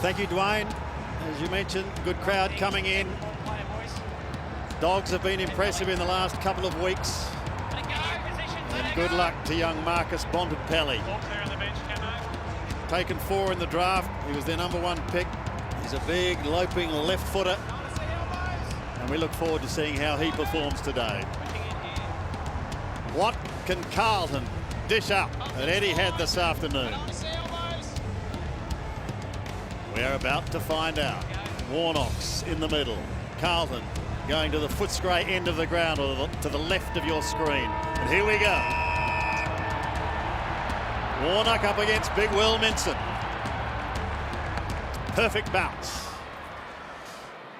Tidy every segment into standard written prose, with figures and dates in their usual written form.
Thank you, Dwayne. As you mentioned, good crowd coming in. Dogs have been impressive in the last couple of weeks. And good luck to young Marcus Bontempelli. Taken 4 in the draft. He was their #1 pick. He's a big, loping left footer. And we look forward to seeing how he performs today. What can Carlton dish up at Etihad this afternoon? We're about to find out. Warnock's in the middle. Carlton going to the Footscray end of the ground, or to the left of your screen. And here we go. Warnock up against Big Will Minson. Perfect bounce.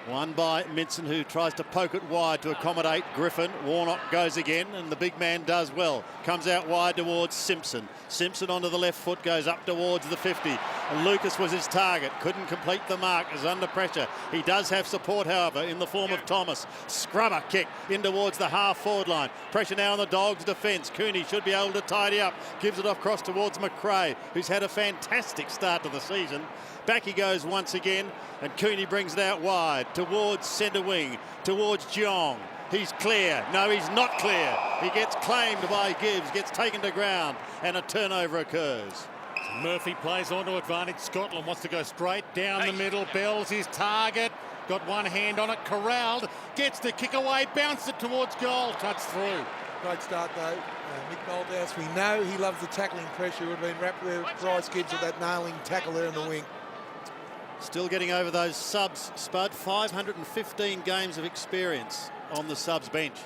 Won by Minson, who tries to poke it wide to accommodate Griffin. Warnock goes again, and the big man does well. Comes out wide towards Simpson. Simpson onto the left foot, goes up towards the 50. And Lucas was his target. Couldn't complete the mark, is under pressure. He does have support, however, in the form of Thomas. Scrubber kick in towards the half-forward line. Pressure now on the Dogs' defence. Cooney should be able to tidy up. Gives it across towards McRae, who's had a fantastic start to the season. Back he goes once again, and Cooney brings it out wide towards centre wing, towards Jeong. He's clear. No, he's not clear. He gets claimed by Gibbs, gets taken to ground, and a turnover occurs. Murphy plays onto advantage. Scotland wants to go straight down the middle. Bell's his target. Got one hand on it. Corralled. Gets the kick away. Bounced it towards goal. Touch through. Great start though. Mick Moldhouse, we know he loves the tackling pressure. Would have been wrapped with Bryce Gibbs with that nailing tackle there in the wing. Still getting over those subs, Spud. 515 games of experience on the subs bench.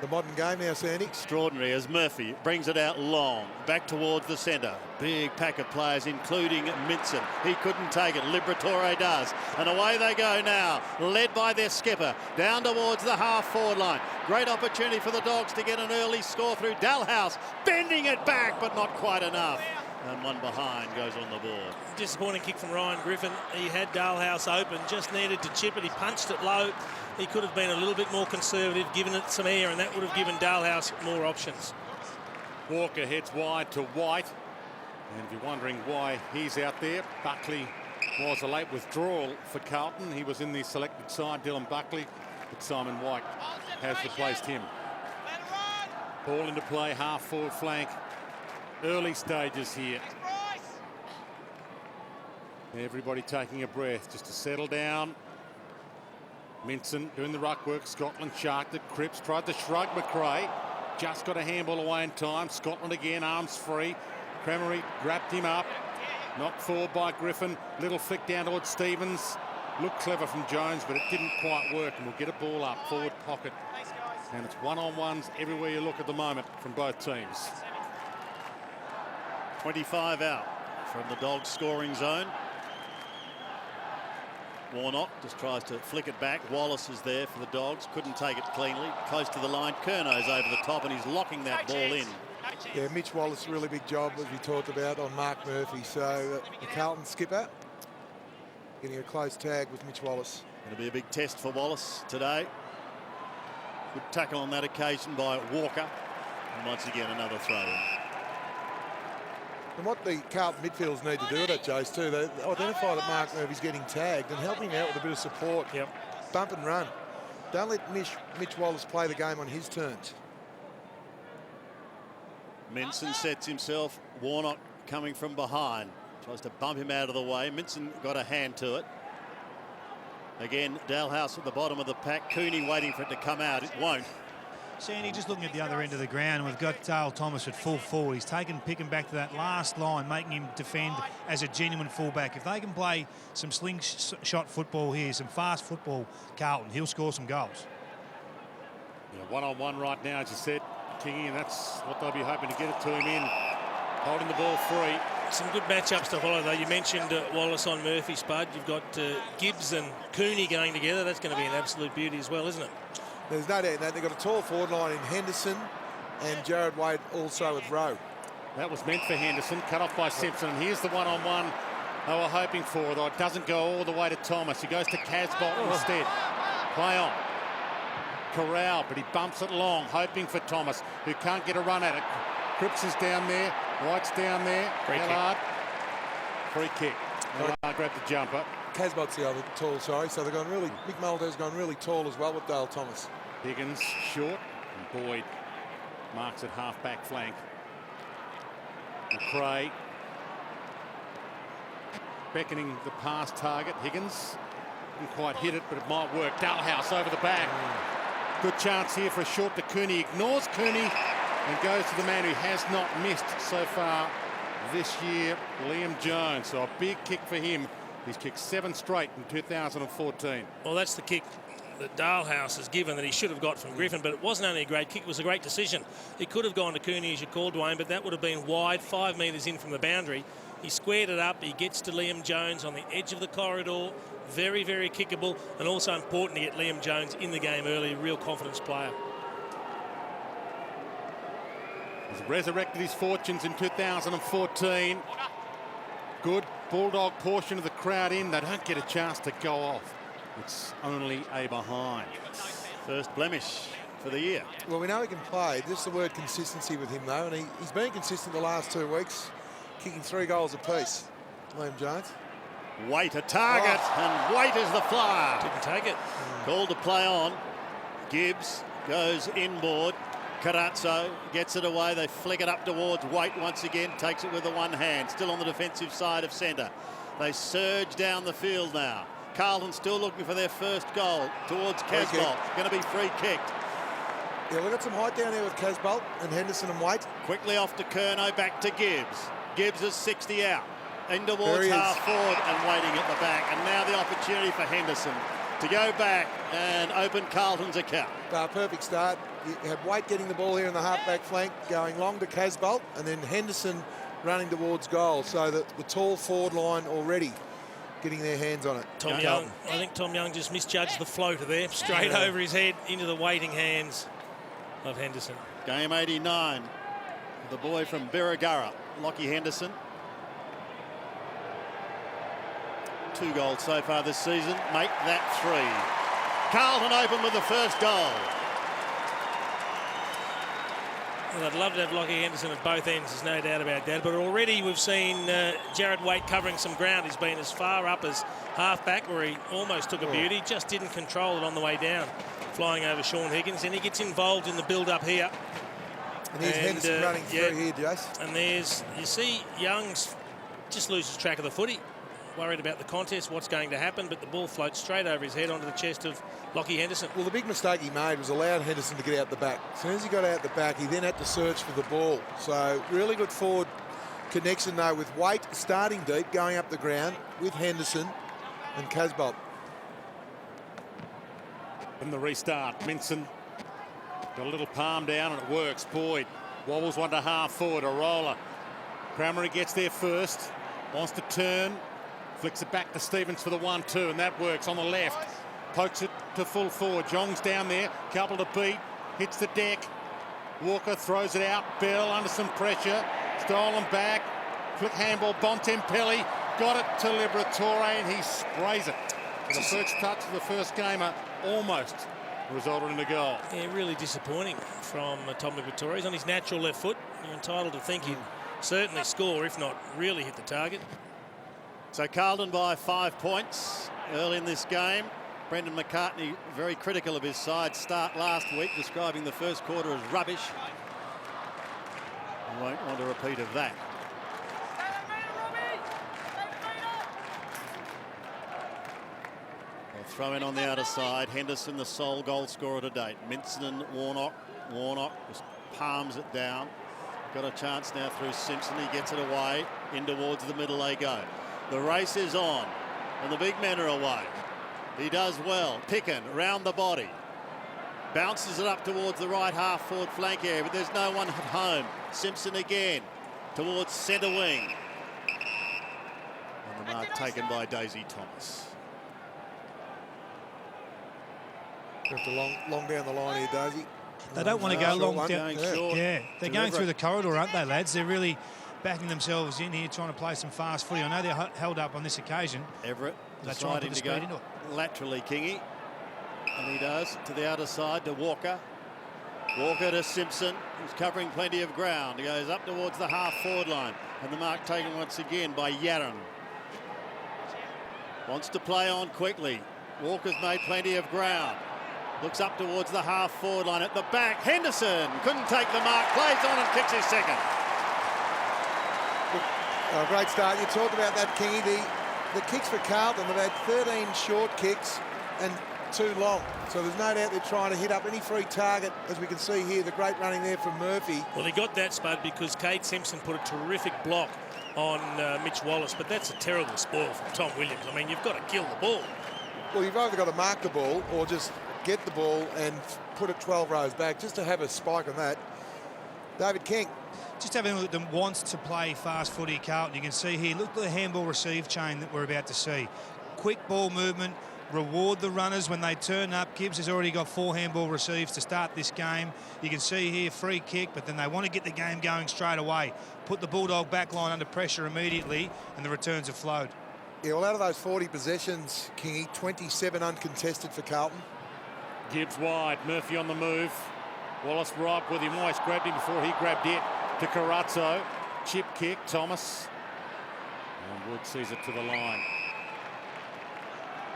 The modern game now, Sandy. Extraordinary as Murphy brings it out long, back towards the centre. Big pack of players, including Minson. He couldn't take it. Liberatore does. And away they go now, led by their skipper, down towards the half-forward line. Great opportunity for the Dogs to get an early score through. Dalhouse bending it back, but not quite enough. And one behind goes on the board. Disappointing kick from Ryan Griffin. He had Dalhouse open, just needed to chip it. He punched it low. He could have been a little bit more conservative, given it some air, and that would have given Dalhouse more options. Walker heads wide to White. And if you're wondering why he's out there, Buckley was a late withdrawal for Carlton. He was in the selected side, Dylan Buckley, but Simon White has replaced him. Ball into play, half-forward flank. Early stages here. Everybody taking a breath just to settle down. Minson doing the ruck work. Scotland sharked it. Cripps tried to shrug McRae. Just got a handball away in time. Scotland again, arms free. Cremery grabbed him up. Knocked forward by Griffin. Little flick down towards Stevens. Looked clever from Jones, but it didn't quite work. And we'll get a ball up, forward pocket. And it's one-on-ones everywhere you look at the moment from both teams. 25 out from the Dogs scoring zone. Warnock just tries to flick it back. Wallace is there for the Dogs. Couldn't take it cleanly. Close to the line. Kernow's over the top, and he's locking that ball in. Yeah, Mitch Wallace, really big job, as we talked about, on Mark Murphy. So the Carlton skipper getting a close tag with Mitch Wallace. It'll be a big test for Wallace today. Good tackle on that occasion by Walker. And once again, another throw-in. And what the Carlton midfielders need to do with it, Jace, too, they identify that Mark Murphy's getting tagged and help him out with a bit of support. Yep. Bump and run. Don't let Mitch Wallace play the game on his terms. Minson sets himself. Warnock coming from behind. Tries to bump him out of the way. Minson got a hand to it. Again, Dalhouse at the bottom of the pack. Cooney waiting for it to come out. It won't. Sandy, just looking at the other end of the ground, we've got Dale Thomas at full forward. He's picking back to that last line, making him defend as a genuine fullback. If they can play some slingshot football here, some fast football, Carlton, he'll score some goals. Yeah, one-on-one right now, as you said, Kingy, and that's what they'll be hoping to get it to him in. Holding the ball free. Some good matchups to follow, though. You mentioned Wallace on Murphy, Spud. You've got Gibbs and Cooney going together. That's going to be an absolute beauty as well, isn't it? There's no doubt that they've got a tall forward line in Henderson and Jared Wade also with Rowe. That was meant for Henderson, cut off by Simpson. And here's the one-on-one they were hoping for, though it doesn't go all the way to Thomas. He goes to Casbolt instead. Play on. Corral, but he bumps it long, hoping for Thomas, who can't get a run at it. Cripps is down there. White's down there. Free kick. Free kick. Grabbed the jumper. Casbolt's the other tall, sorry. So they're going really, Mick Mulder's gone really tall as well with Dale Thomas. Higgins short, and Boyd marks at half-back flank. McRae beckoning the pass target. Higgins didn't quite hit it, but it might work. Dalhouse over the back. Good chance here for a short to Cooney. Ignores Cooney and goes to the man who has not missed so far this year, Liam Jones. So a big kick for him. He's kicked 7 straight in 2014. Well, that's the kick that Dalhouse has given that he should have got from Griffin, but it wasn't only a great kick, it was a great decision. It could have gone to Cooney, as you called, Dwayne, but that would have been wide, 5 metres in from the boundary. He squared it up. He gets to Liam Jones on the edge of the corridor. Very, very kickable, and also important to get Liam Jones in the game early. Real confidence player. He's resurrected his fortunes in 2014. Good Bulldog portion of the crowd in. They don't get a chance to go off. It's only a behind. First blemish for the year. Well, we know he can play. This is the word consistency with him, though, and he's been consistent the last 2 weeks, kicking 3 goals apiece. Liam Jones. Waite a target, and Waite is the flyer. Didn't take it. Called to play on. Gibbs goes inboard. Carazzo gets it away. They flick it up towards Waite once again. Takes it with the one hand. Still on the defensive side of centre. They surge down the field now. Carlton still looking for their first goal towards Casbolt. Going to be free kicked. Yeah, we've got some height down there with Casbolt and Henderson and Waite. Quickly off to Curnow, back to Gibbs. Gibbs is 60 out. In towards half forward and waiting at the back. And now the opportunity for Henderson to go back and open Carlton's account. Perfect start. You had Waite getting the ball here in the half-back flank, going long to Casbolt, and then Henderson running towards goal. So that the tall forward line already getting their hands on it. Tom Young, I think Tom Young just misjudged the floater there. Straight over his head into the waiting hands of Henderson. Game 89. The boy from Birregurra, Lockie Henderson. 2 goals so far this season. Make that 3. Carlton open with the first goal. Well, I'd love to have Lockie Henderson at both ends, there's no doubt about that. But already we've seen Jared Waite covering some ground. He's been as far up as half-back, where he almost took a beauty, just didn't control it on the way down, flying over Sean Higgins. And he gets involved in the build-up here. And here's Henderson running through here, Jace. And there's, you see, Young's just loses track of the footy. Worried about the contest, what's going to happen, but the ball floats straight over his head onto the chest of Lockie Henderson. Well, the big mistake he made was allowing Henderson to get out the back. As soon as he got out the back, he then had to search for the ball. So really good forward connection, though, with Waite starting deep, going up the ground with Henderson and Casbolt. And the restart, Minson got a little palm down and it works. Boyd wobbles one to half forward, a roller. Crammery gets there first, wants to turn. Flicks it back to Stevens for the 1-2, and that works on the left. Pokes it to full forward. Jong's down there, couple to beat. Hits the deck. Walker throws it out. Bell under some pressure. Stolen back. Flick handball. Bontempelli got it to Liberatore, and he sprays it. The first touch of the first gamer almost resulted in a goal. Yeah, really disappointing from Tom Liberatore. He's on his natural left foot. You're entitled to think he'd certainly score, if not really hit the target. So Carlton by 5 points early in this game. Brendan McCartney very critical of his side start last week, describing the first quarter as rubbish. I won't want a repeat of that. They'll throw in on the outer side. Henderson, the sole goal scorer to date. Minson and Warnock. Warnock just palms it down. Got a chance now through Simpson. He gets it away. In towards the middle they go. The race is on, and the big men are away. He does well. Picken around the body. Bounces it up towards the right half forward flank area, but there's no one at home. Simpson again towards centre wing. And the mark taken by Daisy Thomas. Long down the line here, Daisy. They don't want to go long down. Yeah, they're going through the corridor, aren't they, lads? They're really backing themselves in here, trying to play some fast footy. I know they're held up on this occasion. Everett They're trying to put the speed into it. Laterally, Kingy. And he does to the outer side to Walker. Walker to Simpson, who's covering plenty of ground. He goes up towards the half forward line. And the mark taken once again by Yaron. Wants to play on quickly. Walker's made plenty of ground. Looks up towards the half-forward line at the back. Henderson couldn't take the mark. Plays on and kicks his second. Oh, great start. You talked about that, Kingy. The kicks for Carlton, they've had 13 short kicks and 2 long. So there's no doubt they're trying to hit up any free target, as we can see here. The great running there from Murphy. Well, he got that, Spud, because Cade Simpson put a terrific block on Mitch Wallace, but that's a terrible spoil from Tom Williams. I mean, you've got to kill the ball. Well, you've either got to mark the ball or just get the ball and put it 12 rows back, just to have a spike on that. David King. Just having a look at them, wants to play fast footy, Carlton. You can see here, look at the handball receive chain that we're about to see. Quick ball movement, reward the runners when they turn up. Gibbs has already got 4 handball receives to start this game. You can see here, free kick, but then they want to get the game going straight away. Put the Bulldog back line under pressure immediately, and the returns have flowed. Yeah, well, out of those 40 possessions, Kingy, 27 uncontested for Carlton. Gibbs wide, Murphy on the move. Wallace right with him, almost grabbed him before he grabbed it to Carazzo. Chip kick, Thomas. And Wood sees it to the line.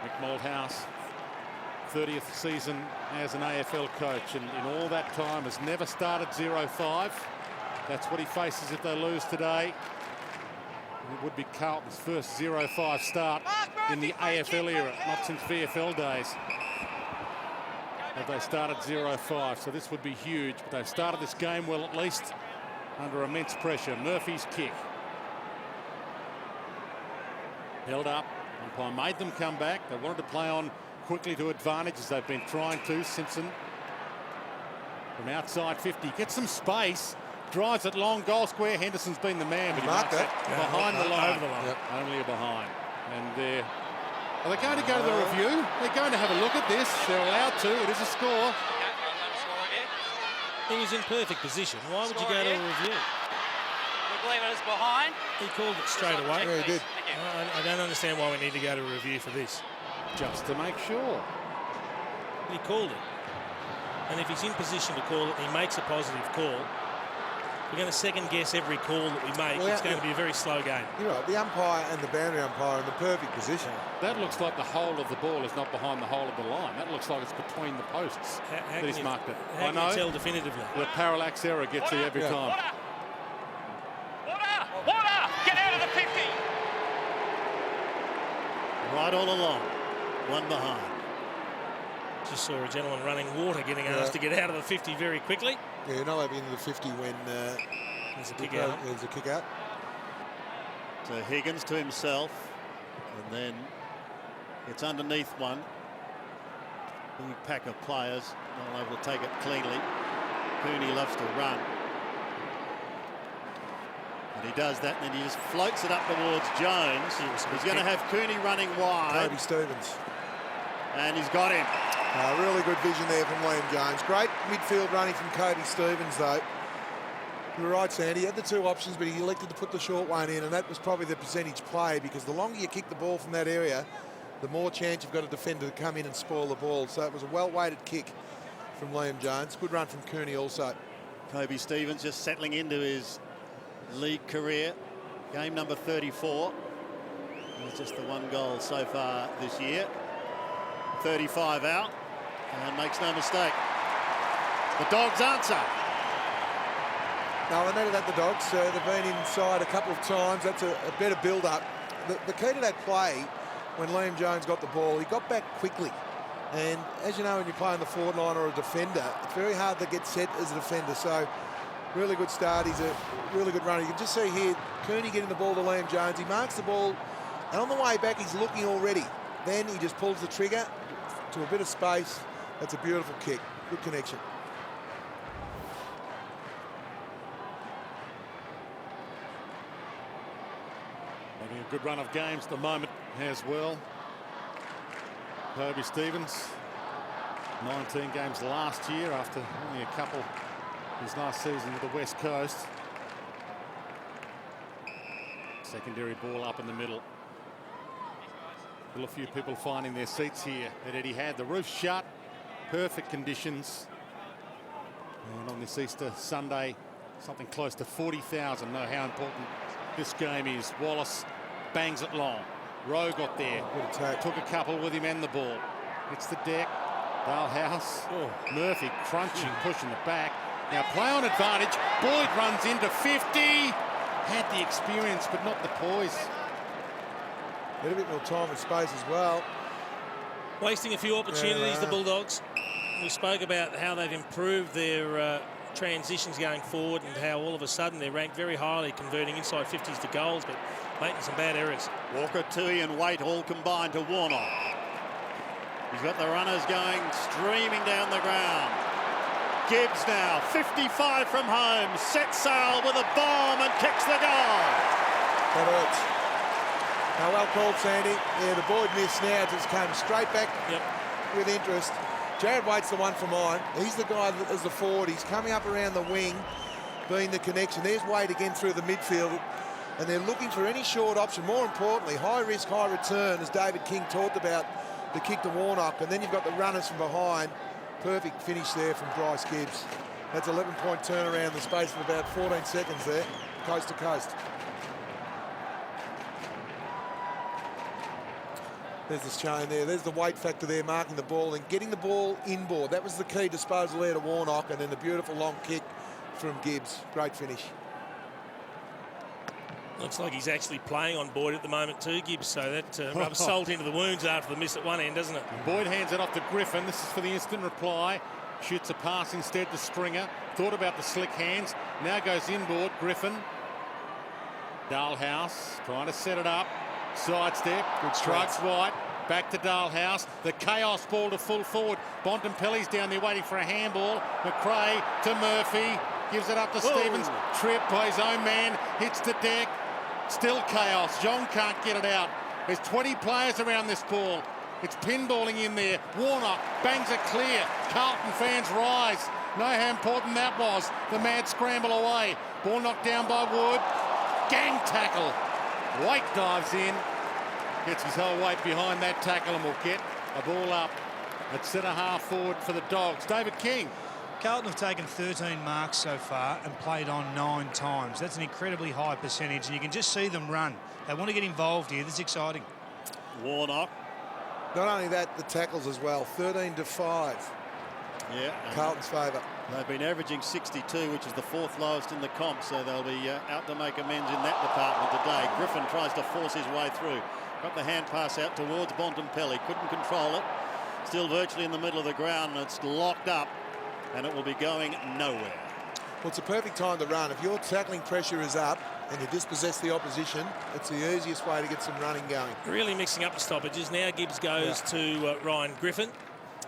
Mick Malthouse, 30th season as an AFL coach, and in all that time has never started 0-5. That's what he faces if they lose today. It would be Carlton's first 0-5 start in the AFL era, not since VFL days. Have they started 0-5, so this would be huge. But they've started this game well, at least, under immense pressure. Murphy's kick. Held up. Umpire made them come back. They wanted to play on quickly to advantage, as they've been trying to. Simpson from outside 50 gets some space. Drives it long, goal square. Henderson's been the man, but he marks it behind the line. Yep. Only a behind. And are they going to go to the review? They're going to have a look at this. They're allowed to. It is a score. He was in perfect position. Why would you go to a review? We believe it is behind. He called it straight away. Yeah, he did. I don't understand why we need to go to a review for this. Just to make sure. He called it. And if he's in position to call it, he makes a positive call. We're going to second guess every call that we make. Well, it's going to be a very slow game. You're right. The umpire and the boundary umpire are in the perfect position. That looks like the hole of the ball is not behind the hole of the line. That looks like it's between the posts How that he's marked it. How I can know. you tell definitively? The parallax error gets you every time. Water! Get out of the 50! Right all along. One behind. Just saw a gentleman running water, getting asked to get out of the 50 very quickly. Yeah, you're not allowed to be into the 50 when There's a kick out. there's a kick out. So Higgins to himself, and then it's underneath one. Big pack of players, not able to take it cleanly. Cooney loves to run. And he does that, and then he just floats it up towards Jones. He's going to have Cooney running wide. Kobe Stevens. And he's got him. Really good vision there from Liam Jones. Great midfield running from Kobe Stevens, though. You're right, Sandy. He had the 2 options, but he elected to put the short one in, and that was probably the percentage play, because the longer you kick the ball from that area, the more chance you've got a defender to come in and spoil the ball. So it was a well-weighted kick from Liam Jones. Good run from Cooney also. Kobe Stevens just settling into his league career. Game number 34. It's just the 1 goal so far this year. 35 out, and makes no mistake. The Dogs answer. No, they needed that, the Dogs. They've been inside a couple of times. That's a better build-up. The key to that play, when Liam Jones got the ball, he got back quickly. And as you know, when you're playing the forward line or a defender, it's very hard to get set as a defender. So really good start. He's a really good runner. You can just see here, Cooney getting the ball to Liam Jones. He marks the ball, and on the way back, he's looking already. Then he just pulls the trigger to a bit of space. That's a beautiful kick. Good connection. Having a good run of games at the moment as well. Kobe Stevens, 19 games last year after only a couple his last season with the West Coast. Secondary ball up in the middle. Still a few people finding their seats here at Etihad. The roof's shut, perfect conditions. And on this Easter Sunday, something close to 40,000 know how important this game is. Wallace bangs it long. Rowe got there. Good attack. Took a couple with him and the ball. It's the deck. Dalehouse. Murphy crunching, pushing it back. Now play on advantage. Boyd runs into 50. Had the experience, but not the poise. A little bit more time and space as well. Wasting a few opportunities, the Bulldogs. We spoke about how they've improved their transitions going forward and how all of a sudden they're ranked very highly, converting inside 50s to goals, but making some bad errors. Walker, Tui and Waite all combined to Warnock. He's got the runners going, streaming down the ground. Gibbs now, 55 from home, sets sail with a bomb and kicks the goal. That hurts. Now, well called, Sandy. Yeah, the Boyd miss now just came straight back with interest. Jared Waite's the one for mine. He's the guy that is the forward. He's coming up around the wing, being the connection. There's Waite again through the midfield, and they're looking for any short option. More importantly, high risk, high return, as David King talked about, the kick to Warnock, and then you've got the runners from behind. Perfect finish there from Bryce Gibbs. That's 11-point turnaround in the space of about 14 seconds there, coast to coast. There's the chain there. There's the weight factor there, marking the ball and getting the ball inboard. That was the key disposal there to Warnock, and then the beautiful long kick from Gibbs. Great finish. Looks like he's actually playing on Boyd at the moment too, Gibbs, so that rubs salt into the wounds after the miss at one end, doesn't it? Boyd hands it off to Griffin. This is for the instant reply. Shoots a pass instead to Stringer. Thought about the slick hands. Now goes inboard. Griffin. Dalehouse trying to set it up. Sidestep. Good strikes White. Back to Dalehouse. The chaos ball to full forward. Bontempelli's down there waiting for a handball. McRae to Murphy. Gives it up to Stevens. Tripped by his own man. Hits the deck. Still chaos. John can't get it out. There's 20 players around this ball. It's pinballing in there. Warnock bangs it clear. Carlton fans rise. Know how important that was. The mad scramble away. Ball knocked down by Wood. Gang tackle. White dives in. Gets his whole weight behind that tackle and will get a ball up at centre half forward for the Dogs. David King. Carlton have taken 13 marks so far and played on 9 times. That's an incredibly high percentage, and you can just see them run. They want to get involved here. This is exciting. Warnock. Not only that, the tackles as well. 13-5. Yeah. Carlton's favour. They've been averaging 62, which is the 4th lowest in the comp, so they'll be out to make amends in that department today. Griffin tries to force his way through. Got the hand pass out towards Bontempelli. Couldn't control it. Still virtually in the middle of the ground, and it's locked up, and it will be going nowhere. Well, it's a perfect time to run. If your tackling pressure is up and you dispossess the opposition, it's the easiest way to get some running going. Really mixing up the stoppages. Now Gibbs goes to Ryan Griffin,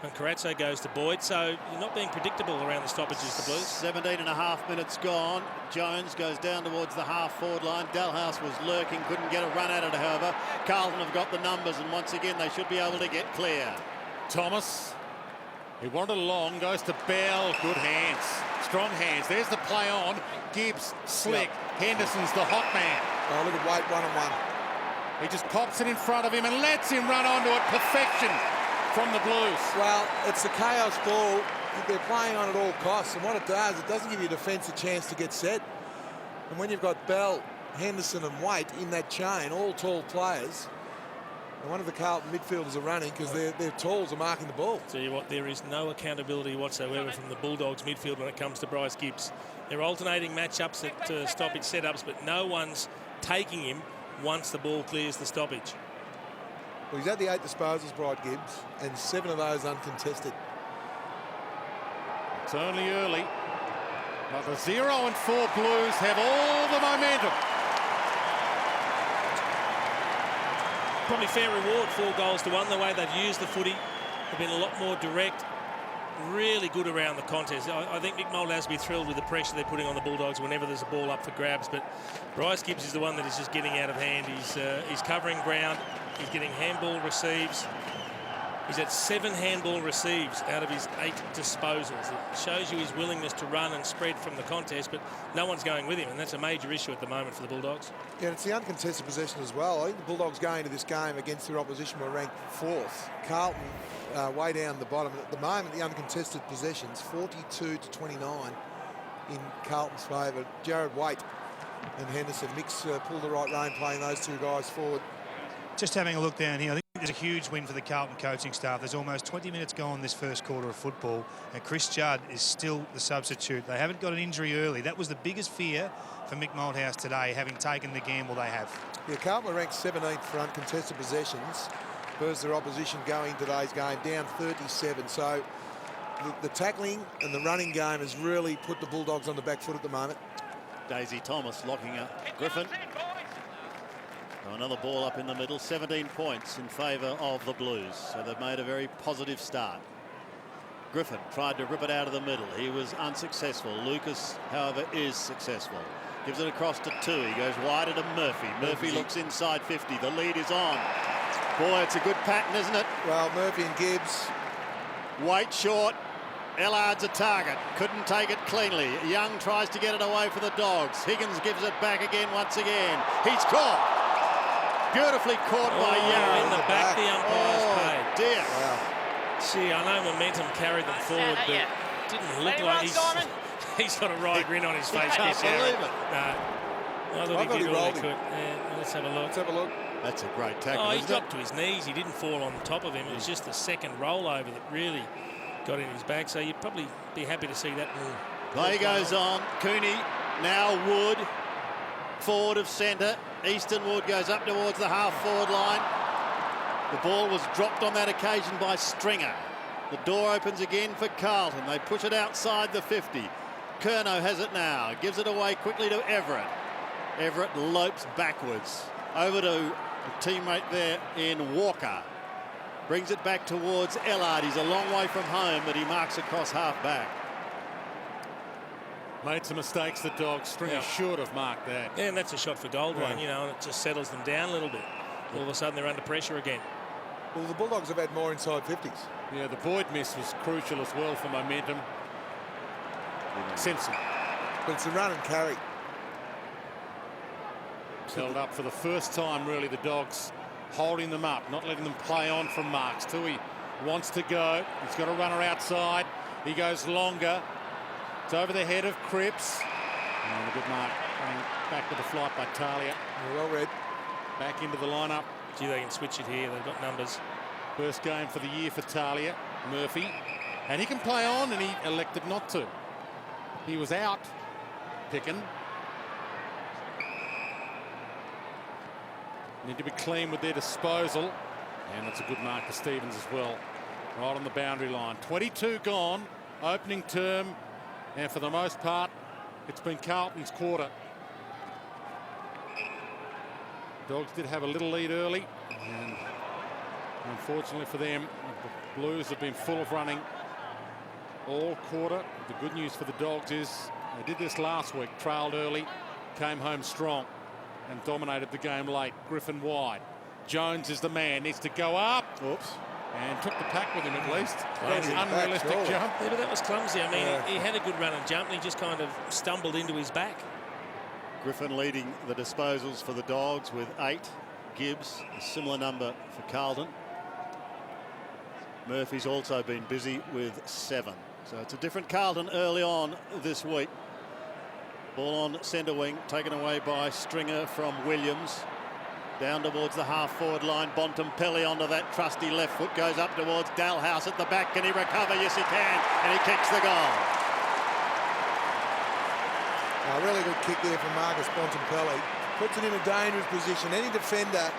and Carazzo goes to Boyd, so you're not being predictable around the stoppages, the Blues. 17.5 minutes gone. Jones goes down towards the half-forward line. Dalhouse was lurking, couldn't get a run at it, however. Carlton have got the numbers, and once again they should be able to get clear. Thomas. He wanted long, goes to Bell. Good hands. Strong hands. There's the play on. Gibbs, slick. Henderson's the hot man. Oh, look at White one-on-one. He just pops it in front of him and lets him run onto it. Perfection from the Blues. Well, it's the chaos ball. They're playing on at all costs, and what it doesn't give your defence a chance to get set. And when you've got Bell, Henderson and White in that chain, all tall players, and one of the Carlton midfielders are running because their talls are marking the ball. Tell you what, there is no accountability whatsoever from the Bulldogs midfield when it comes to Bryce Gibbs. They're alternating matchups at stoppage setups, but no one's taking him once the ball clears the stoppage. Well, he's had the 8 disposals, Bryce Gibbs, and 7 of those uncontested. It's only early, but the 0 and 4 Blues have all the momentum. Probably fair reward, 4 goals to 1. The way they've used the footy, they've been a lot more direct, really good around the contest. I think Mick Mould has to be thrilled with the pressure they're putting on the Bulldogs whenever there's a ball up for grabs. But Bryce Gibbs is the one that is just getting out of hand. He's covering ground. He's getting handball receives. He's had 7 handball receives out of his 8 disposals. It shows you his willingness to run and spread from the contest, but no one's going with him, and that's a major issue at the moment for the Bulldogs. Yeah, it's the uncontested possession as well. I think the Bulldogs going into this game against their opposition were ranked 4th. Carlton way down the bottom. At the moment, the uncontested possessions, 42-29 in Carlton's favour. Jared Waite and Henderson. Mix pulled the right rein playing those 2 guys forward. Just having a look down here, I think there's a huge win for the Carlton coaching staff. There's almost 20 minutes gone this first quarter of football, and Chris Judd is still the substitute. They haven't got an injury early. That was the biggest fear for Mick Malthouse today, having taken the gamble they have. Yeah, Carlton were ranked 17th for uncontested possessions versus their opposition going today's game down 37. So the tackling and the running game has really put the Bulldogs on the back foot at the moment. Daisy Thomas locking up Griffin. Another ball up in the middle, 17 points in favour of the Blues. So they've made a very positive start. Griffin tried to rip it out of the middle. He was unsuccessful. Lucas, however, is successful. Gives it across to 2. He goes wider to Murphy. Murphy looks inside 50. The lead is on. Boy, it's a good pattern, isn't it? Well, Murphy and Gibbs. Weight short. Ellard's a target. Couldn't take it cleanly. Young tries to get it away for the Dogs. Higgins gives it back again once again. He's caught. Beautifully caught by Young. In the back, the umpire's paid. Dear. Wow. Gee, I know momentum carried them forward, but it didn't look like he's got a right grin on his face. I can't believe it. No, I thought he did all he could. Yeah, let's have a look. Let's have a look. That's a great tackle. Oh, he dropped to his knees. He didn't fall on top of him. It was just the second rollover that really got in his back. So you'd probably be happy to see that. Play goes on. Cooney, now Wood, forward of centre. Easton Wood goes up towards the half-forward line. The ball was dropped on that occasion by Stringer. The door opens again for Carlton. They push it outside the 50. Curnow has it now. Gives it away quickly to Everett. Everett lopes backwards. Over to a teammate there in Walker. Brings it back towards Ellard. He's a long way from home, but he marks across half-back. Made some mistakes, the Dogs. Stringer should have marked that. Yeah, and that's a shot for Goldwayne, you know, and it just settles them down a little bit. All of a sudden, they're under pressure again. Well, the Bulldogs have had more inside 50s. Yeah, the Boyd miss was crucial as well for momentum. Simpson. But it's a run and carry. Held up for the first time, really, the Dogs holding them up, not letting them play on from marks. Tui wants to go. He's got a runner outside. He goes longer. It's over the head of Cripps. And a good mark. Running back with the flight by Talia. Well read. Back into the lineup. Gee, they can switch it here. They've got numbers. First game for the year for Talia. Murphy. And he can play on, and he elected not to. He was out. Pickin. Need to be clean with their disposal. And it's a good mark for Stevens as well. Right on the boundary line. 22 gone. Opening term. And for the most part, it's been Carlton's quarter. Dogs did have a little lead early. And unfortunately for them, the Blues have been full of running all quarter. The good news for the Dogs is they did this last week. Trailed early, came home strong, and dominated the game late. Griffin wide. Jones is the man. Needs to go up. Oops. And took the pack with him at least. That's Clumsy an unrealistic back, jump. Yeah, but that was clumsy. I mean, he had a good run and jump, and he just kind of stumbled into his back. Griffin leading the disposals for the Dogs with 8. Gibbs, a similar number for Carlton. Murphy's also been busy with 7. So it's a different Carlton early on this week. Ball on centre wing, taken away by Stringer from Williams. Down towards the half-forward line. Bontempelli onto that trusty left foot. Goes up towards Dalhouse at the back. Can he recover? Yes, he can. And he kicks the goal. A really good kick there from Marcus Bontempelli. Puts it in a dangerous position. Any defender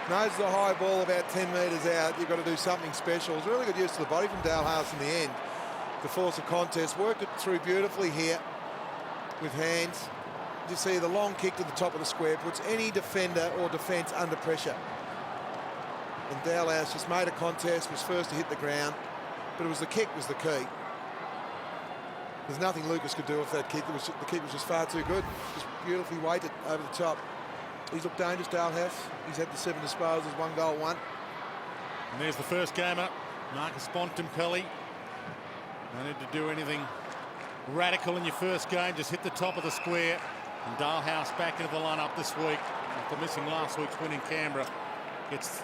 knows the high ball about 10 metres out. You've got to do something special. It's really good use to the body from Dalhouse in the end to force a contest. Worked it through beautifully here with hands. You see the long kick to the top of the square puts any defender or defence under pressure. And Dalhouse just made a contest, was first to hit the ground, but it was the kick was the key. There's nothing Lucas could do with that kick. The kick was just far too good. Just beautifully weighted over the top. He's looked dangerous, Dalhouse. He's had the 7 disposals, 1 goal, 1. And there's the first gamer, Marcus Bontempelli. No need to do anything radical in your first game. Just hit the top of the square. And Dalhouse back into the lineup this week after missing last week's win in Canberra. Gets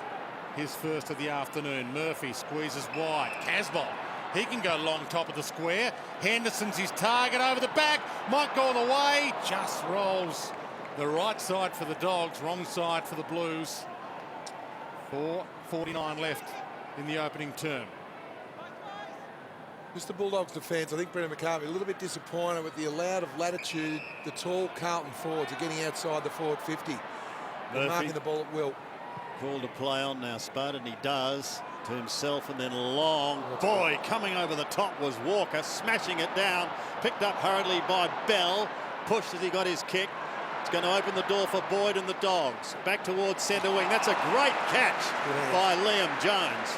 his first of the afternoon. Murphy squeezes wide. Casbolt, he can go long top of the square. Henderson's his target over the back. Might go all the way. Just rolls the right side for the Dogs, wrong side for the Blues. 4:49 left in the opening term. Just the Bulldogs defence, I think Brendan McCarthy a little bit disappointed with the amount of latitude the tall Carlton forwards are getting outside the forward 50. They're marking the ball at will. Called to play on now, Spud, and he does to himself, and then long. Boy, coming over the top was Walker, smashing it down, picked up hurriedly by Bell, pushed as he got his kick. It's going to open the door for Boyd and the Dogs. Back towards centre wing. That's a great catch by Liam Jones.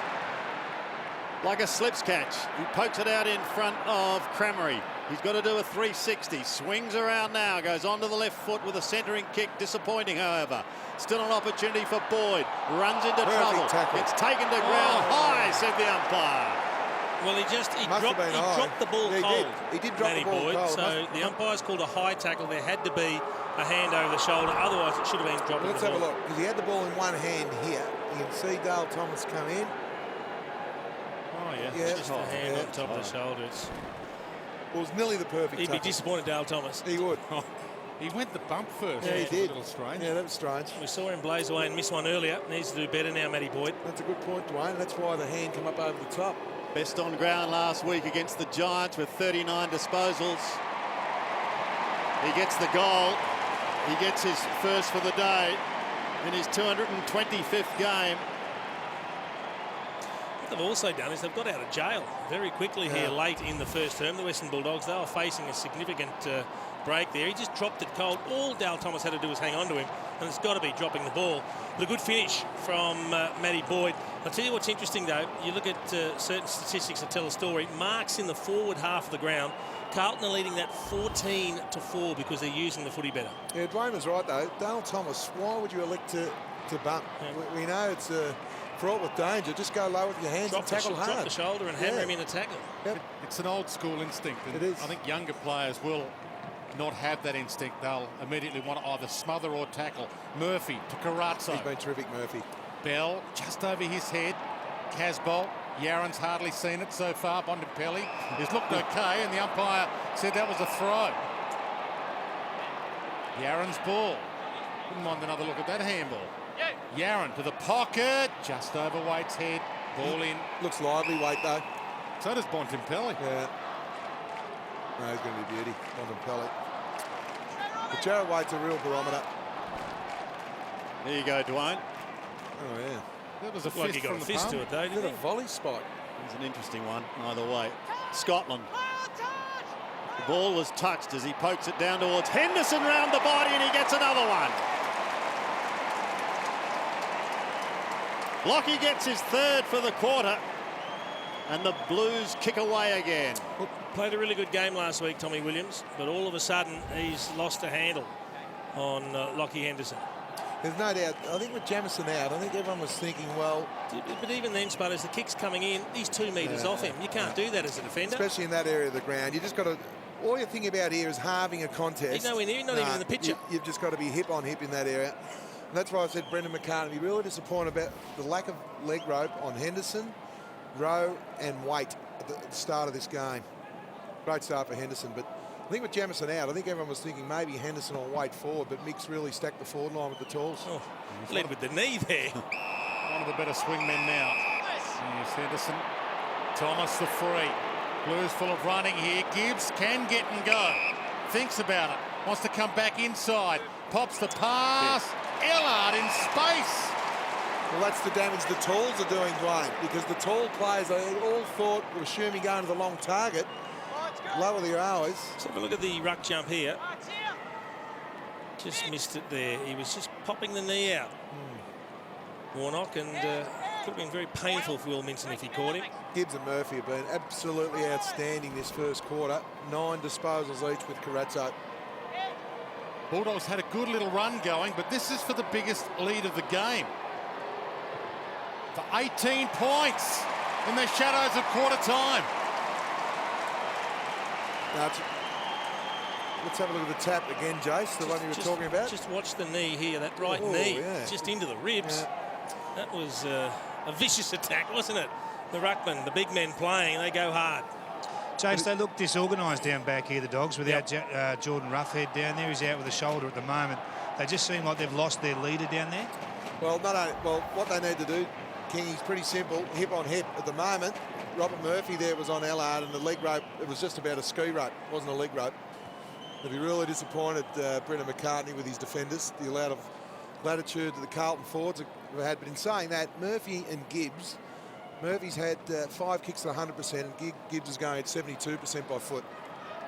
Like a slips catch. He pokes it out in front of Cramery. He's got to do a 360. Swings around now. Goes onto the left foot with a centering kick. Disappointing, however. Still an opportunity for Boyd. Runs into trouble. Tackle. It's taken to ground high, said the umpire. Well, he dropped the ball cold. He did drop the ball Boyd, cold. So the umpire's called a high tackle. There had to be a hand over the shoulder. Otherwise, it should have been dropped. Let's have a look, because he had the ball in one hand here. You can see Dale Thomas come in. Oh, yeah. Just a hand on top of the shoulder. It was nearly the perfect He'd tackle. be disappointed, Dale Thomas. He would. He went the bump first. Yeah, he did. A little strange. Yeah, that was strange. We saw him blaze away and miss one earlier. Needs to do better now, Matty Boyd. That's a good point, Dwayne. That's why the hand came up over the top. Best on ground last week against the Giants with 39 disposals. He gets the goal. He gets his first for the day in his 225th game. What they've also done is they've got out of jail very quickly here late in the first term. The Western Bulldogs, they were facing a significant break there. He just dropped it cold. All Dale Thomas had to do was hang on to him, and it's got to be dropping the ball. But a good finish from Matty Boyd. I'll tell you what's interesting, though. You look at certain statistics that tell a story. Marks in the forward half of the ground. Carlton are leading that 14-4 because they're using the footy better. Yeah, Dwayne was right, though. Dale Thomas, why would you elect to bump? Yeah. We know it's fraught with danger. Just go low with your hands and tackle hard. Drop the shoulder and hammer him in a tackle. Yep. It's an old school instinct. And it is. I think younger players will not have that instinct. They'll immediately want to either smother or tackle. Murphy to Carazzo. He's been terrific, Murphy. Bell just over his head. Casbolt. Yaron's hardly seen it so far. Bontempelli has looked okay, and the umpire said that was a throw. Yaron's ball. Wouldn't mind another look at that handball. Yaron to the pocket, just over Waite's head. Ball in. Looks lively, Waite, though. So does Bontempelli. Yeah. No, he's going to be beauty, Bontempelli. But Jared Waite's a real barometer. There you go, Dwayne. Oh, yeah. That was a like he got a fist to it, though, didn't he? A volley spot. It's an interesting one, either way. Scotland. The ball was touched as he pokes it down towards Henderson round the body, and he gets another one. Lockie gets his third for the quarter, and the Blues kick away again. Well, played a really good game last week, Tommy Williams, but all of a sudden he's lost a handle on Lockie Henderson. There's no doubt. I think with Jamison out, I think everyone was thinking, well... But even then, Spud, as the kick's coming in, he's 2 metres off him. You can't do that as a defender. Especially in that area of the ground. You just got to... All you're thinking about here is halving a contest. He's nowhere near, he's not even in the picture. You've just got to be hip on hip in that area. And that's why I said Brendan McCarthy really disappointed about the lack of leg rope on Henderson, Rowe and Waite at the start of this game. Great start for Henderson, but I think with Jamison out, I think everyone was thinking maybe Henderson or Waite forward, but Mick's really stacked the forward line with the tools. Oh, led with the knee there. One of the better swingmen now. Here's Henderson. Thomas the free. Blues full of running here. Gibbs can get and go. Thinks about it. Wants to come back inside. Pops the pass. Ellard in space. Well, that's the damage the talls are doing, Dwayne, because the tall players, they all thought were assuming going to the long target. Lower the hours. Let's have a look at the ruck jump here. Just missed it there. He was just popping the knee out. Warnock, and could have been very painful for Will Minson if he caught him. Gibbs and Murphy have been absolutely outstanding this first quarter. 9 disposals each with Carazzo. Bulldogs had a good little run going, but this is for the biggest lead of the game. For 18 points in the shadows of quarter time. Let's have a look at the tap again, Jace, the one you were talking about. Just watch the knee here, that right knee, just into the ribs. Yeah. That was a vicious attack, wasn't it? The ruckman, the big men playing, they go hard. James, they look disorganised down back here, the Dogs, without Jordan Roughhead down there. He's out with a shoulder at the moment. They just seem like they've lost their leader down there. Well, what they need to do, Kingy's pretty simple, hip on hip. At the moment, Robert Murphy there was on Etihad, and the leg rope, it was just about a ski rope, it wasn't a leg rope. They'll be really disappointed, Brendan McCartney, with his defenders. The amount of latitude to the Carlton forwards have had. But in saying that, Murphy and Gibbs, Murphy's had 5 kicks to 100%, and Gibbs is going at 72% by foot.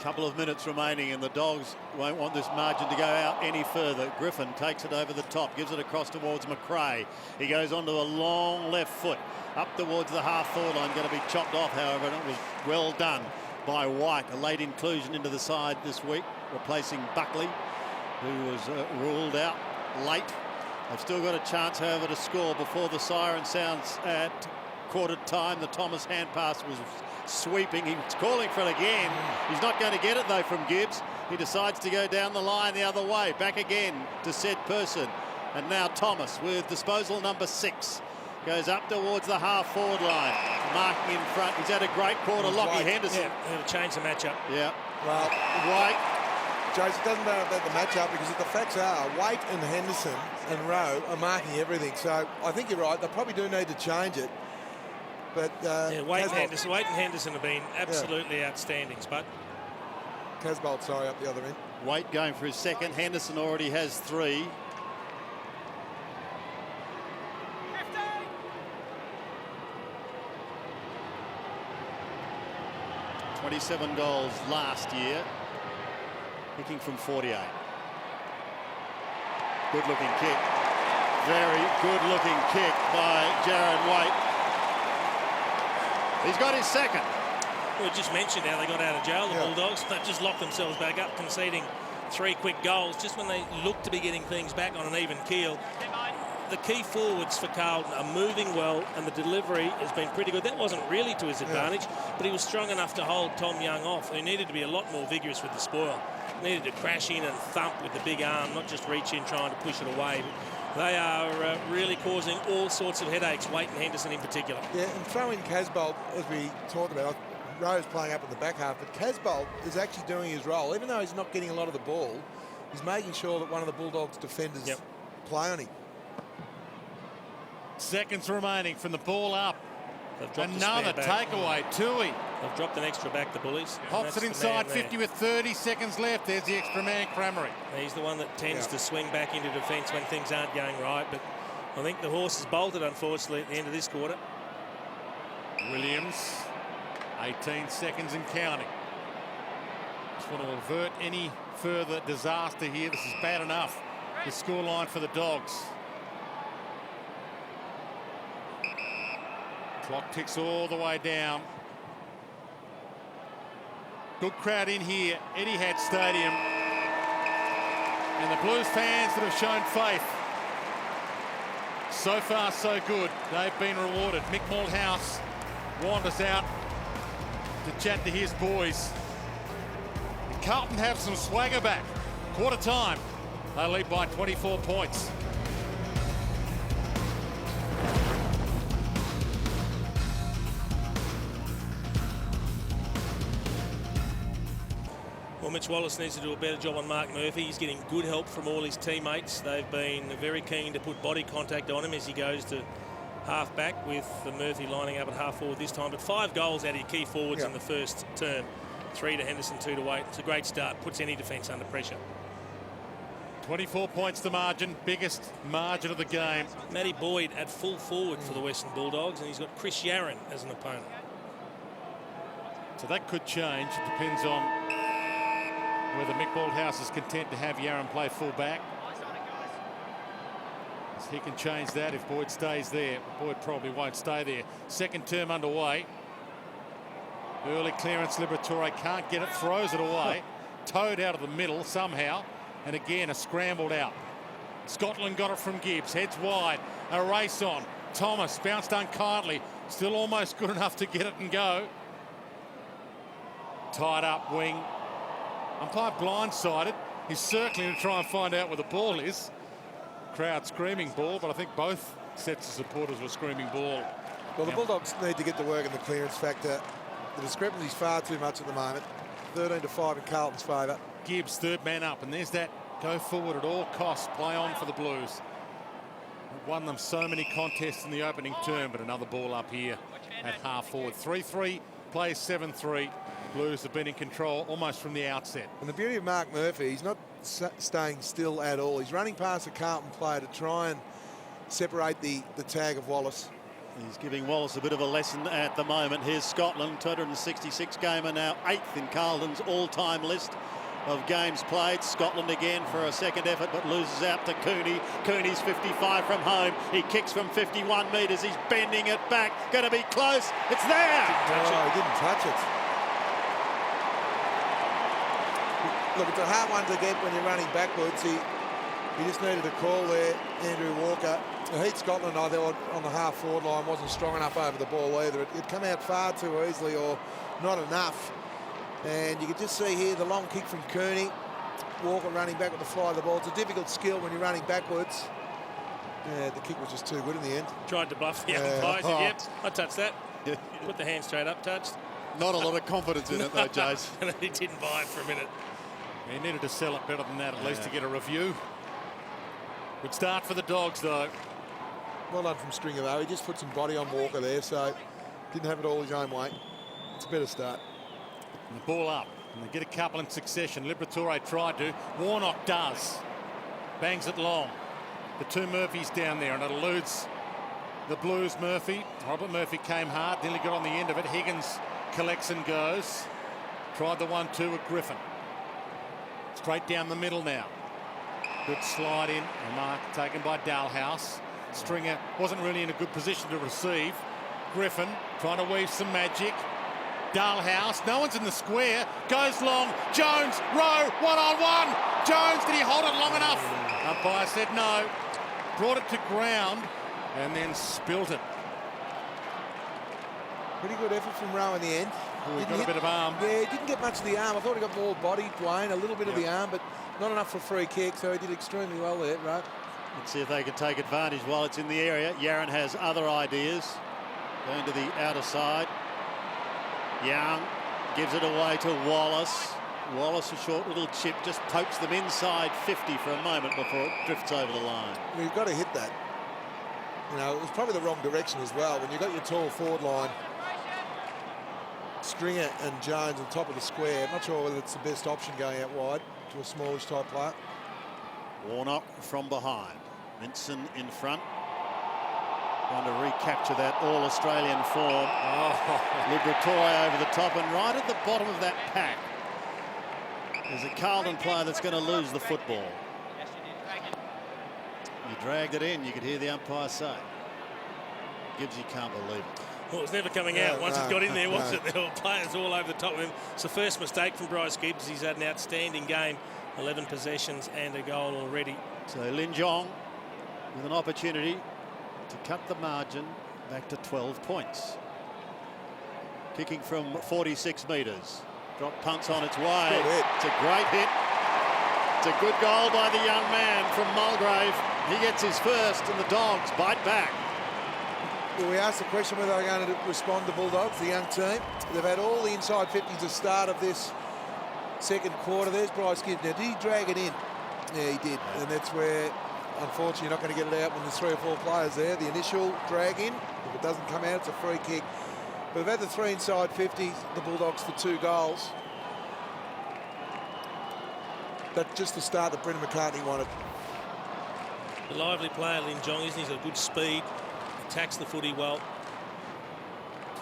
Couple of minutes remaining, and the Dogs won't want this margin to go out any further. Griffin takes it over the top, gives it across towards McRae. He goes onto a long left foot up towards the half-forward line. Going to be chopped off, however, and it was well done by White. A late inclusion into the side this week, replacing Buckley, who was ruled out late. They've still got a chance, however, to score before the siren sounds at quarter time. The Thomas hand pass was sweeping. He's calling for it again. He's not going to get it, though, from Gibbs. He decides to go down the line the other way. Back again to said person. And now Thomas with disposal number 6. Goes up towards the half-forward line. Marking in front. He's had a great quarter. Lockie Henderson. Yeah, it'll change the matchup. Yeah. Well, White. Jason, it doesn't matter about the matchup, because the facts are White and Henderson and Rowe are marking everything. So I think you're right. They probably do need to change it. But White and Henderson have been absolutely outstanding, Spud. Casbolt, sorry, up the other end. White going for his second. Henderson already has 3. 27 goals last year, kicking from 48. Good looking kick. Very good looking kick by Jared White. He's got his second. We just mentioned how they got out of jail, the Yeah. Bulldogs. They've just locked themselves back up, conceding 3 quick goals just when they look to be getting things back on an even keel. The key forwards for Carlton are moving well, and the delivery has been pretty good. That wasn't really to his advantage, but he was strong enough to hold Tom Young off. He needed to be a lot more vigorous with the spoil. Needed to crash in and thump with the big arm, not just reach in trying to push it away. They are really causing all sorts of headaches, Waite and Henderson in particular. Yeah, and throw in Casbolt, as we talked about. Rowe's playing up in the back half, but Casbolt is actually doing his role. Even though he's not getting a lot of the ball, he's making sure that one of the Bulldogs defenders play on him. Seconds remaining from the ball up. Another takeaway, Tui. They've dropped an extra back, the Bullies. Pops it inside 50 with 30 seconds left. There's the extra man, Cramery. He's the one that tends to swing back into defence when things aren't going right, but I think the horse has bolted, unfortunately, at the end of this quarter. Williams, 18 seconds and counting. Just want to avert any further disaster here. This is bad enough. The scoreline for the Dogs. Clock ticks all the way down. Good crowd in here, Etihad Stadium. And the Blues fans that have shown faith. So far, so good. They've been rewarded. Mick Malthouse wanders out to chat to his boys. And Carlton have some swagger back. Quarter time. They lead by 24 points. Well, Mitch Wallace needs to do a better job on Mark Murphy. He's getting good help from all his teammates. They've been very keen to put body contact on him as he goes to half back, with the Murphy lining up at half forward this time. But 5 goals out of your key forwards in the first term. 3 to Henderson, 2 to Waite. It's a great start. Puts any defence under pressure. 24 points the margin, biggest margin of the game. Matty Boyd at full forward for the Western Bulldogs, and he's got Chris Yarran as an opponent. So that could change. It depends on whether Mick Malthouse is content to have Yarran play full back. He can change that if Boyd stays there. Boyd probably won't stay there. Second term underway. Early clearance, Liberatore can't get it, throws it away. Towed out of the middle somehow. And again, a scrambled out. Scotland got it from Gibbs. Heads wide. A race on. Thomas bounced unkindly. Still almost good enough to get it and go. Tied up wing. Umpire blindsided. He's circling to try and find out where the ball is. Crowd screaming ball, but I think both sets of supporters were screaming ball. Well, the Bulldogs need to get to work in the clearance factor. The discrepancy is far too much at the moment. 13 to 5 in Carlton's favour. Gibbs, third man up, and there's that go forward at all costs, play on for the Blues. won them so many contests in the opening term, but another ball up here at half forward. 3-3, plays 7-3. Blues have been in control almost from the outset. And the beauty of Mark Murphy, he's not staying still at all. He's running past a Carlton player to try and separate the tag of Wallace. He's giving Wallace a bit of a lesson at the moment. Here's Scotland, 266 gamer, now 8th in Carlton's all-time list of games played. Scotland again for a second effort, but loses out to Cooney. Cooney's 55 from home. He kicks from 51 metres. He's bending it back. Going to be close. It's there. He didn't touch it. Look, it's a hard one to get when you're running backwards. He just needed a call there, Andrew Walker. Heat Scotland, I thought, on the half-forward line wasn't strong enough over the ball either. It'd come out far too easily or not enough. And you could just see here the long kick from Cooney. Walker running back with the fly of the ball. It's a difficult skill when you're running backwards. Yeah, the kick was just too good in the end. Tried to bluff the umpires. Yep, I touched that. Put the hand straight up, touched. Not a lot of confidence in it though, Jace. And he didn't buy it for a minute. He needed to sell it better than that, at least to get a review. Good start for the Dogs, though. Well done from Stringer, though. He just put some body on Walker there, so didn't have it all his own way. It's a better start. And the ball up, and they get a couple in succession. Liberatore tried to. Warnock does. Bangs it long. The two Murphys down there, and it eludes the Blues. Murphy. Robert Murphy came hard, nearly got on the end of it. Higgins collects and goes. Tried the 1-2 with Griffin. Straight down the middle now. Good slide in. A mark taken by Dalhouse. Stringer wasn't really in a good position to receive. Griffin trying to weave some magic. Dalhouse, no one's in the square. Goes long. Jones, row, one-on-one. Jones, did he hold it long enough? Umpire said no. Brought it to ground and then spilt it. Pretty good effort from Rowe in the end. He got a bit of arm. Yeah, he didn't get much of the arm. I thought he got more body, Dwayne, a little bit of the arm, but not enough for a free kick, so he did extremely well there, right? Let's see if they can take advantage while it's in the area. Yaron has other ideas. Going to the outer side. Young gives it away to Wallace. Wallace, a short little chip, just pokes them inside 50 for a moment before it drifts over the line. Well, you've got to hit that. You know, it was probably the wrong direction as well. When you've got your tall forward line, Stringer and Jones on top of the square, I'm not sure whether it's the best option going out wide to a smallish type player. Warnock from behind. Minson in front. Trying to recapture that all-Australian form. Liberatore over the top, and right at the bottom of that pack is a Carlton player that's going to lose the football. You dragged it in, you could hear the umpire say. Gibbs, you can't believe it. Well, it was never coming out once it got in there, was it? There were players all over the top of him. It's the first mistake from Bryce Gibbs. He's had an outstanding game, 11 possessions and a goal already. So Lin Jong with an opportunity to cut the margin back to 12 points. Kicking from 46 metres. Drop punts on its way. It's a great hit. It's a good goal by the young man from Mulgrave. He gets his first, and the Dogs bite back. Well, we asked the question whether they're going to respond to Bulldogs, the young team. They've had all the inside 50s at the start of this second quarter. There's Bryce Gibbs. Now, did he drag it in? Yeah, he did. And that's where, unfortunately, you're not going to get it out when there's 3 or 4 players there. The initial drag in, if it doesn't come out, it's a free kick. But they've had the 3 inside 50s, the Bulldogs, for 2 goals. That's just the start that Brendan McCartney wanted. The lively player, Lin Jong, isn't he? He's got good speed. Attacks the footy well.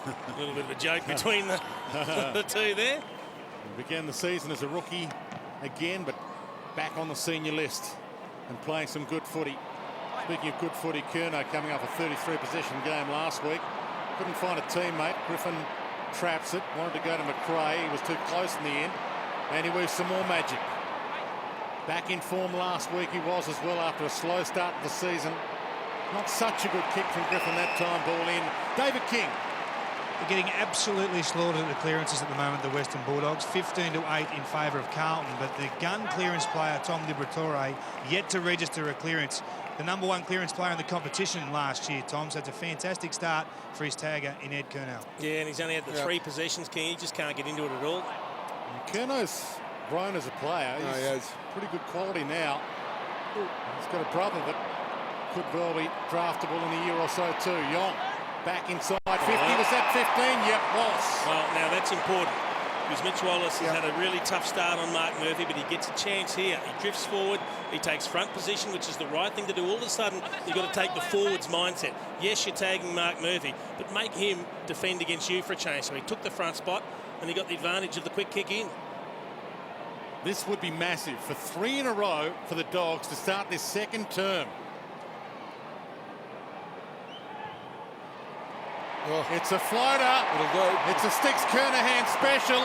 A little bit of a joke between the two there. He began the season as a rookie again, but back on the senior list and playing some good footy. Speaking of good footy, Curnow coming off a 33-possession game last week. Couldn't find a teammate. Griffin traps it. Wanted to go to McRae. He was too close in the end. And he weaves some more magic. Back in form last week he was as well after a slow start to the season. Not such a good kick from Griffin that time. Ball in. David King. They're getting absolutely slaughtered at the clearances at the moment, the Western Bulldogs. 15-8 in favour of Carlton, but the gun clearance player, Tom Liberatore, yet to register a clearance. The #1 clearance player in the competition last year, Tom, so it's a fantastic start for his tagger in Ed Curnow. Yeah, and he's only had the 3 possessions, King. He just can't get into it at all. Curnow's grown as a player. He's pretty good quality now. He's got a brother that could well be draftable in a year or so too. Young back inside 50. Was that 15? Yep, was. Well, now that's important because Mitch Wallace has had a really tough start on Mark Murphy, but he gets a chance here. He drifts forward, he takes front position, which is the right thing to do. All of a sudden, you've got to take the forwards mindset. Yes, you're tagging Mark Murphy, but make him defend against you for a change. So he took the front spot and he got the advantage of the quick kick in. This would be massive for 3 in a row for the Dogs to start this second term. Oh, It's a floater. it'll do. It's a Sticks-Kernahan special,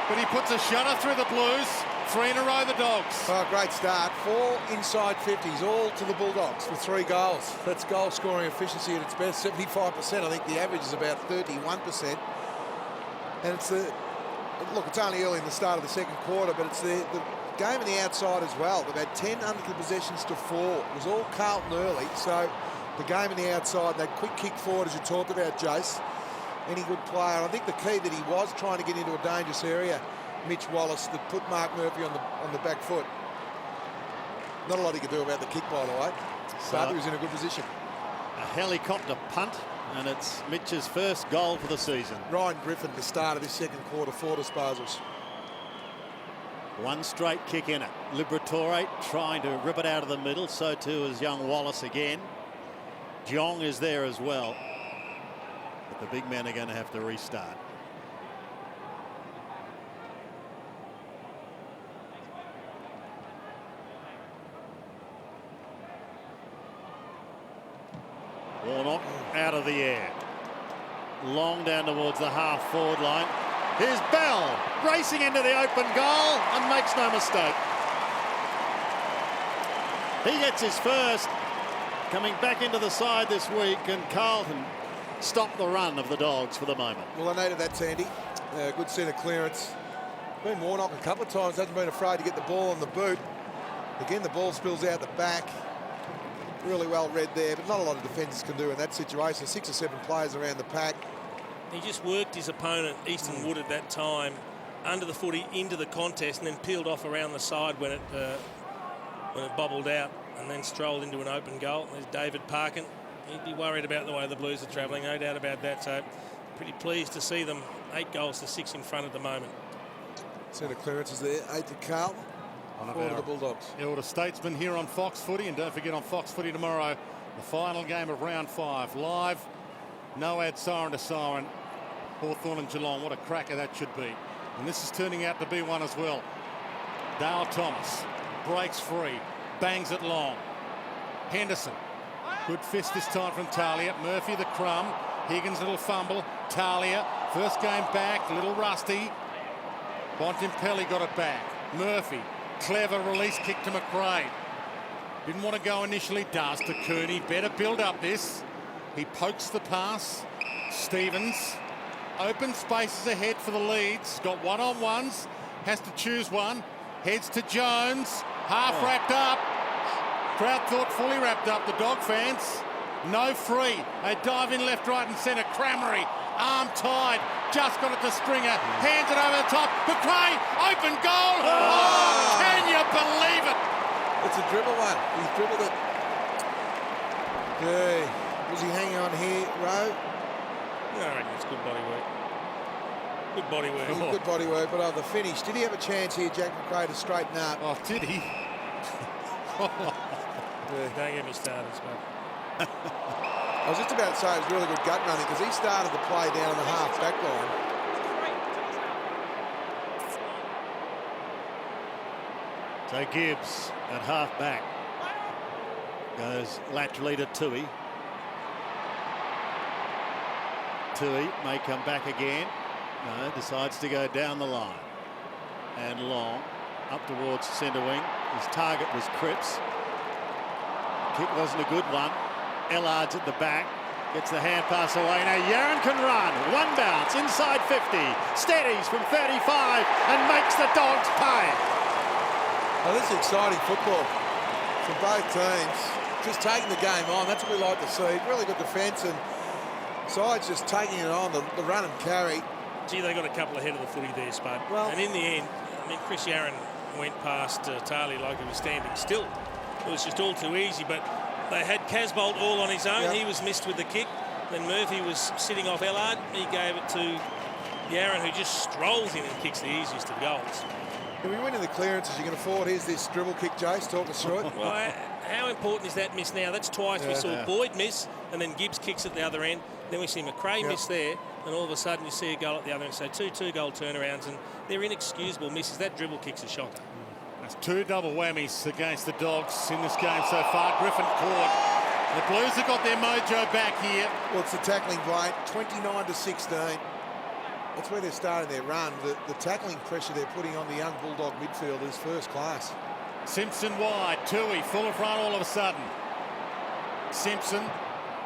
but he puts a shutter through the Blues. 3 in a row, the Dogs. Oh, great start. 4 inside 50s, all to the Bulldogs for 3 goals. That's goal scoring efficiency at its best, 75%. I think the average is about 31%. And it's the look. It's only early in the start of the second quarter, but it's the game on the outside as well. They've had 10 undercut possessions to 4. It was all Carlton early, so the game on the outside, that quick kick forward, as you talked about, Jace. Any good player. I think the key that he was trying to get into a dangerous area, Mitch Wallace, that put Mark Murphy on the back foot. Not a lot he could do about the kick, by the way. But he was in a good position. A helicopter punt, and it's Mitch's first goal for the season. Ryan Griffin, the start of this second quarter, 4 disposals. One straight kick in it. Liberatore trying to rip it out of the middle. So too is young Wallace again. Jong is there as well. But the big men are going to have to restart. Warnock out of the air. Long down towards the half-forward line. Here's Bell racing into the open goal and makes no mistake. He gets his first, coming back into the side this week, and Carlton stopped the run of the Dogs for the moment. Well, I noted that, Sandy. Good centre clearance. Been Warnock a couple of times, hasn't been afraid to get the ball on the boot. Again, the ball spills out the back. Really well read there, but not a lot of defenders can do in that situation. 6 or 7 players around the pack. He just worked his opponent, Easton Wood, at that time, under the footy, into the contest, and then peeled off around the side when it bobbled out, and then strolled into an open goal. There's David Parkin. He'd be worried about the way the Blues are travelling, no doubt about that. So pretty pleased to see them 8 goals to 6 in front at the moment. Centre clearances there, 8 to Carlton. One of 4 to our the Bulldogs. elder statesmen here on Fox Footy, and don't forget on Fox Footy tomorrow, the final game of round 5 live. No ad siren to siren. Hawthorn and Geelong. What a cracker that should be. And this is turning out to be one as well. Dale Thomas breaks free, bangs it long. Henderson, good fist this time from Talia. Murphy the crumb. Higgins little fumble. Talia, first game back, little rusty. Bontempelli got it back. Murphy, clever release kick to McRae. Didn't want to go initially, does to Cooney. Better build up this. He pokes the pass. Stevens, open spaces ahead for the Leeds. Got one-on-ones, has to choose one. Heads to Jones, half wrapped up. Crowd thought fully wrapped up, the Dog fans. No free. They dive in left, right and centre. Cramery, arm tied, just got it to Springer. Hands it over the top. McRae, open goal. Oh, can you believe it? It's a dribble one. He's dribbled it. Yeah. Was he hanging on here, Rowe? I reckon it's good body work. Good body work. It was good body work, but the finish. Did he have a chance here, Jack McRae, to straighten up? Oh, did he? Don't get me started, mate. I was just about to say it was really good gut running because he started the play down on the half back line. So Gibbs at half back goes laterally to Tui. Tui may come back again. No, decides to go down the line. And long up towards centre wing. His target was Cripps. Kick wasn't a good one. Ellard's at the back. Gets the hand pass away. Now Yaron can run. One bounce inside 50. Steadies from 35 and makes the Dogs pay. Oh, this is exciting football from both teams. Just taking the game on. That's what we like to see. Really good defence and sides just taking it on, the run and carry. Gee, they got a couple ahead of the footy there, Spud. Well, and in the end, I mean, Chris Yaron went past Tarley like he was standing still. It was just all too easy, but They had Casbolt all on his own. Yep. He was missed with the kick. Then Murphy was sitting off Ellard. He gave it to Yaron, who just strolls in and kicks the easiest of goals. Can we win in the clearances? You can afford. Here's this dribble kick, Jace. Talk us through it. Well, how important is that miss now? That's twice we saw Boyd miss, and then Gibbs kicks at the other end. Then we see McRae miss there, and all of a sudden you see a goal at the other end. So 2 goal turnarounds, and they're inexcusable misses. That dribble kick's a shocker. That's 2 double whammies against the Dogs in this game so far. Griffin caught. The Blues have got their mojo back here. Well, it's the tackling, Blaine. 29-16. That's where they're starting their run. The tackling pressure they're putting on the young Bulldog midfield is first class. Simpson wide. Tui full of run all of a sudden. Simpson,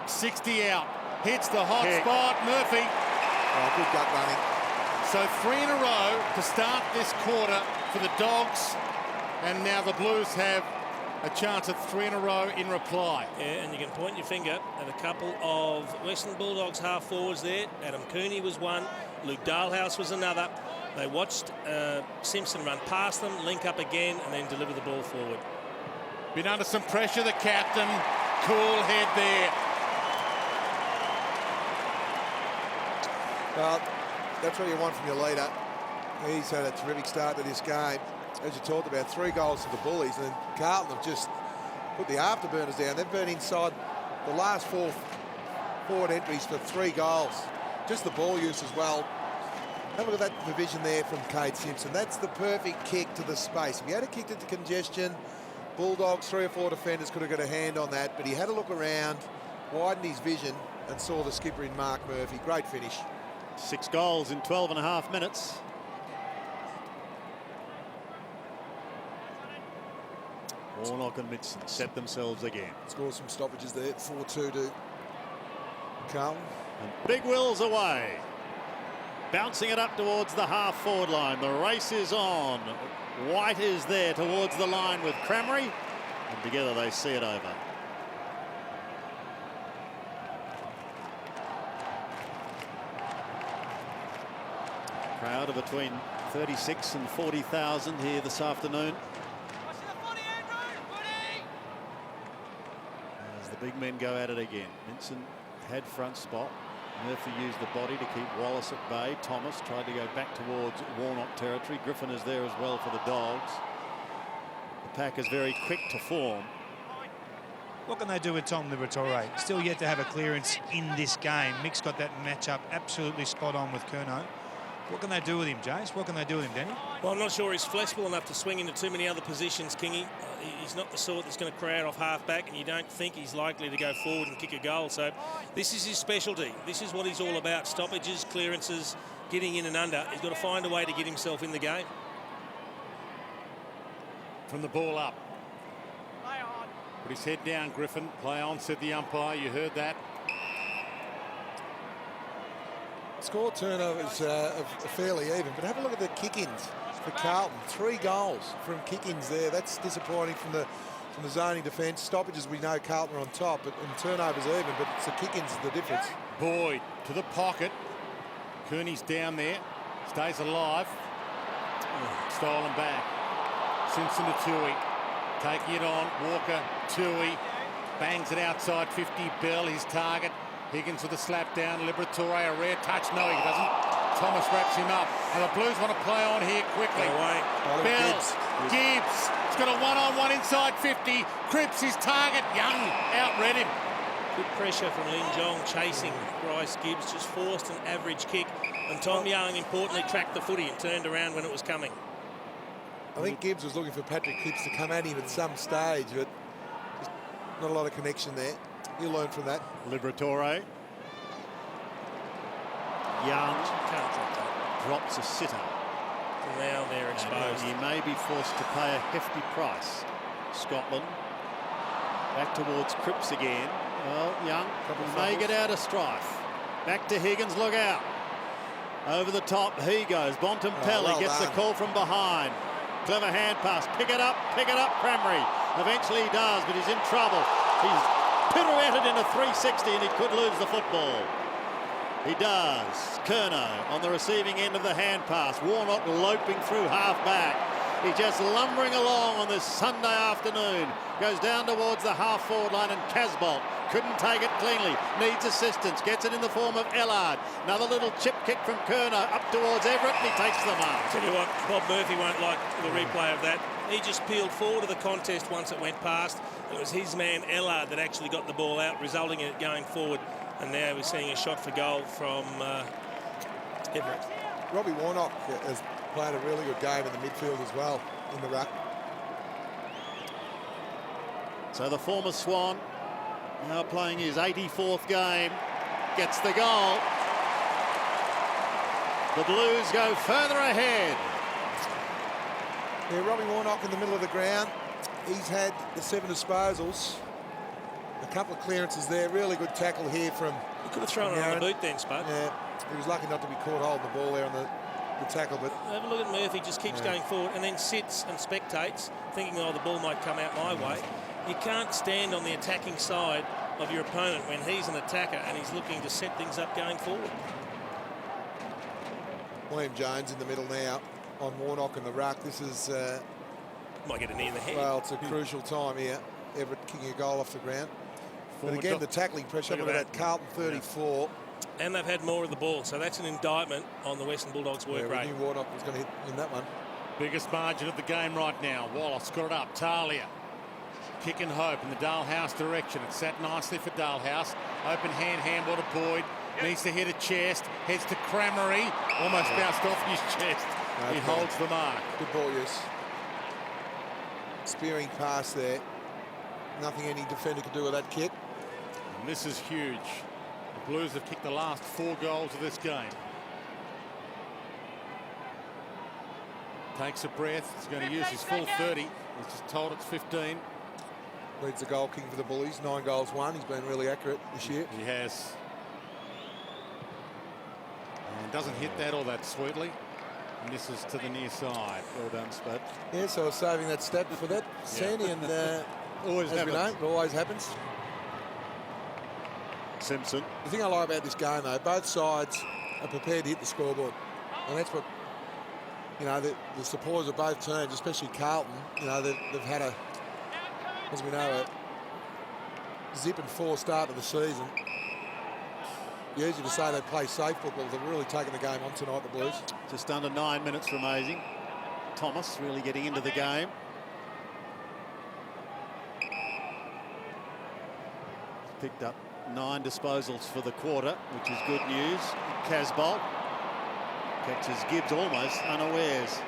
60 out. Hits the hot spot. Murphy. Oh, good gut running. So 3 in a row to start this quarter for the Dogs. And now the Blues have a chance at 3 in a row in reply. Yeah, and you can point your finger at a couple of Western Bulldogs half forwards there. Adam Cooney was one. Luke Dalhouse was another. They watched Simpson run past them, link up again, and then deliver the ball forward. Been under some pressure, the captain. Cool head there. Well, that's what you want from your leader. He's had a terrific start to this game. As you talked about, 3 goals to the Bullies, and Carlton have just put the afterburners down. They've been inside the last 4 forward entries for 3 goals. Just the ball use as well. Have a look at that division there from Cade Simpson. That's the perfect kick to the space. If he had kicked it to congestion, Bulldogs, 3 or 4 defenders could have got a hand on that, but he had a look around, widened his vision, and saw the skipper in Mark Murphy. Great finish. 6 goals in 12.5 minutes. Warnock and Midson set themselves again. Score some stoppages there. 4-2 to Carlton. And Big Will's away. Bouncing it up towards the half-forward line. The race is on. White is there towards the line with Cramry. And together they see it over. Crowd of between 36 and 40,000 here this afternoon. As the big men go at it again. Minson had front spot. Murphy used the body to keep Wallace at bay. Thomas tried to go back towards Warnock territory. Griffin is there as well for the Dogs. The pack is very quick to form. What can they do with Tom Liberatore? Still yet to have a clearance in this game. Mick's got that matchup absolutely spot on with Curnow. What can they do with him, Jace? What can they do with him, Danny? Well, I'm not sure he's flexible enough to swing into too many other positions, Kingy. He's not the sort that's going to crowd off half-back, and you don't think he's likely to go forward and kick a goal. So this is his specialty. This is what he's all about. Stoppages, clearances, getting in and under. He's got to find a way to get himself in the game. From the ball up. Put his head down, Griffin. Play on, said the umpire. You heard that. Score turnovers are fairly even, but have a look at the kick-ins for Carlton. 3 goals from kick-ins there. That's disappointing from the zoning defence. Stoppages, we know Carlton are on top, and turnovers even, but it's the kick-ins the difference. Boyd to the pocket. Cooney's down there. Stays alive. Stolen back. Simpson to Tui. Taking it on. Walker, Tui. Bangs it outside 50. Bell, his target. Higgins with a slap down. Liberatore, a rare touch. No, he doesn't. Thomas wraps him up. And the Blues want to play on here quickly. Bell, Gibbs. He's got a one-on-one inside 50. Cripps his target. Young outread him. Good pressure from Lin Jong chasing Bryce Gibbs. Just forced an average kick. And Tom Young, importantly, tracked the footy and turned around when it was coming. I think Gibbs was looking for Patrick Cripps to come at him at some stage, but just not a lot of connection there. He'll learn from that. Liberatore. Young drops a sitter. And now they're exposed. He may be forced to pay a hefty price. Scotland back towards Cripps again. Well, Young may get out of strife. Back to Higgins, look out. Over the top, he goes. Bontempelli gets the call from behind. Clever hand pass. Pick it up, Cramry. Eventually he does, but he's in trouble. He's pirouetted in a 360 and he could lose the football. He does. Curnow on the receiving end of the hand pass. Warnock loping through half back. He's just lumbering along on this Sunday afternoon. Goes down towards the half-forward line, and Casbolt couldn't take it cleanly. Needs assistance. Gets it in the form of Ellard. Another little chip kick from Curnow up towards Everett, and he takes the mark. Tell you what, Bob Murphy won't like the replay of that. He just peeled forward of the contest once it went past. It was his man Ellard that actually got the ball out, resulting in it going forward. And now we're seeing a shot for goal from Everett. Robbie Warnock has played a really good game in the midfield as well, in the ruck. So the former Swan now playing his 84th game, gets the goal. The Blues go further ahead. Yeah, Robbie Warnock in the middle of the ground. He's had the 7 disposals. A couple of clearances there. Really good tackle here from... He could have thrown it on the boot then, Spud. Yeah, he was lucky not to be caught holding the ball there on the tackle, but... Have a look at Murphy, just keeps going forward and then sits and spectates, thinking, oh, the ball might come out my way. You can't stand on the attacking side of your opponent when he's an attacker and he's looking to set things up going forward. William Jones in the middle now on Warnock in the ruck. This is... might get a knee in the head. Well, it's a crucial time here. Everett kicking a goal off the ground. But again, the tackling pressure. Look at that, Carlton 34. And they've had more of the ball, so that's an indictment on the Western Bulldogs work rate. We knew Warnock was going to hit in that one. Biggest margin of the game right now. Wallace got it up. Talia. Kick and hope in the Dalehouse direction. It's sat nicely for Dalehouse. Open handball to Boyd. Needs to hit a chest. Heads to Cramery. Almost bounced off his chest. Okay. He holds the mark. Good ball use. Spearing pass there. Nothing any defender could do with that kick. And this is huge. The Blues have kicked the last 4 goals of this game. Takes a breath. He's going to use his full 30. He's just told it's 15. Leads the goal kicking for the Bullies. 9 goals, 1. He's been really accurate this year. He has. And doesn't hit that all that sweetly. And this is to the near side. Well done, Spud. Yeah, so I was saving that stat for that, Sandy, and Always as happens. we know, it always happens. Simpson. The thing I like about this game, though, both sides are prepared to hit the scoreboard. And that's what, you know, the supporters of both teams, especially Carlton, you know, they've had a, as we know, a zip and 4 start of the season. It's easy to say they play safe football. They've really taken the game on tonight, the Blues. Just under 9 minutes remaining. Thomas really getting into the game. Picked up 9 disposals for the quarter, which is good news. Casbolt catches Gibbs almost unawares,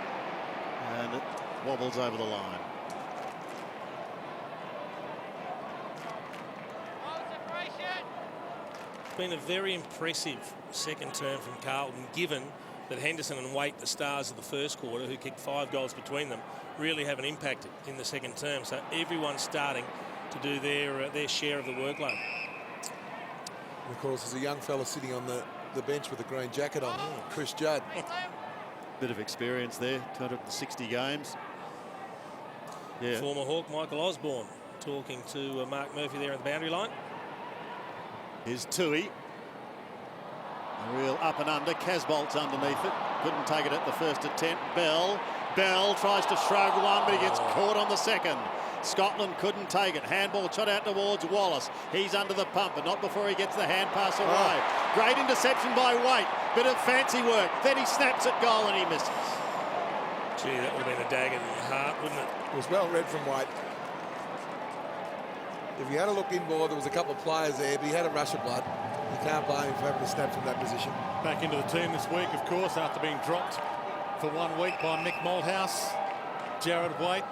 and it wobbles over the line. It's been a very impressive second term from Carlton, given that Henderson and Waite, the stars of the first quarter, who kicked 5 goals between them, really haven't impacted in the second term. So everyone's starting to do their share of the workload. And of course, there's a young fella sitting on the bench with a green jacket on, Chris Judd. Bit of experience there, 260 games. Yeah. Former Hawk Michael Osborne talking to Mark Murphy there at the boundary line. Here's Tui. A real up and under. Casbolt's underneath it. Couldn't take it at the first attempt. Bell tries to shrug one, but he gets caught on the second. Scotland couldn't take it. Handball shot out towards Wallace. He's under the pump, but not before he gets the hand pass away. Great interception by Waite. Bit of fancy work. Then he snaps at goal and he misses. Gee, that would have been a dagger in the heart, wouldn't it? It was well read from Waite. If you had a look inboard, there was a couple of players there, but he had a rush of blood. You can't blame him for having to snap from that position. Back into the team this week, of course, after being dropped for 1 week by Mick Malthouse. Jared Waite.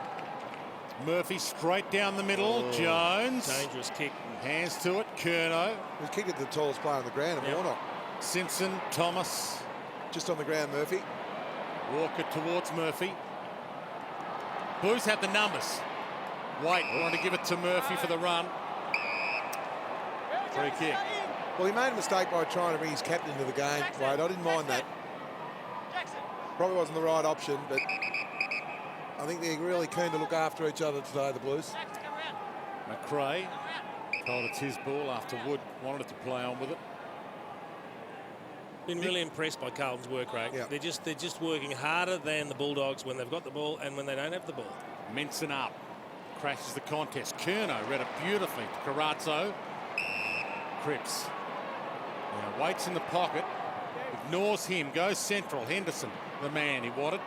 Murphy straight down the middle. Jones. Dangerous kick. Hands to it. Curnow. He was kicking the tallest player on the ground, and Warnock. Simpson. Thomas. Just on the ground, Murphy. Walker towards Murphy. Blues had the numbers. Waite wanted to give it to Murphy for the run. Free kick. Well, he made a mistake by trying to bring his captain into the game, Waite. I didn't mind that. Probably wasn't the right option, but I think they're really keen to look after each other today, the Blues. McRae told it's his ball after Wood wanted to play on with it. Been really impressed by Carlton's work rate. Yeah. They're just working harder than the Bulldogs when they've got the ball and when they don't have the ball. Minson up. Crashes the contest. Curnow read it beautifully to Carazzo. Cripps. Now waits in the pocket. Ignores him. Goes central. Henderson, the man he wanted.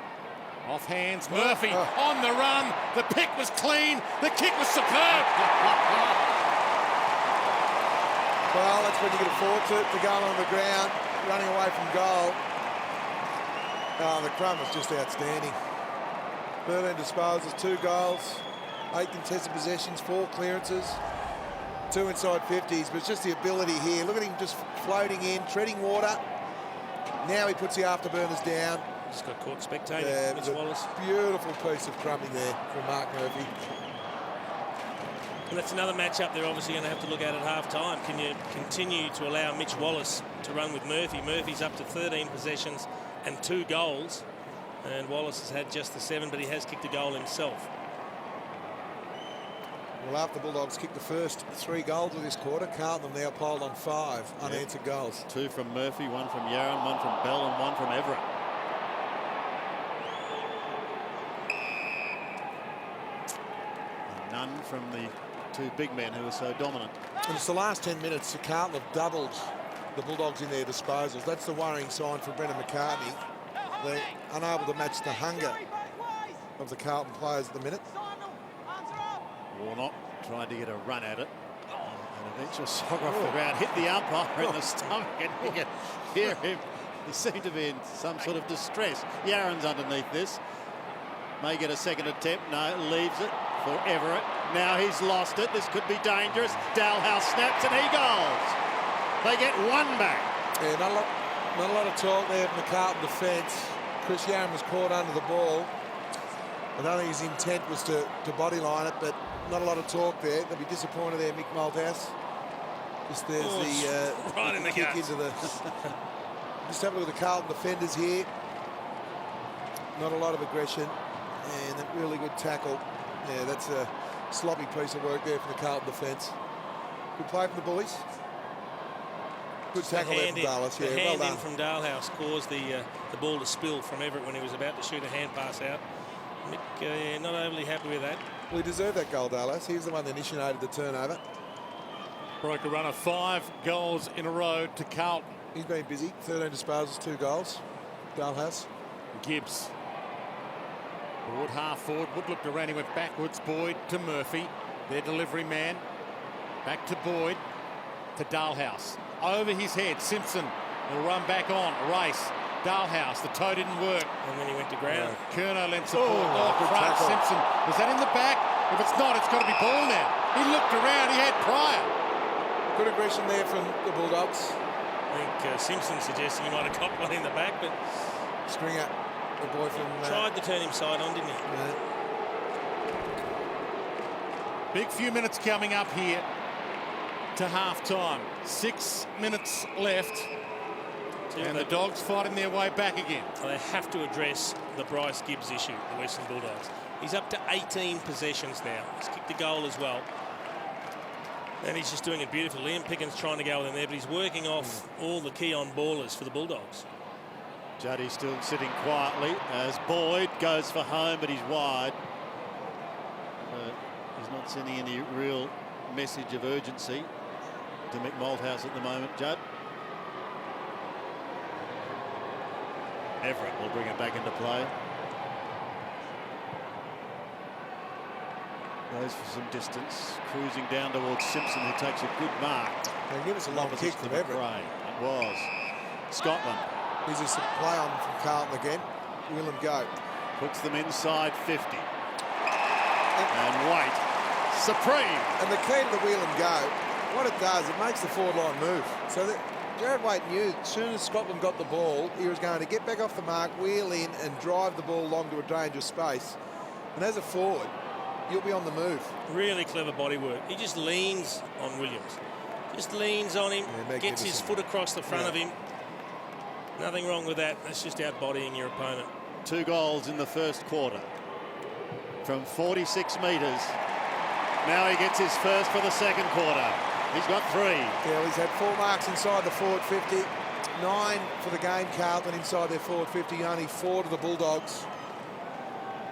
Off hands. Murphy on the run. The pick was clean. The kick was superb. Well, that's when you can afford to go on the ground, running away from goal. Oh, the crumb was just outstanding. 13 disposals, 2 goals, 8 contested possessions, 4 clearances, 2 inside 50s. But it's just the ability here. Look at him just floating in, treading water. Now he puts the afterburners down. Just got caught spectating. Yeah, Mitch it was Wallace. a beautiful piece of crumbing there from Mark Murphy. And that's another matchup they're obviously going to have to look at half-time. Can you continue to allow Mitch Wallace to run with Murphy? Murphy's up to 13 possessions and 2 goals. And Wallace has had just the 7, but he has kicked a goal himself. Well, after the Bulldogs kicked the first 3 goals of this quarter, Carlton have now piled on 5 unanswered goals. 2 from Murphy, 1 from Yaron, 1 from Bell and 1 from Everett. And none from the 2 big men who were so dominant. And it's the last 10 minutes, Carlton have doubled the Bulldogs in their disposals. That's the worrying sign for Brendan McCartney. They're unable to match the hunger of the Carlton players at the minute. Warnock tried to get a run at it. And eventually sock off the ground, hit the umpire in the stomach, and you can hear him. He seemed to be in some sort of distress. Yaron's underneath this. May get a second attempt. No, leaves it for Everett. Now he's lost it. This could be dangerous. Dalhouse snaps and he goes. They get 1 back. Yeah, not a lot of talk there from the Carlton defence. Chris Yaron was caught under the ball. I don't think his intent was to bodyline it, but not a lot of talk there. They'll be disappointed there, Mick Malthouse. Just there's right in the kick guts. into the. Just have a look at the Carlton defenders here. Not a lot of aggression, and a really good tackle. Yeah, that's a sloppy piece of work there from the Carlton defence. Good play from the Bullies. Good tackle there from Dallas. Yeah, the well hand done. in from Dalhouse caused the ball to spill from Everett when he was about to shoot a hand pass out. Mick not overly happy with that. Well, he deserved that goal, Dallas. He was the one that initiated the turnover. Broke a run of 5 goals in a row to Carlton. He's been busy. 13 disposals, 2 goals. Dalhouse. Gibbs. Wood half forward. Wood looked around. He went backwards. Boyd to Murphy. Their delivery man. Back to Boyd. To Dalhouse. Over his head. Simpson will run back on. Race. Dalhouse. The toe didn't work. And then he went to ground. Curnow lent support. good Front. tackle. Simpson. Was that in the back? If it's not, it's got to be ball now. He looked around. He had Pryor. Good aggression there from the Bulldogs. I think Simpson suggesting he might have got one in the back, but Stringer, the boy from... tried to turn him side on, didn't he? Big few minutes coming up here to half-time. 6 minutes left. And the Dogs fighting their way back again. They have to address the Bryce Gibbs issue, the Western Bulldogs. He's up to 18 possessions now. He's kicked a goal as well. And he's just doing it beautifully. Liam Pickens trying to go with him there, but he's working off all the key on ballers for the Bulldogs. Juddy still sitting quietly as Boyd goes for home, but he's wide. He's not sending any real message of urgency to Mick Malthouse at the moment, Judd. Everett will bring it back into play. Goes for some distance, cruising down towards Simpson, who takes a good mark. They give us a long kick from Everett. It was. Scotland. Here's a play on from Carlton again. Will him go. Puts them inside 50. And White, supreme. And the key to the wheel and go, what it does, it makes the forward line move. So that Jared Waite knew as soon as Scotland got the ball, he was going to get back off the mark, wheel in and drive the ball long to a dangerous space. And as a forward, you'll be on the move. Really clever body work. He just leans on Williams. Just leans on him, gets his foot across the front of him. Nothing wrong with that. That's just out-bodying your opponent. 2 goals in the first quarter from 46 metres. Now he gets his first for the second quarter. He's got 3. Yeah, well, he's had 4 marks inside the forward 50. 9 for the game, Carlton, inside their forward 50, only 4 to the Bulldogs.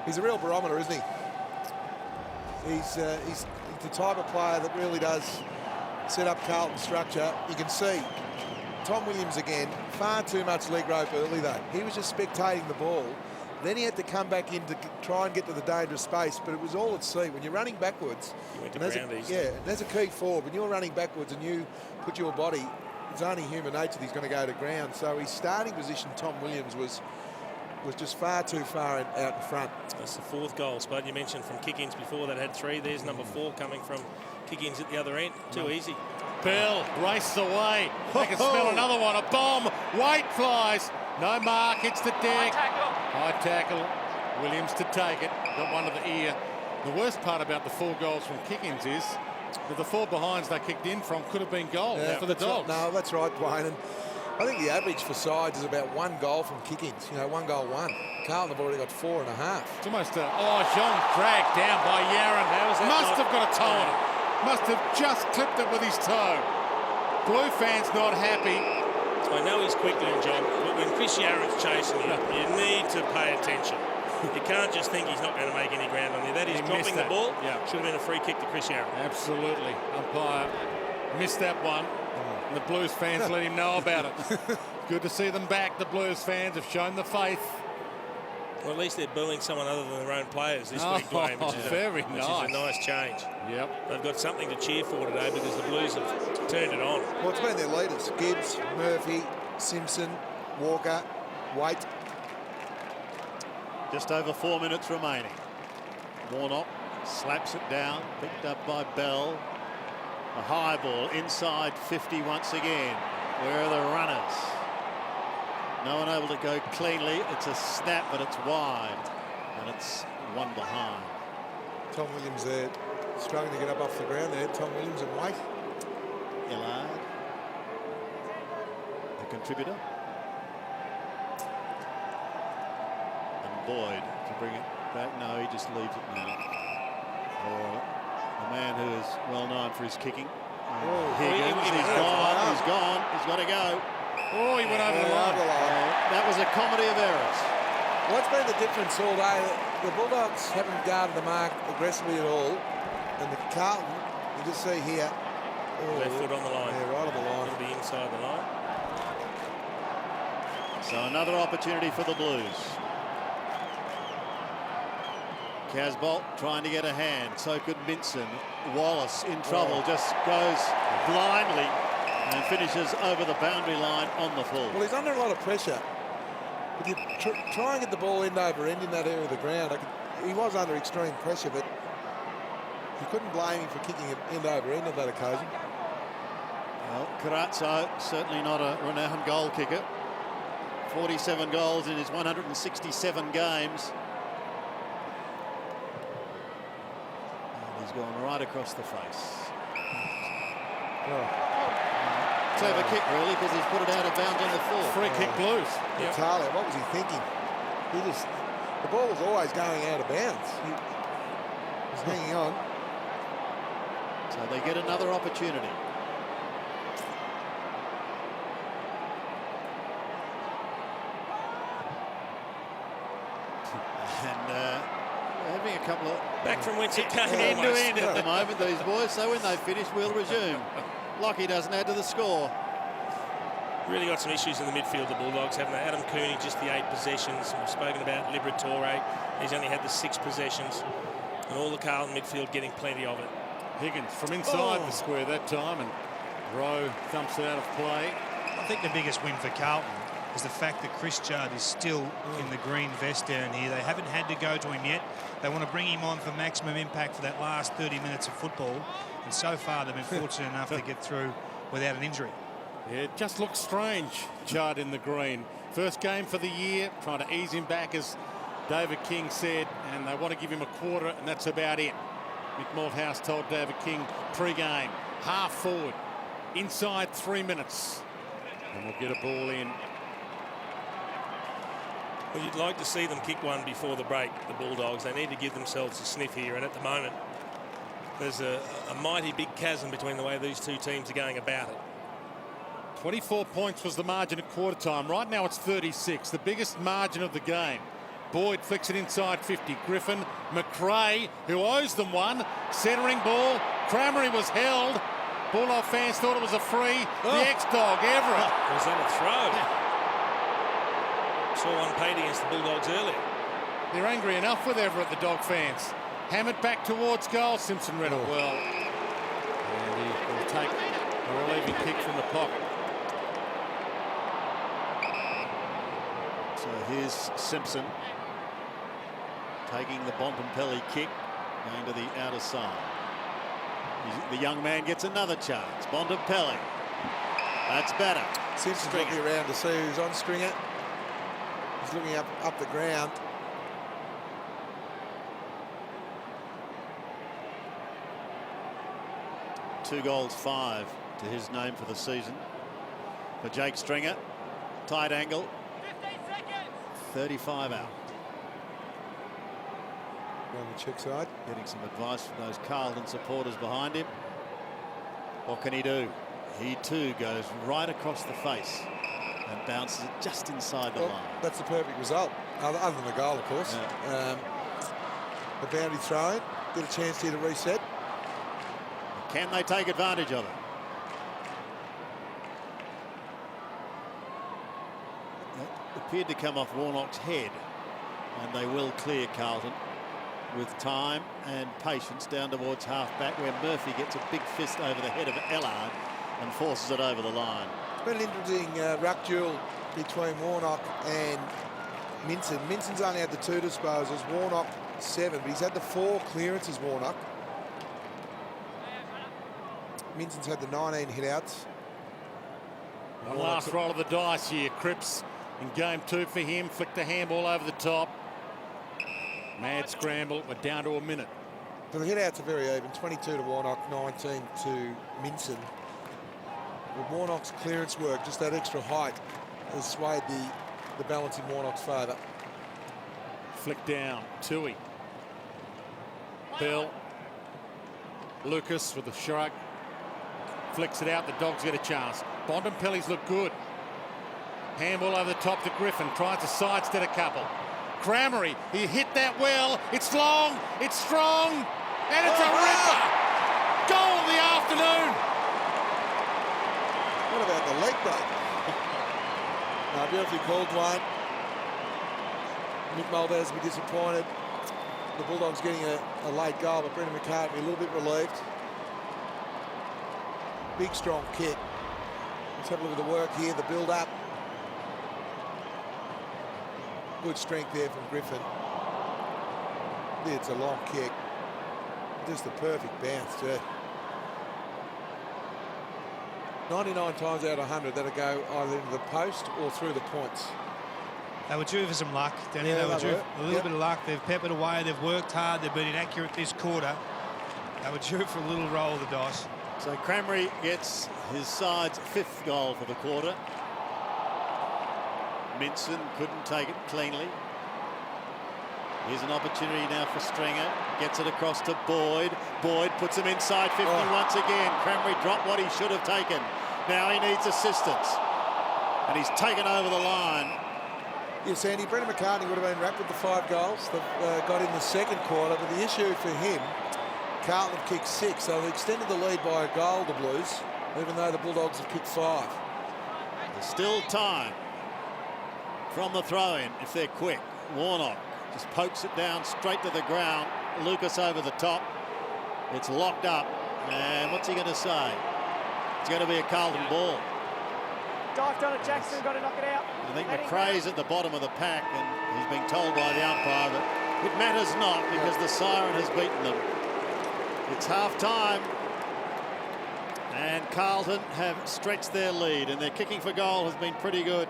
He's a real barometer, isn't he? He's the type of player that really does set up Carlton structure. You can see Tom Williams again, far too much leg rope early though. He was just spectating the ball. Then he had to come back in to try and get to the dangerous space, but it was all at sea. When you're running backwards, that's a key forward. When you're running backwards and you put your body, it's only human nature that he's going to go to ground. So his starting position, Tom Williams, was just far too far out in front. That's the 4th goal, Spud. You mentioned from kick-ins before that had 3. There's number 4 coming from kick-ins at the other end. Too easy. Bell races away. They can smell another one. A bomb. White flies. No mark. Hits the deck. High tackle. Williams to take it. Got one to the ear. The worst part about the 4 goals from kick-ins is that the 4 behinds they kicked in from could have been goals for the Dogs. No, that's right, Dwayne. And I think the average for sides is about 1 goal from kick-ins. You know, 1 goal, 1. Carlton have already got 4.5. It's almost a... Oh, Jean dragged down by Yaron. Must have got a toe on it. Must have just clipped it with his toe. Blue fans not happy. I know he's quick, John, but when Chris Yaron's chasing you, you need to pay attention. You can't just think he's not going to make any ground on you. That is dropping the ball. Should have been a free kick to Chris Yaron. Absolutely. Umpire missed that one. And the Blues fans let him know about it. Good to see them back. The Blues fans have shown the faith. Well, at least they're booing someone other than their own players this week, Dwayne, which is a nice change. Yep. They've got something to cheer for today because the Blues have turned it on. Well, it's been their leaders. Gibbs, Murphy, Simpson, Walker, Waite. Just over 4 minutes remaining. Warnock slaps it down, picked up by Bell. A high ball inside 50 once again. Where are the runners? No one able to go cleanly. It's a snap, but it's wide. And it's 1 behind. Tom Williams there, struggling to get up off the ground there. Tom Williams and Waite. Etihad, the contributor. And Boyd to bring it back. No, he just leaves it now. Or a man who is well known for his kicking. Higgins, he's gone, he's got to go. Oh, he went over the line. That was a comedy of errors. What's been the difference all day? The Bulldogs haven't guarded the mark aggressively at all. And the Carlton, you just see here. Left foot on the line. Yeah, right on the line. It'll be inside the line. So another opportunity for the Blues. Casbolt trying to get a hand. So could Minson. Wallace in trouble. Just goes blindly and finishes over the boundary line on the full. Well, he's under a lot of pressure. If you try and get the ball end over end in that area of the ground, he was under extreme pressure, but you couldn't blame him for kicking it end over end on that occasion. Well, Carazzo, certainly not a renowned goal kicker. 47 goals in his 167 games. And he's gone right across the face. Clever kick, really, because he's put it out of bounds on the full. Free kick Blues. Yep. Talia, what was he thinking? The ball was always going out of bounds. He was hanging on. So they get another opportunity. And having a couple of... Back from whence it came. End to end at the moment, these boys. So when they finish, we'll resume. Lockie doesn't add to the score. Really got some issues in the midfield, the Bulldogs, haven't they? Adam Cooney, just the 8 possessions. We've spoken about Liberatore. He's only had the 6 possessions. And all the Carlton midfield getting plenty of it. Higgins from inside the square that time, and Rowe thumps it out of play. I think the biggest win for Carlton is the fact that Chris Judd is still in the green vest down here. They haven't had to go to him yet. They want to bring him on for maximum impact for that last 30 minutes of football. And so far, they've been fortunate enough to get through without an injury. Yeah, it just looks strange, Judd in the green. First game for the year, trying to ease him back, as David King said, and they want to give him a quarter, and that's about it. Mick Malthouse told David King pre-game, half forward, inside 3 minutes, and we'll get a ball in. Well, you'd like to see them kick one before the break, the Bulldogs. They need to give themselves a sniff here, and at the moment, there's a mighty big chasm between the way these two teams are going about it. 24 points was the margin at quarter time. Right now it's 36, the biggest margin of the game. Boyd flicks it inside 50. Griffin, McRae, who owes them one, centering ball. Crameri was held. Bulldog fans thought it was a free. The ex-dog, Everett. Was that a throw? Saw one paid against the Bulldogs earlier. They're angry enough with Everett, the Dog fans. Hammered back towards goal. Simpson read it well. And he will take a relieving kick from the pocket. So here's Simpson taking the Bontempelli kick, going to the outer side. The young man gets another chance. Bontempelli. That's better. Simpson's looking around to see who's on Stringer. He's looking up the ground. Two goals, 5 to his name for the season. For Jake Stringer, tight angle, 35 out. On the check side. Getting some advice from those Carlton supporters behind him. What can he do? He too goes right across the face and bounces it just inside the line. That's the perfect result, other than the goal, of course. Yeah. The boundary throw, get a chance here to reset. Can they take advantage of it? That appeared to come off Warnock's head, and they will clear Carlton with time and patience down towards half-back, where Murphy gets a big fist over the head of Etihad and forces it over the line. It's been an interesting ruck duel between Warnock and Minson. Minson's only had the 2 disposals, Warnock 7, but he's had the 4 clearances, Warnock. Minson's had the 19 hit-outs. One last roll of the dice here. Cripps in game 2 for him. Flicked the handball over the top. Mad scramble. We're down to a minute. But the hit-outs are very even. 22 to Warnock, 19 to Minson. With Warnock's clearance work, just that extra height has swayed the balance in Warnock's favour. Flick down. Tui. Bell. Lucas with a shrug. Flicks it out. The Dogs get a chance. Bontempelli's look good. Handball over the top to Griffin. Tries to sidestep a couple. Crameri, he hit that well. It's long, it's strong, and it's a ripper. Goal of the afternoon. What about the leg break? No, beautifully called, Dwayne. Nick Mulder will be disappointed. The Bulldogs getting a late goal, but Brendan McCartney a little bit relieved. Big, strong kick. Let's have a look at the work here, the build-up. Good strength there from Griffin. It's a long kick. Just the perfect bounce, too. 99 times out of 100, that'll go either into the post or through the points. They were due for some luck, Danny. Yeah, they were due a a little bit of luck. They've peppered away. They've worked hard. They've been inaccurate this quarter. They were due for a little roll of the dice. So Crameri gets his side's 5th goal for the quarter. Minson couldn't take it cleanly. Here's an opportunity now for Stringer. Gets it across to Boyd. Boyd puts him inside 50 once again. Crameri dropped what he should have taken. Now he needs assistance. And he's taken over the line. Yes, Andy, Brendan McCartney would have been wrapped with the 5 goals they've got in the second quarter, but the issue for him, Carlton have kicked 6, so they extended the lead by a goal, the Blues, even though the Bulldogs have kicked 5. There's still time from the throw-in if they're quick. Warnock just pokes it down straight to the ground. Lucas over the top. It's locked up. And what's he going to say? It's going to be a Carlton ball. Dived on it, Jackson, got to knock it out. I think McRae's at the bottom of the pack, and he's being told by the umpire that it matters not because the siren has beaten them. It's half-time, and Carlton have stretched their lead, and their kicking for goal has been pretty good.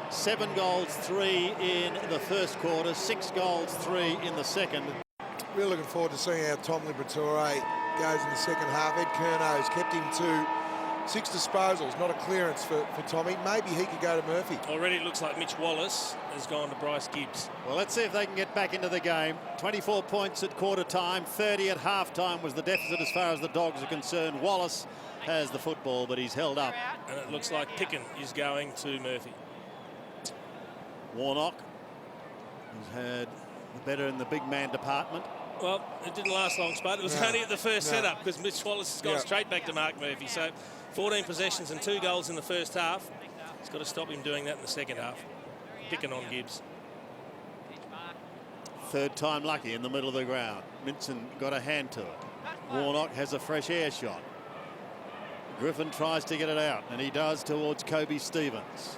7 goals, 3 in the first quarter, 6 goals, 3 in the second. We're looking forward to seeing how Tom Liberatore goes in the second half. Ed Curnow has kept him to 6 disposals, not a clearance for Tommy. Maybe he could go to Murphy. Already it looks like Mitch Wallace has gone to Bryce Gibbs. Well, let's see if they can get back into the game. 24 points at quarter time, 30 at half time was the deficit as far as the Dogs are concerned. Wallace has the football, but he's held up. And it looks like Picken is going to Murphy. Warnock has had the better in the big man department. Well, it didn't last long, Spud. It was only at the first setup because Mitch Wallace has gone straight back to Mark Murphy. So 14 possessions and 2 goals in the first half. He's got to stop him doing that in the second half. Picking on Gibbs. Third time lucky in the middle of the ground. Minson got a hand to it. Warnock has a fresh air shot. Griffin tries to get it out, and he does towards Kobe Stevens.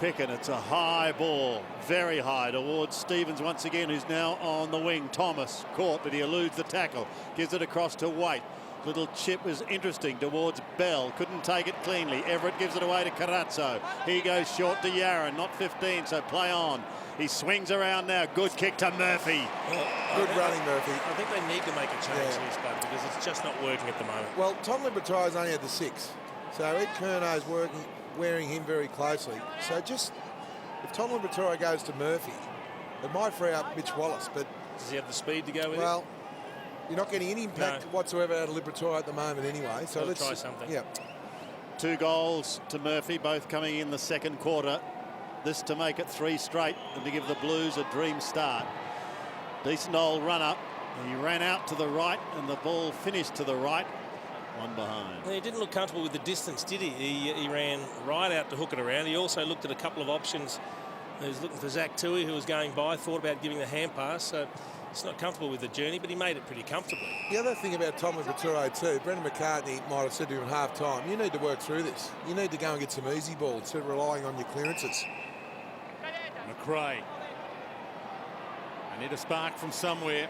Picken, it's a high ball, very high towards Stevens once again, who's now on the wing. Thomas caught, but he eludes the tackle. Gives it across to Waite. Little chip was interesting towards Bell. Couldn't take it cleanly. Everett gives it away to Carazzo. He goes short to Yaron, not 15, so play on. He swings around now. Good kick to Murphy. Good running, Murphy. I think they need to make a change here, Spud, because it's just not working at the moment. Well, Tom Liberatore's only had the 6, so Ed Curnow's wearing him very closely. So just, if Tom Liberatore goes to Murphy, it might free up Mitch Wallace, but... Does he have the speed to go with well, you're not getting any impact whatsoever out of Liberatore at the moment anyway. So let's try something. Yeah. 2 goals to Murphy, both coming in the second quarter. This to make it 3 straight and to give the Blues a dream start. Decent old run up. He ran out to the right and the ball finished to the right. One behind. He didn't look comfortable with the distance, did he? He ran right out to hook it around. He also looked at a couple of options. He was looking for Zach Tui, who was going by, thought about giving the hand pass. So he's not comfortable with the journey, but he made it pretty comfortably. The other thing about Tom Liberatore too, Brendan McCartney might have said to him at half time, you need to work through this. You need to go and get some easy balls instead of relying on your clearances. McRae. I need a spark from somewhere.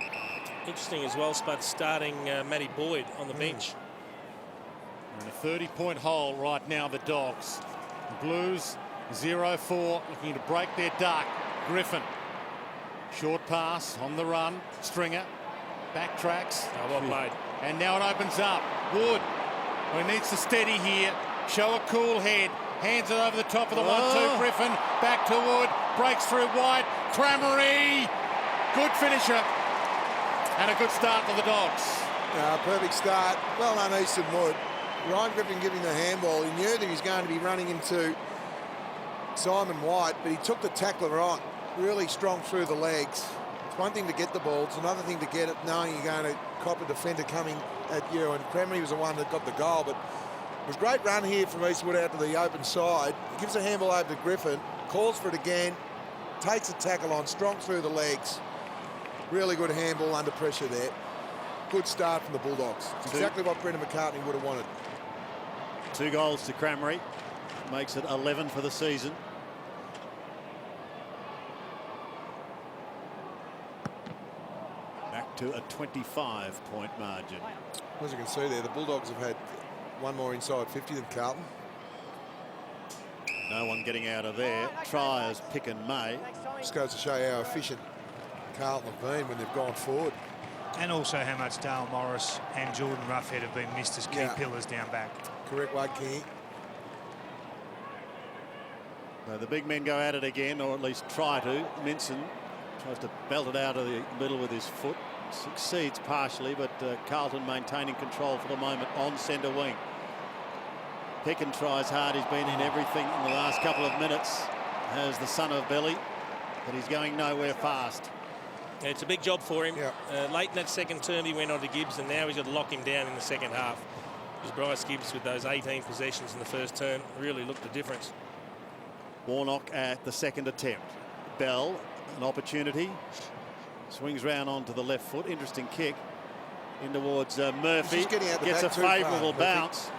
Interesting as well, Spud, starting Matty Boyd on the bench. We're in a 30-point hole right now, the Dogs. The Blues 0-4, looking to break their duck. Griffin. Short pass on the run. Stringer backtracks. Oh, well played. And now it opens up. Wood, who needs to steady here, show a cool head. Hands it over the top of the 1-2. Griffin back to Wood. Breaks through White. Cramery. Good finisher. And a good start for the Dogs. Perfect start. Well done, Easton Wood. Ryan Griffin giving the handball. He knew that he was going to be running into Simon White, but he took the tackler on. Really strong through the legs. It's one thing to get the ball. It's another thing to get it knowing you're going to cop a defender coming at you. And Cramery was the one that got the goal, but it was a great run here from Eastwood out to the open side. He gives a handball over to Griffin, calls for it again, takes a tackle on, strong through the legs. Really good handball under pressure there. Good start from the Bulldogs. It's exactly what Brendan McCartney would have wanted. 2 goals to Cramery. Makes it 11 for the season. Back to a 25-point margin. As you can see there, the Bulldogs have had one more inside 50 than Carlton. No one getting out of there. Try as Picken may. Just goes to show how efficient Carlton have been when they've gone forward. And also how much Dale Morris and Jordan Roughhead have been missed as key pillars down back. Correct, Wade King. The big men go at it again, or at least try to. Minson tries to belt it out of the middle with his foot. Succeeds partially, but Carlton maintaining control for the moment on centre wing. Picken tries hard. He's been in everything in the last couple of minutes. Has the son of Belly, but he's going nowhere fast. Yeah, it's a big job for him. Late in that second term, he went on to Gibbs, and now he's got to lock him down in the second half. Because Bryce Gibbs, with those 18 possessions in the first term, really looked the difference. Warnock at the second attempt. Bell, an opportunity. Swings round onto the left foot. Interesting kick in towards Murphy. Gets a favourable bounce.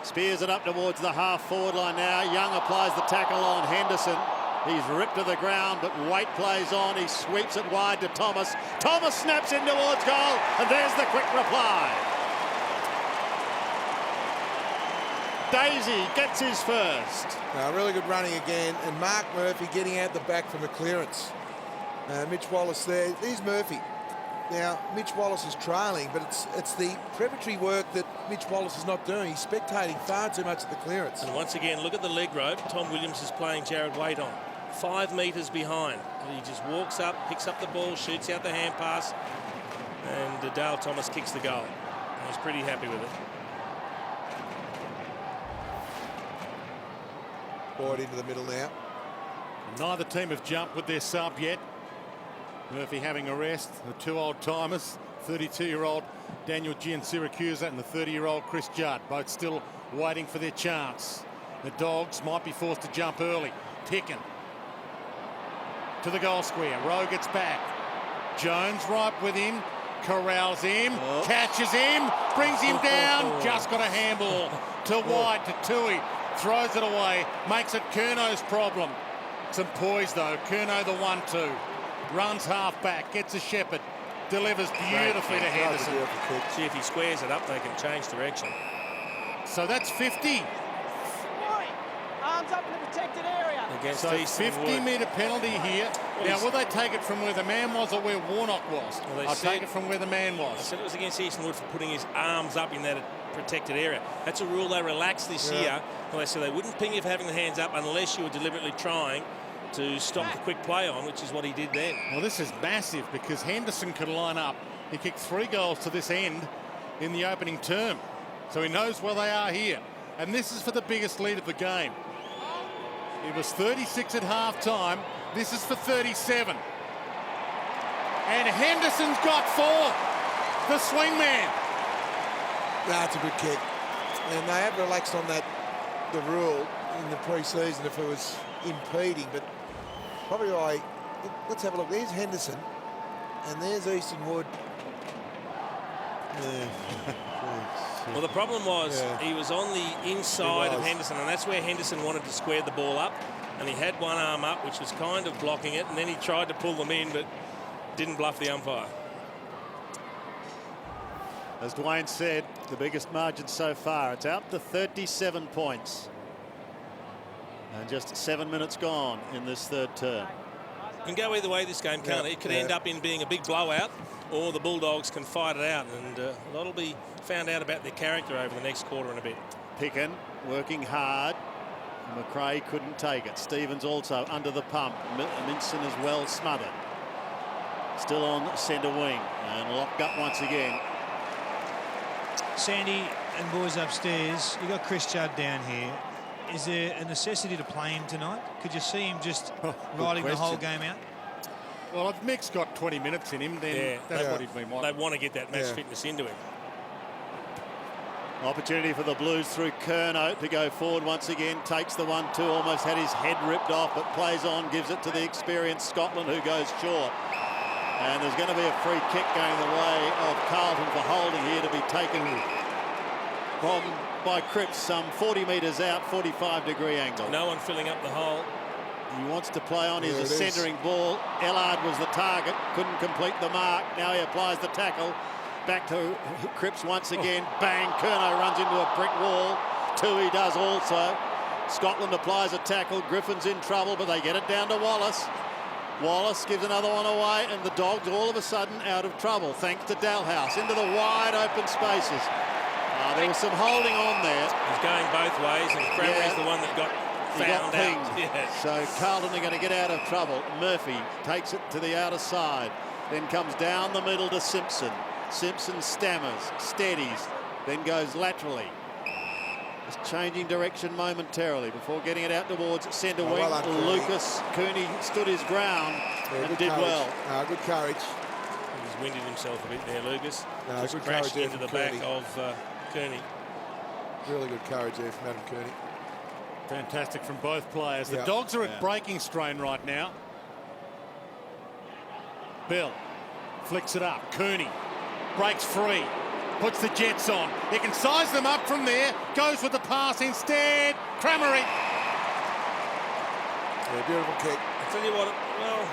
Spears it up towards the half-forward line now. Young applies the tackle on Henderson. He's ripped to the ground, but Waite plays on. He sweeps it wide to Thomas. Thomas snaps in towards goal, and there's the quick reply. Daisy gets his first. Really good running again, and Mark Murphy getting out the back from a clearance. Mitch Wallace there. Here's Murphy. Now, Mitch Wallace is trailing, but it's the preparatory work that Mitch Wallace is not doing. He's spectating far too much at the clearance. And once again, look at the leg rope. Tom Williams is playing Jared Waite on. 5 metres behind. And he just walks up, picks up the ball, shoots out the hand pass, and Dale Thomas kicks the goal. I was pretty happy with it. Boyd into the middle now. Neither team have jumped with their sub yet. Murphy having a rest. The 2 old-timers, 32-year-old Daniel Giansiracusa and the 30-year-old Chris Judd, both still waiting for their chance. The Dogs might be forced to jump early. Picken to the goal square. Rowe gets back. Jones right with him. Corrals him. Catches him. Brings him down. Just got a handball to White, to Tui. Throws it away. Makes it Curno's problem. Some poise though. Curno the 1-2. Runs half back. Gets a Shepherd. Delivers beautifully to Henderson. See if he squares it up, they can change direction. So that's 50. Arms up in the protected area. Against So Easton 50-metre penalty here. Now, will they take it from where the man was or where Warnock was? Well, I'll take it from where the man I was. said it was against Easton Wood for putting his arms up in that protected area. That's a rule they relaxed this year. Well, they said they wouldn't ping you for having the hands up unless you were deliberately trying to stop the quick play on, which is what he did then. Well, this is massive because Henderson could line up. He kicked 3 goals to this end in the opening term. So he knows where they are here. And this is for the biggest lead of the game. It was 36 at half-time. This is for 37. And Henderson's got 4. The swingman. That's a good kick. And they have relaxed on that, the rule in the pre-season if it was impeding, but probably let's have a look. There's Henderson and there's Easton Wood. Well, the problem was he was on the inside of Henderson, and that's where Henderson wanted to square the ball up, and he had one arm up, which was kind of blocking it, and then he tried to pull them in, but didn't bluff the umpire. As Dwayne said, the biggest margin so far. It's out to 37 points. And just 7 minutes gone in this third term. It can go either way this game, can't it? It could end up in being a big blowout, or the Bulldogs can fight it out, and that'll be found out about their character over the next quarter and a bit. Picken working hard. McRae couldn't take it. Stevens also under the pump. Minson is well smothered. Still on centre wing and locked up once again. Sandy and boys upstairs, you got Chris Judd down here. Is there a necessity to play him tonight? Could you see him just riding the whole game out? Well, if Mick's got 20 minutes in him, then that's what he'd been wanting. They want to get that match fitness into him. Opportunity for the Blues through Curnow to go forward once again. Takes the 1-2, almost had his head ripped off, but plays on, gives it to the experienced Scotland, who goes short. And there's going to be a free kick going the way of Carlton for holding here, to be taken by Cripps some 40 metres out, 45-degree angle. No one filling up the hole. He wants to play on. He's a centering ball. Ellard was the target, couldn't complete the mark. Now he applies the tackle. Back to Cripps once again. Bang, Curnow runs into a brick wall. Tui does also. Scotland applies a tackle. Griffin's in trouble, but they get it down to Wallace. Wallace gives another one away, and the Dogs all of a sudden out of trouble, thanks to Dalhouse, into the wide open spaces. There was some holding on there. He's going both ways, and Cranberry's the one that got found out. Yeah. So Carlton are going to get out of trouble. Murphy takes it to the outer side, then comes down the middle to Simpson. Simpson stammers, steadies, then goes laterally. Just changing direction momentarily before getting it out towards centre wing. Lucas Cooney stood his ground and did well. Good courage. He's winded himself a bit there, Lucas. No, just good crashed courage into the there from back of Cooney. Really good courage there from Adam Cooney. Fantastic from both players. The Dogs are at breaking strain right now. Bill flicks it up. Cooney breaks free. Puts the Jets on. He can size them up from there. Goes with the pass instead. Crammery. Yeah, beautiful kick. I tell you what, well,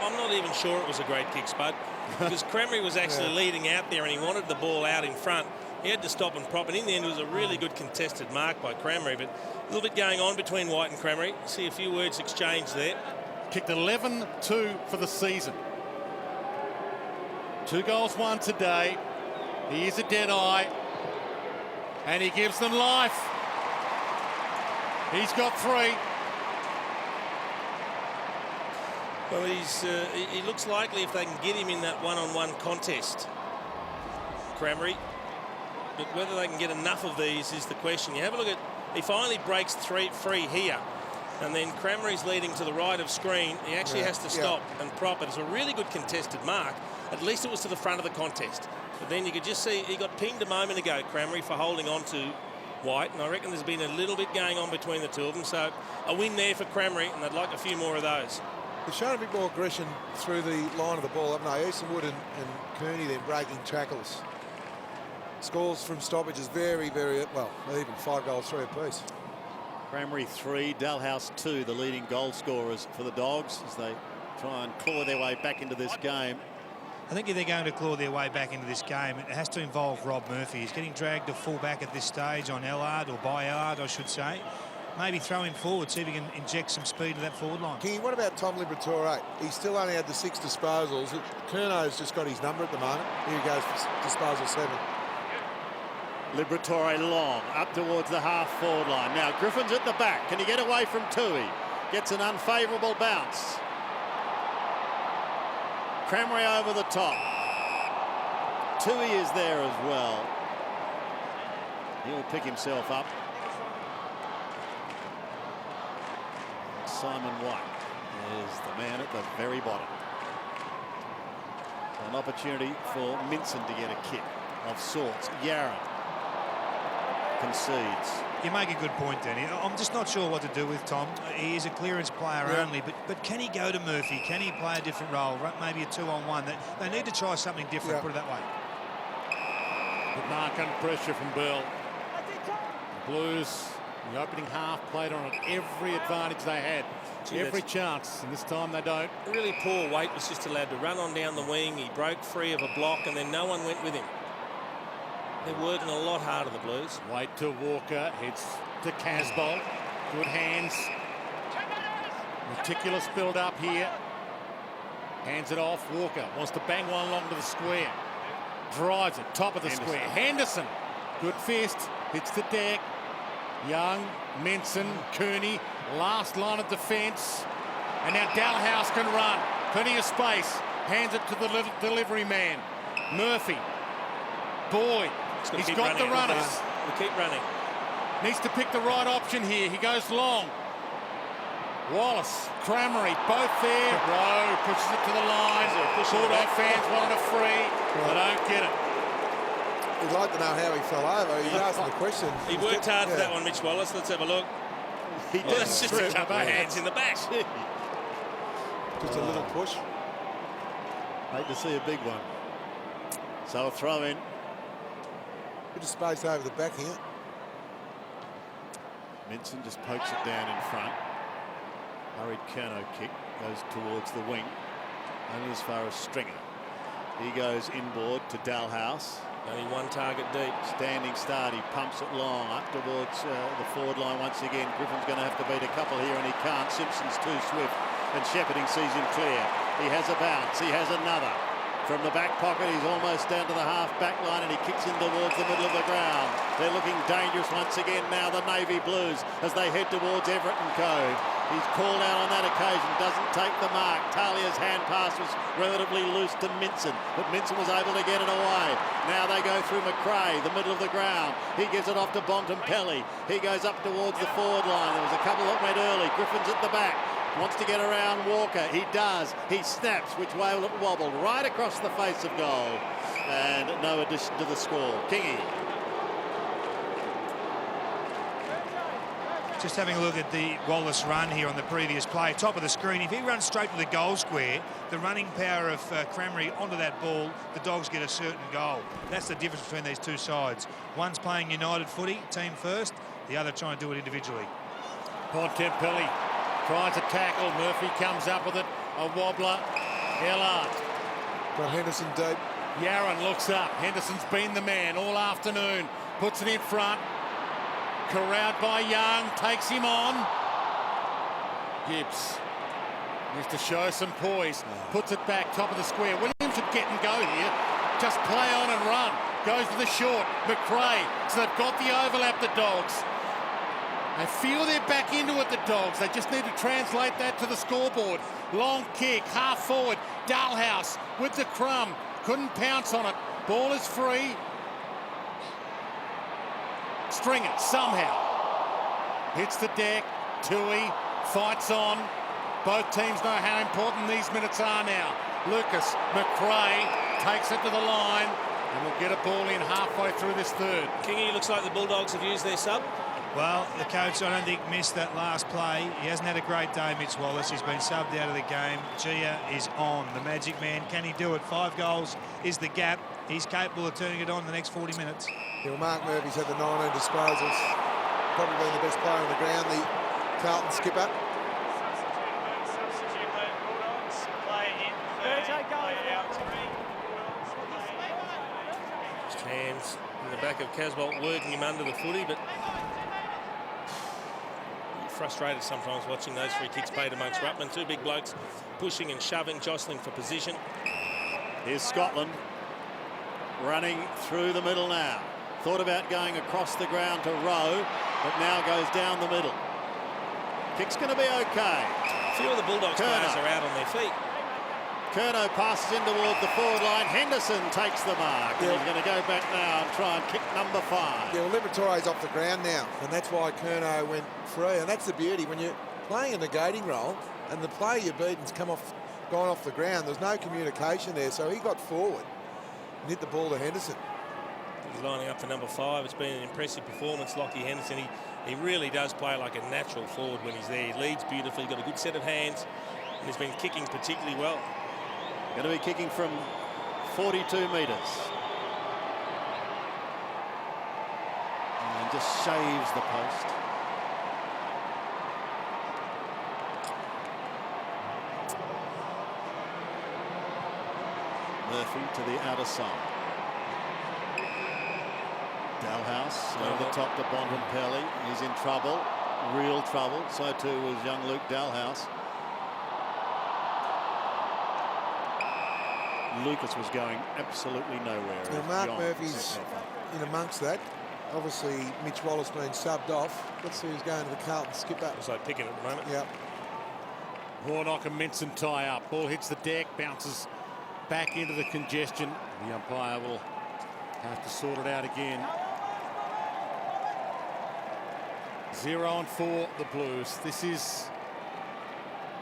I'm not even sure it was a great kick, Spud, because Crammery was actually leading out there and he wanted the ball out in front. He had to stop and prop, and in the end it was a really good contested mark by Crammery, but a little bit going on between White and Crammery. See a few words exchanged there. Kicked 11-2 for the season. 2 goals won today. He is a dead eye. And he gives them life. He's got 3. Well, he looks likely if they can get him in that one-on-one contest, Crameri. But whether they can get enough of these is the question. You have a look at, he finally breaks free here. And then Crameri's leading to the right of screen. He actually has to stop and prop it. It's a really good contested mark. At least it was to the front of the contest. But then you could just see he got pinged a moment ago, Crameri, for holding on to White. And I reckon there's been a little bit going on between the two of them. So a win there for Crameri, and they'd like a few more of those. They've shown a bit more aggression through the line of the ball, haven't they? Eastonwood and Kearney then breaking tackles. Scores from stoppages very, very, well, even 5 goals, 3 apiece. Crameri 3, Dalhouse 2, the leading goal scorers for the Dogs as they try and claw their way back into this game. I think if they're going to claw their way back into this game, it has to involve Rob Murphy. He's getting dragged to full back at this stage on Ellard, or by Ellard, I should say. Maybe throw him forward, see if he can inject some speed to that forward line. King, what about Tom Liberatore? He's still only had the 6 disposals. Curno's just got his number at the moment. Here he goes for disposal 7. Liberatore long, up towards the half-forward line. Now Griffin's at the back. Can he get away from Tui? Gets an unfavourable bounce. Crameri over the top. Tui is there as well. He'll pick himself up. Simon White is the man at the very bottom. An opportunity for Minson to get a kick of sorts. Yarra concedes. You make a good point, Danny. I'm just not sure what to do with Tom. He is a clearance player only, but can he go to Murphy? Can he play a different role? Maybe a 2-on-1. They need to try something different, put it that way. Good mark under pressure from Bell. The Blues, the opening half, played on it every advantage they had. Every chance, and this time they don't. Really poor. Waite was just allowed to run on down the wing. He broke free of a block, and then no one went with him. They're working a lot harder, the Blues. Waite to Walker, heads to Casbolt. Good hands. Meticulous build up here. Hands it off. Walker wants to bang one along to the square. Drives it, top of the square. Henderson, good fist, hits the deck. Young, Minson, Kearney, last line of defence. And now Dalhouse can run. Plenty of space. Hands it to the delivery man. Murphy. Boyd. He's got the runners. We keep running. Needs to pick the right option here. He goes long. Wallace, Crameri, both there. Rowe pushes it to the line. Bulldog fans wanted a free. They don't get it. We'd like to know how he fell over. He's asking the question. He worked hard for that one, Mitch Wallace. Let's have a look. That's just a couple of hands in the back. Just a little push. Hate to see a big one. So a throw in. Bit of space over the back here. Minson just pokes it down in front. Hurried Kerno kick goes towards the wing, only as far as Stringer. He goes inboard to Dalhouse. Only one target deep. Standing start, he pumps it long up towards the forward line once again. Griffin's going to have to beat a couple here, and he can't. Simpson's too swift, and Shepherding sees him clear. He has a bounce, he has another. From the back pocket, he's almost down to the half-back line, and he kicks in towards the middle of the ground. They're looking dangerous once again now, the Navy Blues, as they head towards Everett and Cove. He's called out on that occasion, doesn't take the mark. Talia's hand pass was relatively loose to Minson, but Minson was able to get it away. Now they go through McRae, the middle of the ground. He gives it off to Bontempelli. He goes up towards the forward line. There was a couple that went early. Griffin's at the back. Wants to get around Walker. He does. He snaps, which way will it wobble? Right across the face of goal. And no addition to the score. Kingy. Just having a look at the Wallace run here on the previous play. Top of the screen. If he runs straight to the goal square, the running power of Crameri onto that ball, the Dogs get a certain goal. That's the difference between these two sides. One's playing united footy, team first. The other trying to do it individually. Bontempelli tries to tackle. Murphy comes up with it. A wobbler. Ellard. Got Henderson deep. Yarran looks up. Henderson's been the man all afternoon. Puts it in front. Corralled by Young. Takes him on. Gibbs needs to show some poise. Puts it back. Top of the square. Williams should get and go here. Just play on and run. Goes to the short. McRae. So they've got the overlap, the Dogs. They feel they're back into it, the Dogs. They just need to translate that to the scoreboard. Long kick, half forward. Dalhouse with the crumb. Couldn't pounce on it. Ball is free. Stringer somehow hits the deck. Tui fights on. Both teams know how important these minutes are now. Lucas McRae takes it to the line and will get a ball in halfway through this third. Kingy, looks like the Bulldogs have used their sub. Well, the coach, I don't think, missed that last play. He hasn't had a great day, Mitch Wallace. He's been subbed out of the game. Gia is on. The Magic Man, can he do it? 5 goals is the gap. He's capable of turning it on in the next 40 minutes. Yeah, well, Mark Murphy's had the 19 disposals. Probably been the best player on the ground, the Carlton skipper. Just hands in the back of Casbolt, working him under the footy, but frustrated sometimes watching those free kicks paid amongst Ruttman. Two big blokes pushing and shoving, jostling for position. Here's Scotland running through the middle now. Thought about going across the ground to Rowe, but now goes down the middle. Kick's going to be okay. A few of the Bulldogs players are out on their feet. Curnow passes in towards the forward line. Henderson takes the mark. Yeah. And he's going to go back now and try and kick number 5. Yeah, well, Liberatore's off the ground now, and that's why Curnow went free. And that's the beauty when you're playing a negating role, and the player you're beaten's gone off the ground. There's no communication there, so he got forward and hit the ball to Henderson. He's lining up for number 5. It's been an impressive performance, Lockie Henderson. He really does play like a natural forward when he's there. He leads beautifully, got a good set of hands, and he's been kicking particularly well. Going to be kicking from 42 metres. And just shaves the post. Murphy to the outer side. Dalhouse over the top to Bontempelli. He's in trouble, real trouble. So too was young Luke Dalhouse. Lucas was going absolutely nowhere. Now, Mark Murphy's in amongst that. Obviously, Mitch Wallace being subbed off. Let's see who's going to the Carlton skipper. Looks like picking at the moment. Yep. Warnock and Minson tie up. Ball hits the deck, bounces back into the congestion. The umpire will have to sort it out again. 0-4 the Blues. This is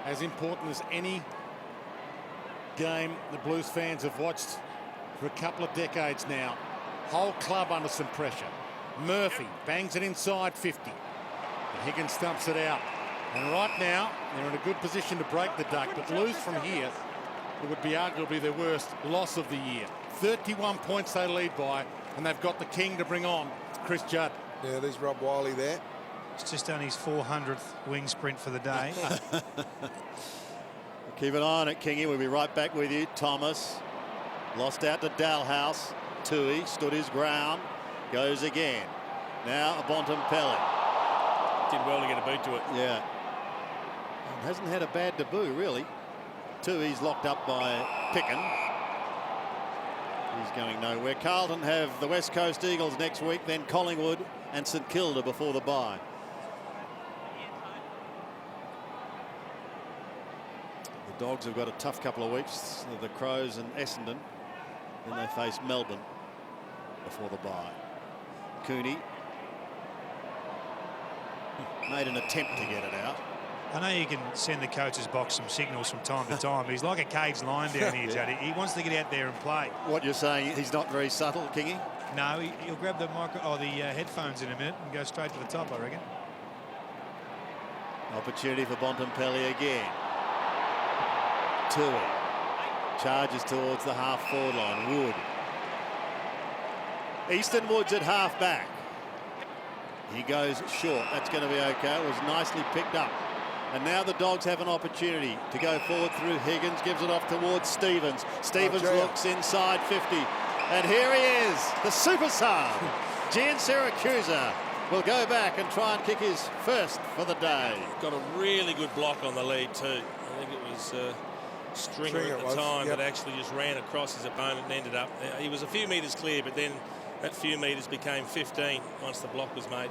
as important as any game the Blues fans have watched for a couple of decades now. Whole club under some pressure. Murphy bangs it inside 50. And Higgins stumps it out. And right now, they're in a good position to break the duck, but lose from here, it would be arguably their worst loss of the year. 31 points they lead by, and they've got the king to bring on, Chris Judd. Yeah, there's Rob Wiley there. It's just done his 400th wing sprint for the day. Keep an eye on it, Kingy. We'll be right back with you. Thomas lost out to Dalhouse. Tui stood his ground. Goes again. Now a Bontempelli. Did well to get a boot to it. Yeah. Hasn't had a bad debut, really. Tui's locked up by Picken. He's going nowhere. Carlton have the West Coast Eagles next week, then Collingwood and St Kilda before the bye. The Dogs have got a tough couple of weeks. The Crows and Essendon. Then they face Melbourne before the bye. Cooney made an attempt to get it out. I know you can send the coach's box some signals from time to time. He's like a caged lion down here, Juddy. He wants to get out there and play. What you're saying, he's not very subtle, Kingy? No, he'll grab the headphones in a minute and go straight to the top, I reckon. Opportunity for Bontempelli again. Tui charges towards the half-forward line. Wood. Easton Woods at half-back. He goes short. That's going to be okay. It was nicely picked up. And now the Dogs have an opportunity to go forward through Higgins. Gives it off towards Stevens. Stevens looks inside 50. And here he is, the super sub. Gian Siracusa will go back and try and kick his first for the day. Got a really good block on the lead too. I think it was Stringer at the time that actually just ran across his opponent and ended up. He was a few metres clear, but then that few metres became 15 once the block was made.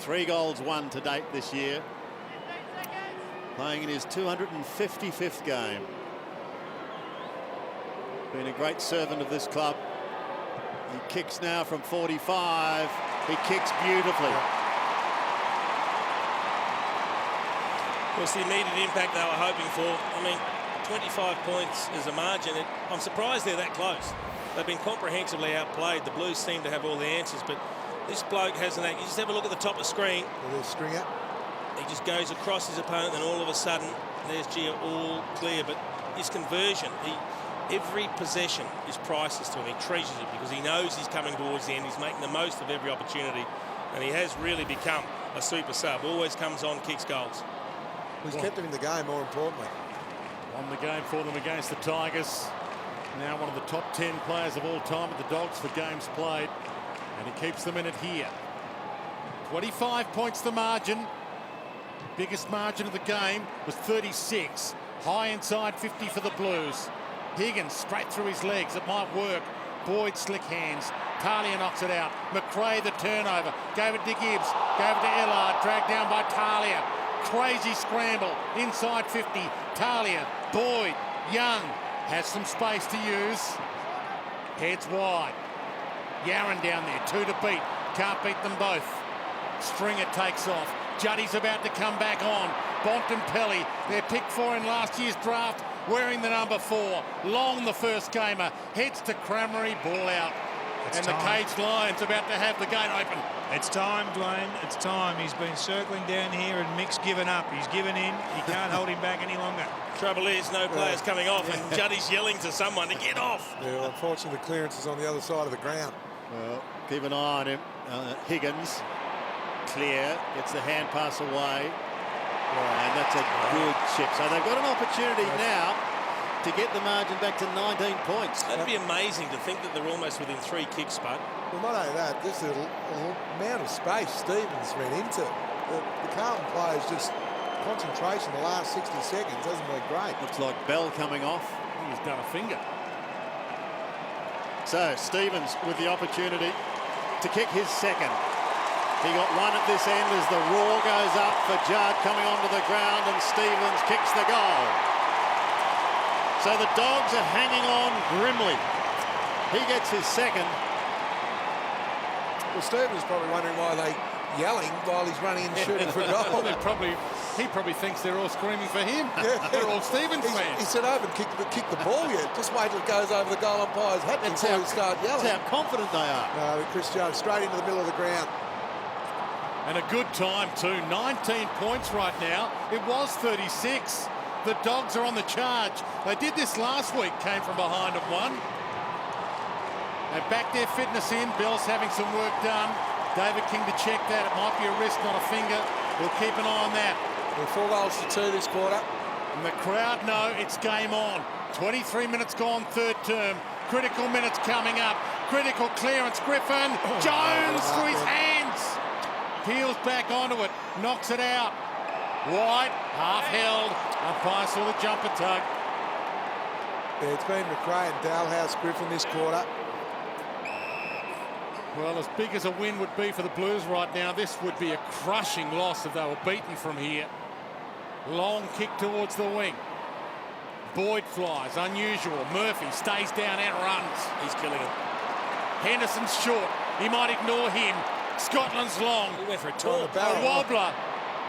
3 goals won to date this year. Playing in his 255th game. Been a great servant of this club. He kicks now from 45. He kicks beautifully. Of course, the immediate impact they were hoping for. I mean, 25 points is a margin. I'm surprised they're that close. They've been comprehensively outplayed. The Blues seem to have all the answers, but this bloke hasn't. You just have a look at the top of the screen. There's Stringer. He just goes across his opponent, and all of a sudden, there's Gia all clear. But his conversion, every possession is priceless to him. He treasures it because he knows he's coming towards the end. He's making the most of every opportunity, and he has really become a super sub. Always comes on, kicks goals. He's kept him in the game, more importantly. Won the game for them against the Tigers. Now one of the top 10 players of all time at the Dogs for games played, and he keeps them in it here. 25 points the margin. Biggest margin of the game was 36. High inside 50 for the Blues. Higgins straight through his legs. It might work. Boyd slick hands. Talia knocks it out. McRae the turnover. Gave it to Gibbs. Gave it to Ellard. Dragged down by Talia. Crazy scramble. Inside 50. Talia. Boyd. Young. Has some space to use. Heads wide. Yarran down there. 2 to beat. Can't beat them both. Stringer takes off. Juddy's about to come back on. Bontempelli, their pick 4 in last year's draft, wearing the number 4. Long the first gamer. Heads to Cramery, ball out. It's and time. The Caged Lion's about to have the gate open. It's time, Dwayne. It's time. He's been circling down here and Mick's given up. He's given in. He can't hold him back any longer. Trouble is, no players coming off, and Juddy's yelling to someone to get off. Yeah, well, unfortunately, the clearance is on the other side of the ground. Well, keep an eye on him. Higgins, clear, gets the hand pass away. And that's a good chip. So they've got an opportunity now to get the margin back to 19 points. That'd be amazing to think that they're almost within 3 kicks, Spud. Well, not only that, just the amount of space Stevens ran into. The Carlton players just concentration the last 60 seconds hasn't been great. Looks like Bell coming off. He's done a finger. So Stevens with the opportunity to kick his second. He got one at this end as the roar goes up for Judd coming onto the ground, and Stevens kicks the goal. So the Dogs are hanging on grimly. He gets his second. Well, Stevens is probably wondering why they yelling while he's running and shooting for a goal. He probably thinks they're all screaming for him. They're all Stevens fans. He said, I haven't kicked the ball yet. Just wait till it goes over the goal umpire's head before you start yelling. That's how confident they are. No, Chris Jones straight into the middle of the ground. And a good time too. 19 points right now. It was 36. The Dogs are on the charge. They did this last week, came from behind and won. They back their fitness in. Bell's having some work done. David King to check that. It might be a wrist, not a finger. We'll keep an eye on that. Well, 4 goals to 2 this quarter. And the crowd know it's game on. 23 minutes gone, third term. Critical minutes coming up. Critical clearance. Griffin. Jones through his hands. Peels back onto it. Knocks it out. White, half held. Umpire saw the jumper tug. Yeah, it's been McRae and Dalhouse Griffin this quarter. Well, as big as a win would be for the Blues right now, this would be a crushing loss if they were beaten from here. Long kick towards the wing. Boyd flies, unusual. Murphy stays down and runs. He's killing him. Henderson's short. He might ignore him. Scotland's long. He went for a tour. A wobbler.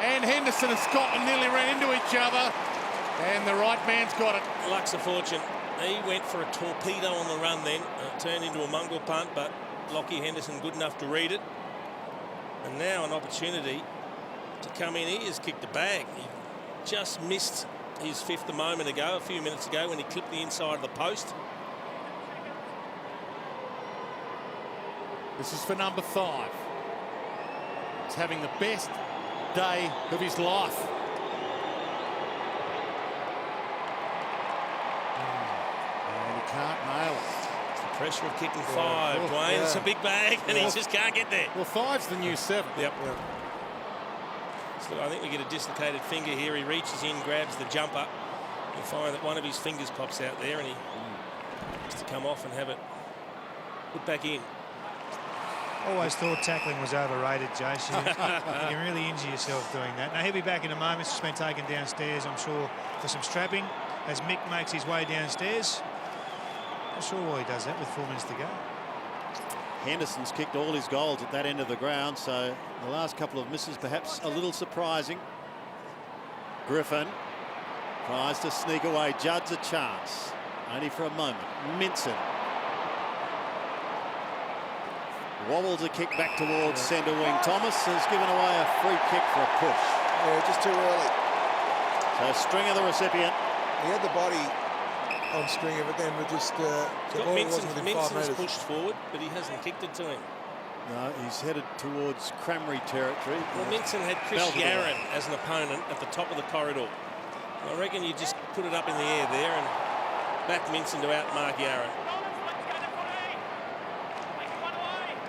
And Henderson and Scotland nearly ran into each other. And the right man's got it. Luck's a fortune. He went for a torpedo on the run then. Turned into a mongrel punt, but Lockie Henderson good enough to read it. And now an opportunity to come in. He has kicked the bag. He just missed his 5th a moment ago, a few minutes ago, when he clipped the inside of the post. This is for number 5. He's having the best day of his life. And he can't nail it. Pressure of kicking 5, Dwayne. Yeah. It's a big bag, and he just can't get there. Well, 5's the new 7. Yep. So I think we get a dislocated finger here. He reaches in, grabs the jumper, You'll find that one of his fingers pops out there and he has to come off and have it put back in. Always thought tackling was overrated, Jace. You can really injure yourself doing that. Now, he'll be back in a moment. He's been taken downstairs, I'm sure, for some strapping as Mick makes his way downstairs. Not sure why he does that with 4 minutes to go. Henderson's kicked all his goals at that end of the ground, so the last couple of misses perhaps a little surprising. Griffin tries to sneak away. Judd's a chance, only for a moment. Minson wobbles a kick back towards centre wing. Thomas has given away a free kick for a push. Yeah, just too early. So Stringer the recipient. He had the body on Stringer, but then we're just the ball wasn't within 5 metres. Pushed forward, but he hasn't kicked it to him. No, he's headed towards Cranberry territory. Well, Minson had Chris Yarran as an opponent at the top of the corridor. I reckon you just put it up in the air there and back Minson to outmark Yarran.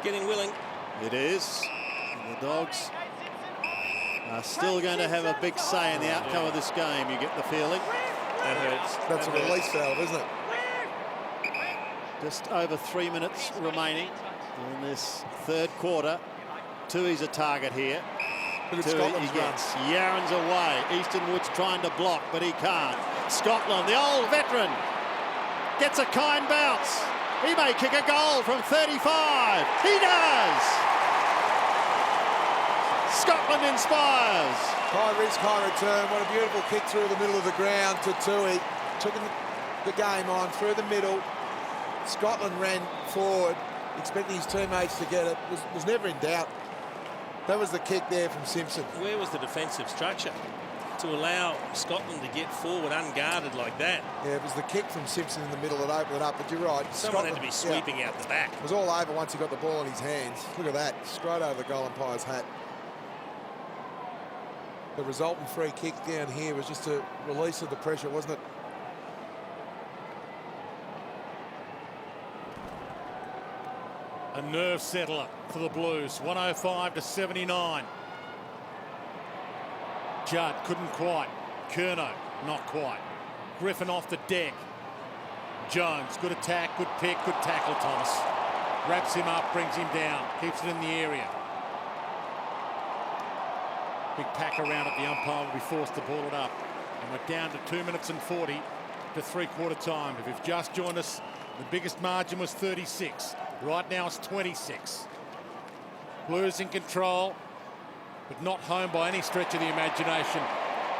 Getting willing. It is. The Dogs are still going to have a big say in the outcome of this game, you get the feeling. That hurts. That's a release valve, isn't it? Just over 3 minutes remaining in this third quarter. Tui's a target here. Look at Tui, Scotland's he gets. Yarran's away. Easton Wood's trying to block, but he can't. Scotland, the old veteran, gets a kind bounce. He may kick a goal from 35. He does! Scotland inspires. High risk, high return. What a beautiful kick through the middle of the ground to Tui. Took the game on through the middle. Scotland ran forward, expecting his teammates to get it. Was never in doubt. That was the kick there from Simpson. Where was the defensive structure to allow Scotland to get forward unguarded like that? Yeah, it was the kick from Simpson in the middle that opened it up, but you're right. Someone had to be sweeping out the back. It was all over once he got the ball in his hands. Look at that, straight over the goal umpire's hat. The resultant free kick down here was just a release of the pressure, wasn't it? A nerve settler for the Blues. 105 to 79. Judd couldn't quite. Curnow, not quite. Griffin off the deck. Jones, good attack, good pick, good tackle, Thomas. Wraps him up, brings him down, keeps it in the area. Big pack around it, the umpire will be forced to ball it up. And we're down to 2 minutes and 40 to three-quarter time. If you've just joined us, the biggest margin was 36. Right now it's 26. Blues in control, but not home by any stretch of the imagination.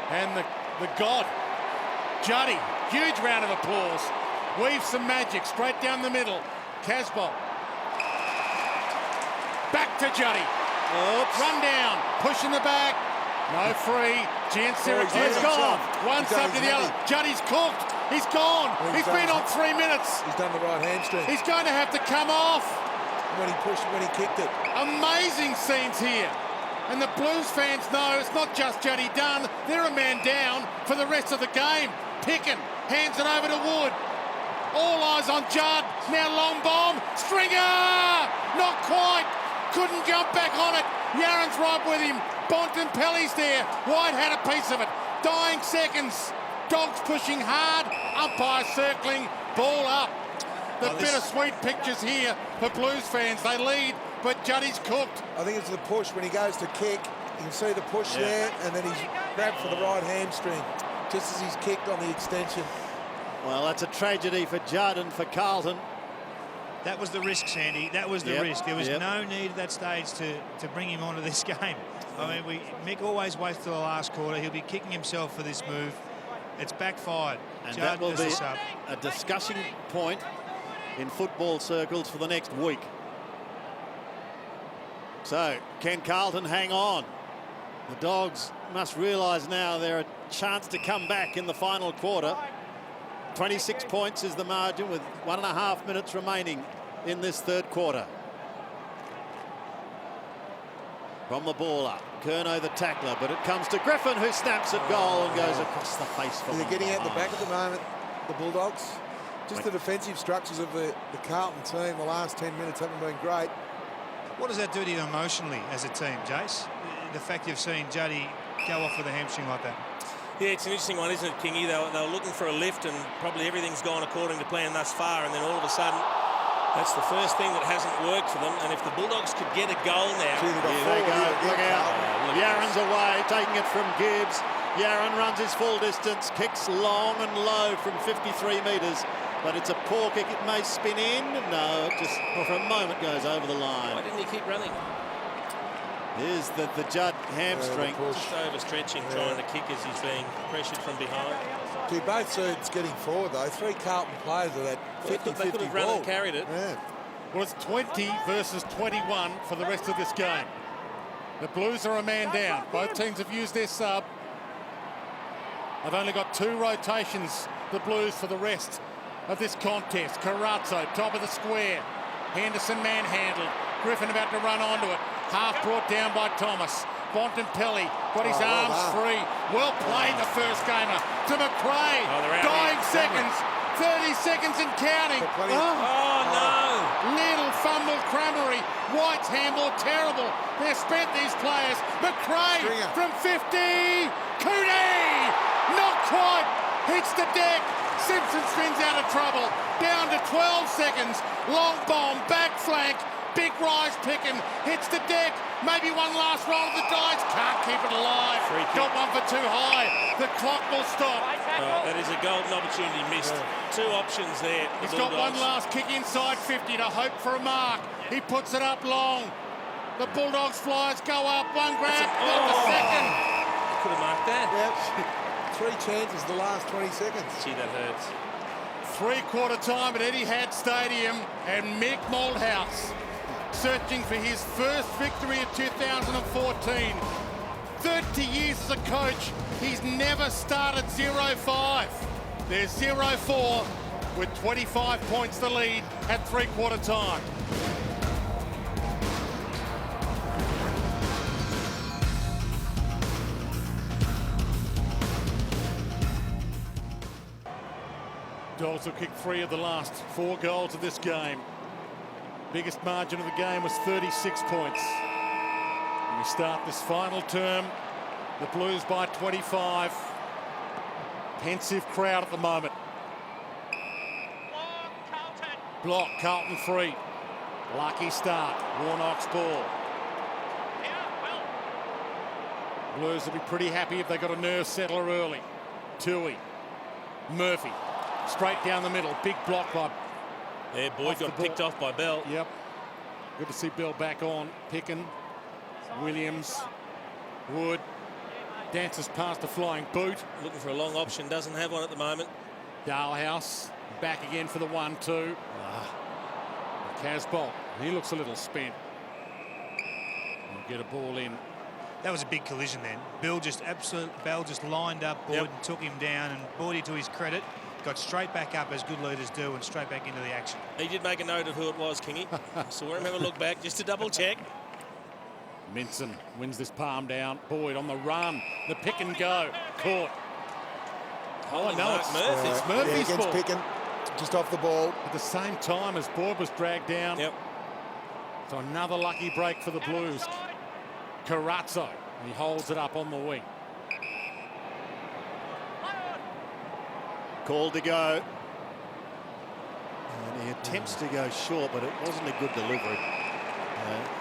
And the God, Juddy, huge round of applause. Weaves some magic straight down the middle. Casbolt. Back to Juddy. Oops. Run down, push in the back. No free. Syracuse gone. One sub to the other. Juddy's cooked. He's gone. He's been on 3 minutes. He's done the right hamstring. He's going to have to come off. When he pushed, when he kicked it. Amazing scenes here. And the Blues fans know it's not just Juddy Dunn. They're a man down for the rest of the game. Picken hands it over to Wood. All eyes on Judd. Now long bomb. Stringer! Not quite. Couldn't jump back on it. Yarran's right with him. Bontempelli's there. White had a piece of it. Dying seconds. Dogs pushing hard. Umpire circling. Ball up. The bittersweet pictures here for Blues fans. They lead, but Juddy's cooked. I think it's the push when he goes to kick. You can see the push there, and then he's grabbed for the right hamstring, just as he's kicked on the extension. Well, that's a tragedy for Judd and for Carlton. That was the risk, Sandy. That was the risk. There was no need at that stage to bring him onto this game. I mean, Mick always waits till the last quarter. He'll be kicking himself for this move. It's backfired. And Judd that will be up. a discussion point in football circles for the next week. So, can Carlton hang on? The Dogs must realise now they're a chance to come back in the final quarter. 26 points is the margin with 1.5 minutes remaining in this third quarter. From the ball up, Curnow the tackler, but it comes to Griffin, who snaps at goal and goes across the face for They're getting out the back at the moment, the Bulldogs. Just the defensive structures of the Carlton team the last 10 minutes haven't been great. What does that do to you emotionally as a team, Jace? The fact you've seen Juddy go off with a hamstring like that. Yeah, it's an interesting one, isn't it, Kingy? They were looking for a lift and probably everything's gone according to plan thus far, and then all of a sudden that's the first thing that hasn't worked for them. And if the Bulldogs could get a goal now... Gee, they've got Here they four go. here. Look Yeah, out. Yaron's away, taking it from Gibbs. Yaron runs his full distance, kicks long and low from 53 metres. But it's a poor kick. It may spin in. No, it just for a moment goes over the line. Why didn't he keep running? Here's the Judd hamstring. Just overstretching, trying to kick as he's being pressured from behind. Gee, both sides getting forward, though. 3 Carlton players of that 50-50 They could have run ball. and carried it. Yeah. Well, it's 20 versus 21 for the rest of this game. The Blues are a man down. Both teams have used their sub. I've only got 2 rotations, the Blues, for the rest of this contest. Carazzo, top of the square. Henderson manhandled. Griffin about to run onto it. Half brought down by Thomas. Bontempelli got his arms free. Well played, the first gamer. To McRae. Dying seconds. 30 seconds and counting. Oh, no. Little fumble crammery. White's handball terrible. They're spent, these players. McRae from 50. Cooney! Not quite. Hits the deck. Simpson spins out of trouble. Down to 12 seconds. Long bomb, back flank. Big rise Picken. Hits the deck. Maybe one last roll of the dice. Can't keep it alive. Got one for too high. The clock will stop. That is a golden opportunity missed. 2 options there. He's got one last kick inside 50 to hope for a mark. He puts it up long. The Bulldogs flyers go up. One grab. Not the second. Could have marked that. Yep. 3 chances the last 20 seconds. Gee, that hurts. 3/4 time at Etihad Stadium, and Mick Malthouse searching for his first victory of 2014. 30 years as a coach, he's never started 0-5. There's 0-4 with 25 points the lead at 3/4 time. Dogs will kick 3 of the last 4 goals of this game. Biggest margin of the game was 36 points. And we start this final term, the Blues by 25. Pensive crowd at the moment. Block, Carlton free. Lucky start, Warnock's ball. Blues will be pretty happy if they got a nerve settler early. Tui, Murphy. Straight down the middle, big block by... Yeah, Boyd got picked off by Bell. Yep. Good to see Bell back on. Picken, Williams, Wood. Dances past a flying boot. Looking for a long option, doesn't have one at the moment. Dalhouse back again for the 1-2. Casbolt, he looks a little spent. We'll get a ball in. That was a big collision then. Bell just lined up Boyd and took him down, and Boydie, to his credit, got straight back up as good leaders do and straight back into the action. He did make a note of who it was, Kingy. Saw him have a look back just to double check. Minson wins this palm down. Boyd on the run. The pick and go. Caught. Oh, no, it's Murphy. It's Murphy's against ball. Picken, just off the ball. At the same time as Boyd was dragged down. Yep. So another lucky break for the Blues. Carazzo. He holds it up on the wing. Called to go. And he attempts to go short, but it wasn't a good delivery.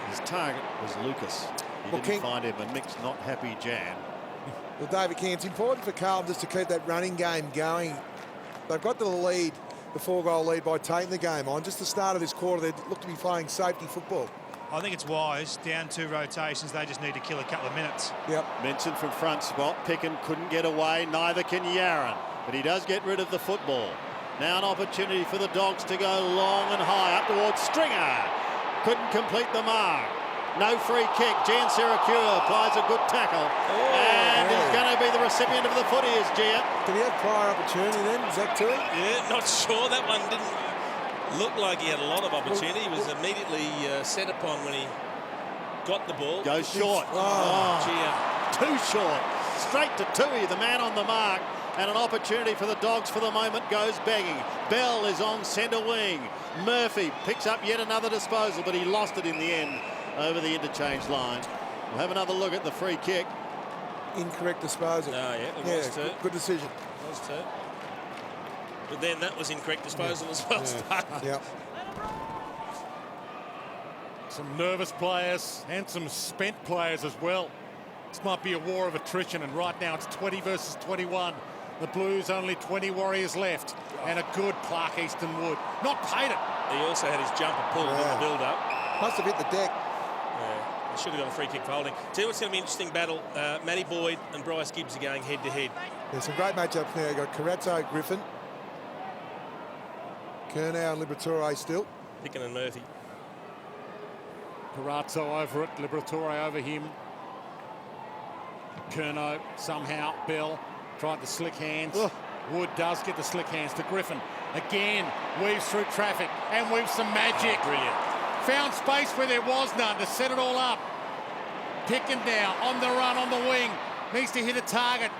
His target was Lucas. He didn't find him, and Mick's not happy, Jan. Well, David King, it's important for Carlton just to keep that running game going. They've got the lead, the 4-goal lead, by taking the game on. Just the start of this quarter, they look to be playing safety football. I think it's wise. Down 2 rotations, they just need to kill a couple of minutes. Yep. Minson from front spot. Picken couldn't get away, neither can Yaron. But he does get rid of the football. Now an opportunity for the Dogs to go long and high up towards Stringer. Couldn't complete the mark. No free kick. Gian Syracuse applies a good tackle. And he's going to be the recipient of the footy, is Gian. Did he have prior opportunity then? Is that too? Yeah, not sure. That one didn't look like he had a lot of opportunity. He was immediately set upon when he got the ball. Goes short. Gia. Too short. Straight to Tui, the man on the mark. And an opportunity for the Dogs for the moment goes begging. Bell is on centre wing. Murphy picks up yet another disposal, but he lost it in the end over the interchange line. We'll have another look at the free kick. incorrect disposal. Oh, yeah, it was too. Good decision. It was too. But then that was incorrect disposal as well. Yeah. Some nervous players and some spent players as well. This might be a war of attrition, and right now it's 20 versus 21. The Blues only 20 Warriors left, and a good Clark Easton Wood. Not paid it. He also had his jumper pulled in the build-up. Must have hit the deck. Yeah, he should have got a free kick for holding. Tell you what's going to be an interesting battle. Matty Boyd and Bryce Gibbs are going head-to-head. There's some great matchups now. You've got Carazzo, Griffin, Curnow and Liberatore still. Picken and Murphy. Carazzo over it, Liberatore over him. Curnow, somehow, Bell tried the slick hands. Ugh. Wood does get the slick hands to Griffin. Again, weaves through traffic and weaves some magic. Oh, brilliant. Found space where there was none to set it all up. Picken now, on the run, on the wing. Needs to hit a target.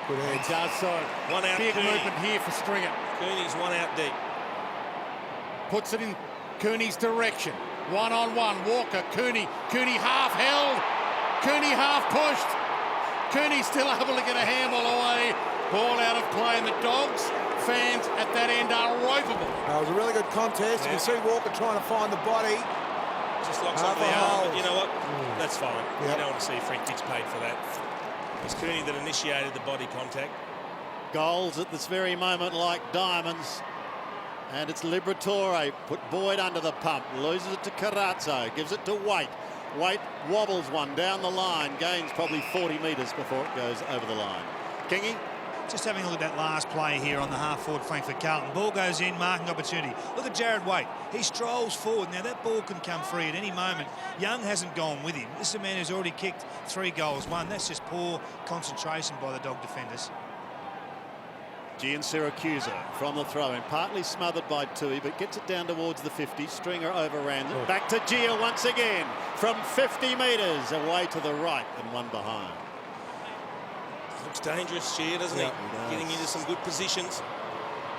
Good He hands. does so. One out, Big Cooney. movement here for Stringer. Cooney's one out deep. Puts it in Cooney's direction. One-on-one, Walker, Cooney. Cooney half held. Cooney half pushed. Cooney still able to get a handball away. Ball out of play, and the Dogs fans at that end are ropeable. It was a really good contest. You can see Walker trying to find the body. Just locks Half onto the a arm, hole. but you know what? That's fine. Yep. You don't want to see free kicks paid for that. It's Cooney that initiated the body contact. Goals at this very moment like diamonds. And it's Liberatore. Put Boyd under the pump. Loses it to Carazzo. Gives it to Waite. Waite wobbles one down the line. Gains probably 40 metres before it goes over the line. Kingy? Just having a look at that last play here on the half-forward flank for Carlton. Ball goes in, marking opportunity. Look at Jared Waite. He strolls forward. Now, that ball can come free at any moment. Young hasn't gone with him. This is a man who's already kicked 3 goals, 1. That's just poor concentration by the Dog defenders. Gian Siracusa from the throw-in, partly smothered by Tui, but gets it down towards the 50. Stringer overran them. Back to Gia once again from 50 metres, away to the right and one behind. Looks dangerous, Gia, doesn't he? Getting into some good positions.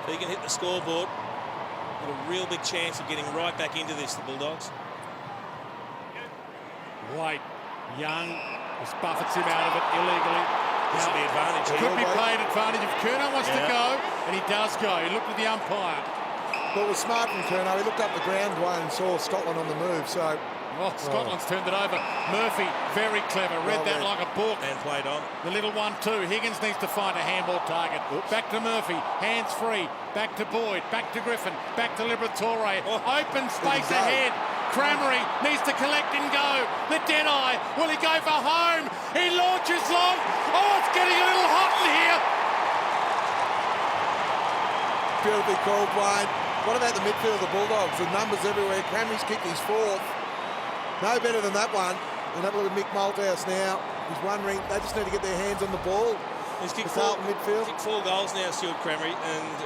If he can hit the scoreboard, got a real big chance of getting right back into this, the Bulldogs. White, Young, just buffets him out of it illegally. This will be advantage here. Could be played advantage if Curnow wants to go, and he does go. He looked at the umpire. Well, it was smart from Curnow. He looked up the ground one and saw Scotland on the move. So, Scotland's turned it over. Murphy, very clever. Read that like a book. And played on. The little 1-2. Higgins needs to find a handball target. Back to Murphy. Hands free. Back to Boyd. Back to Griffin. Back to Liberatore. Open space ahead. Crammery needs to collect and go. The dead eye. Will he go for home? He launches long. Oh, it's getting a little hot in here. beautifully called, Wayne. What about the midfield of the Bulldogs? The numbers everywhere. Crammery's kicked his 4th. No better than that one. And have a look at Mick Malthouse now. He's wondering, they just need to get their hands on the ball. He's kicked midfield. Kicked 4 goals now, Stuart Crammery, and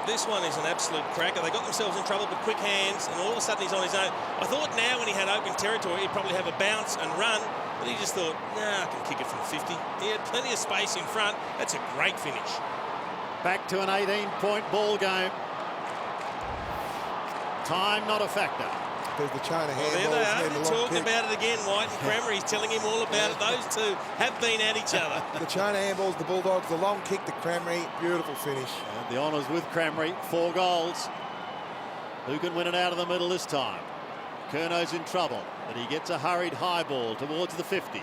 this one is an absolute cracker. They got themselves in trouble with quick hands, and all of a sudden he's on his own. I thought now when he had open territory, he'd probably have a bounce and run, but he just thought, nah, I can kick it from 50. He had plenty of space in front. That's a great finish. Back to an 18-point ball game. Time not a factor. There's the chain of Well, handballs. there they are. The They're long talking kick. about it again, White and Crammery. He's telling him all about it. Those two have been at each other. The chain of handballs, the Bulldogs, the long kick to Crammery. Beautiful finish. And the honours with Crammery, 4 goals. Who can win it out of the middle this time? Curnow's in trouble, but he gets a hurried high ball towards the 50.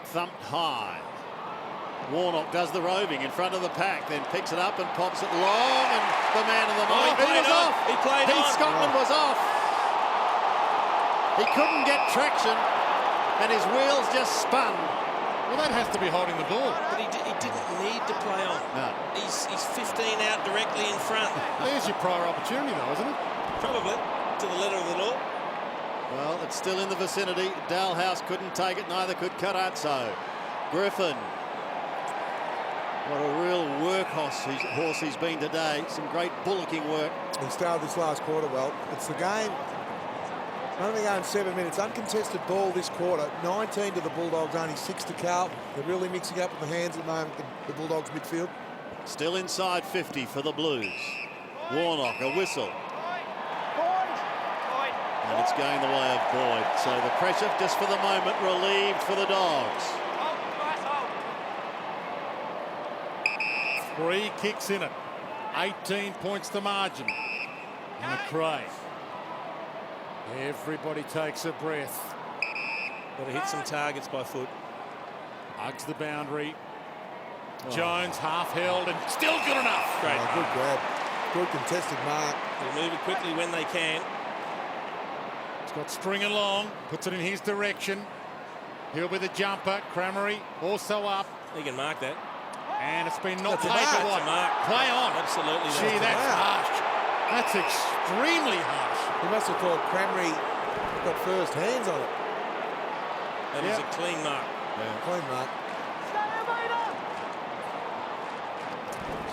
Thumped high. Warnock does the roving in front of the pack, then picks it up and pops it long, and the man of the moment. he played on. He played on. Scotland was off. He couldn't get traction, and his wheels just spun. Well, that has to be holding the ball. But he didn't need to play on. No. He's 15 out directly in front. There's your prior opportunity, though, isn't it? Probably, to the letter of the law. Well, it's still in the vicinity. Dalhouse couldn't take it, neither could Carazzo. Griffin. What a real workhorse he's been today. Some great bullocking work. He started this last quarter well. It's the game. Only going 7 minutes. Uncontested ball this quarter. 19 to the Bulldogs, only 6 to Carlton. They're really mixing up with the hands at the moment, the Bulldogs midfield. Still inside 50 for the Blues. Warnock, a whistle. And it's going the way of Boyd. So the pressure just for the moment relieved for the Dogs. 3 kicks in it. 18 points the margin. McRae. Everybody takes a breath. Got to hit some targets by foot. Hugs the boundary. Jones half held and still good enough. Great. Good grab. Good contested mark. They'll move it quickly when they can. He's got String along. Puts it in his direction. He'll be the jumper. Cramery also up. He can mark that. And it's been not That's a taken. mark. What? That's a mark. Play on. Absolutely. Gee, that's mark. harsh. That's extremely harsh. He must have thought Cramery got first hands on it. That is a clean mark. Clean mark.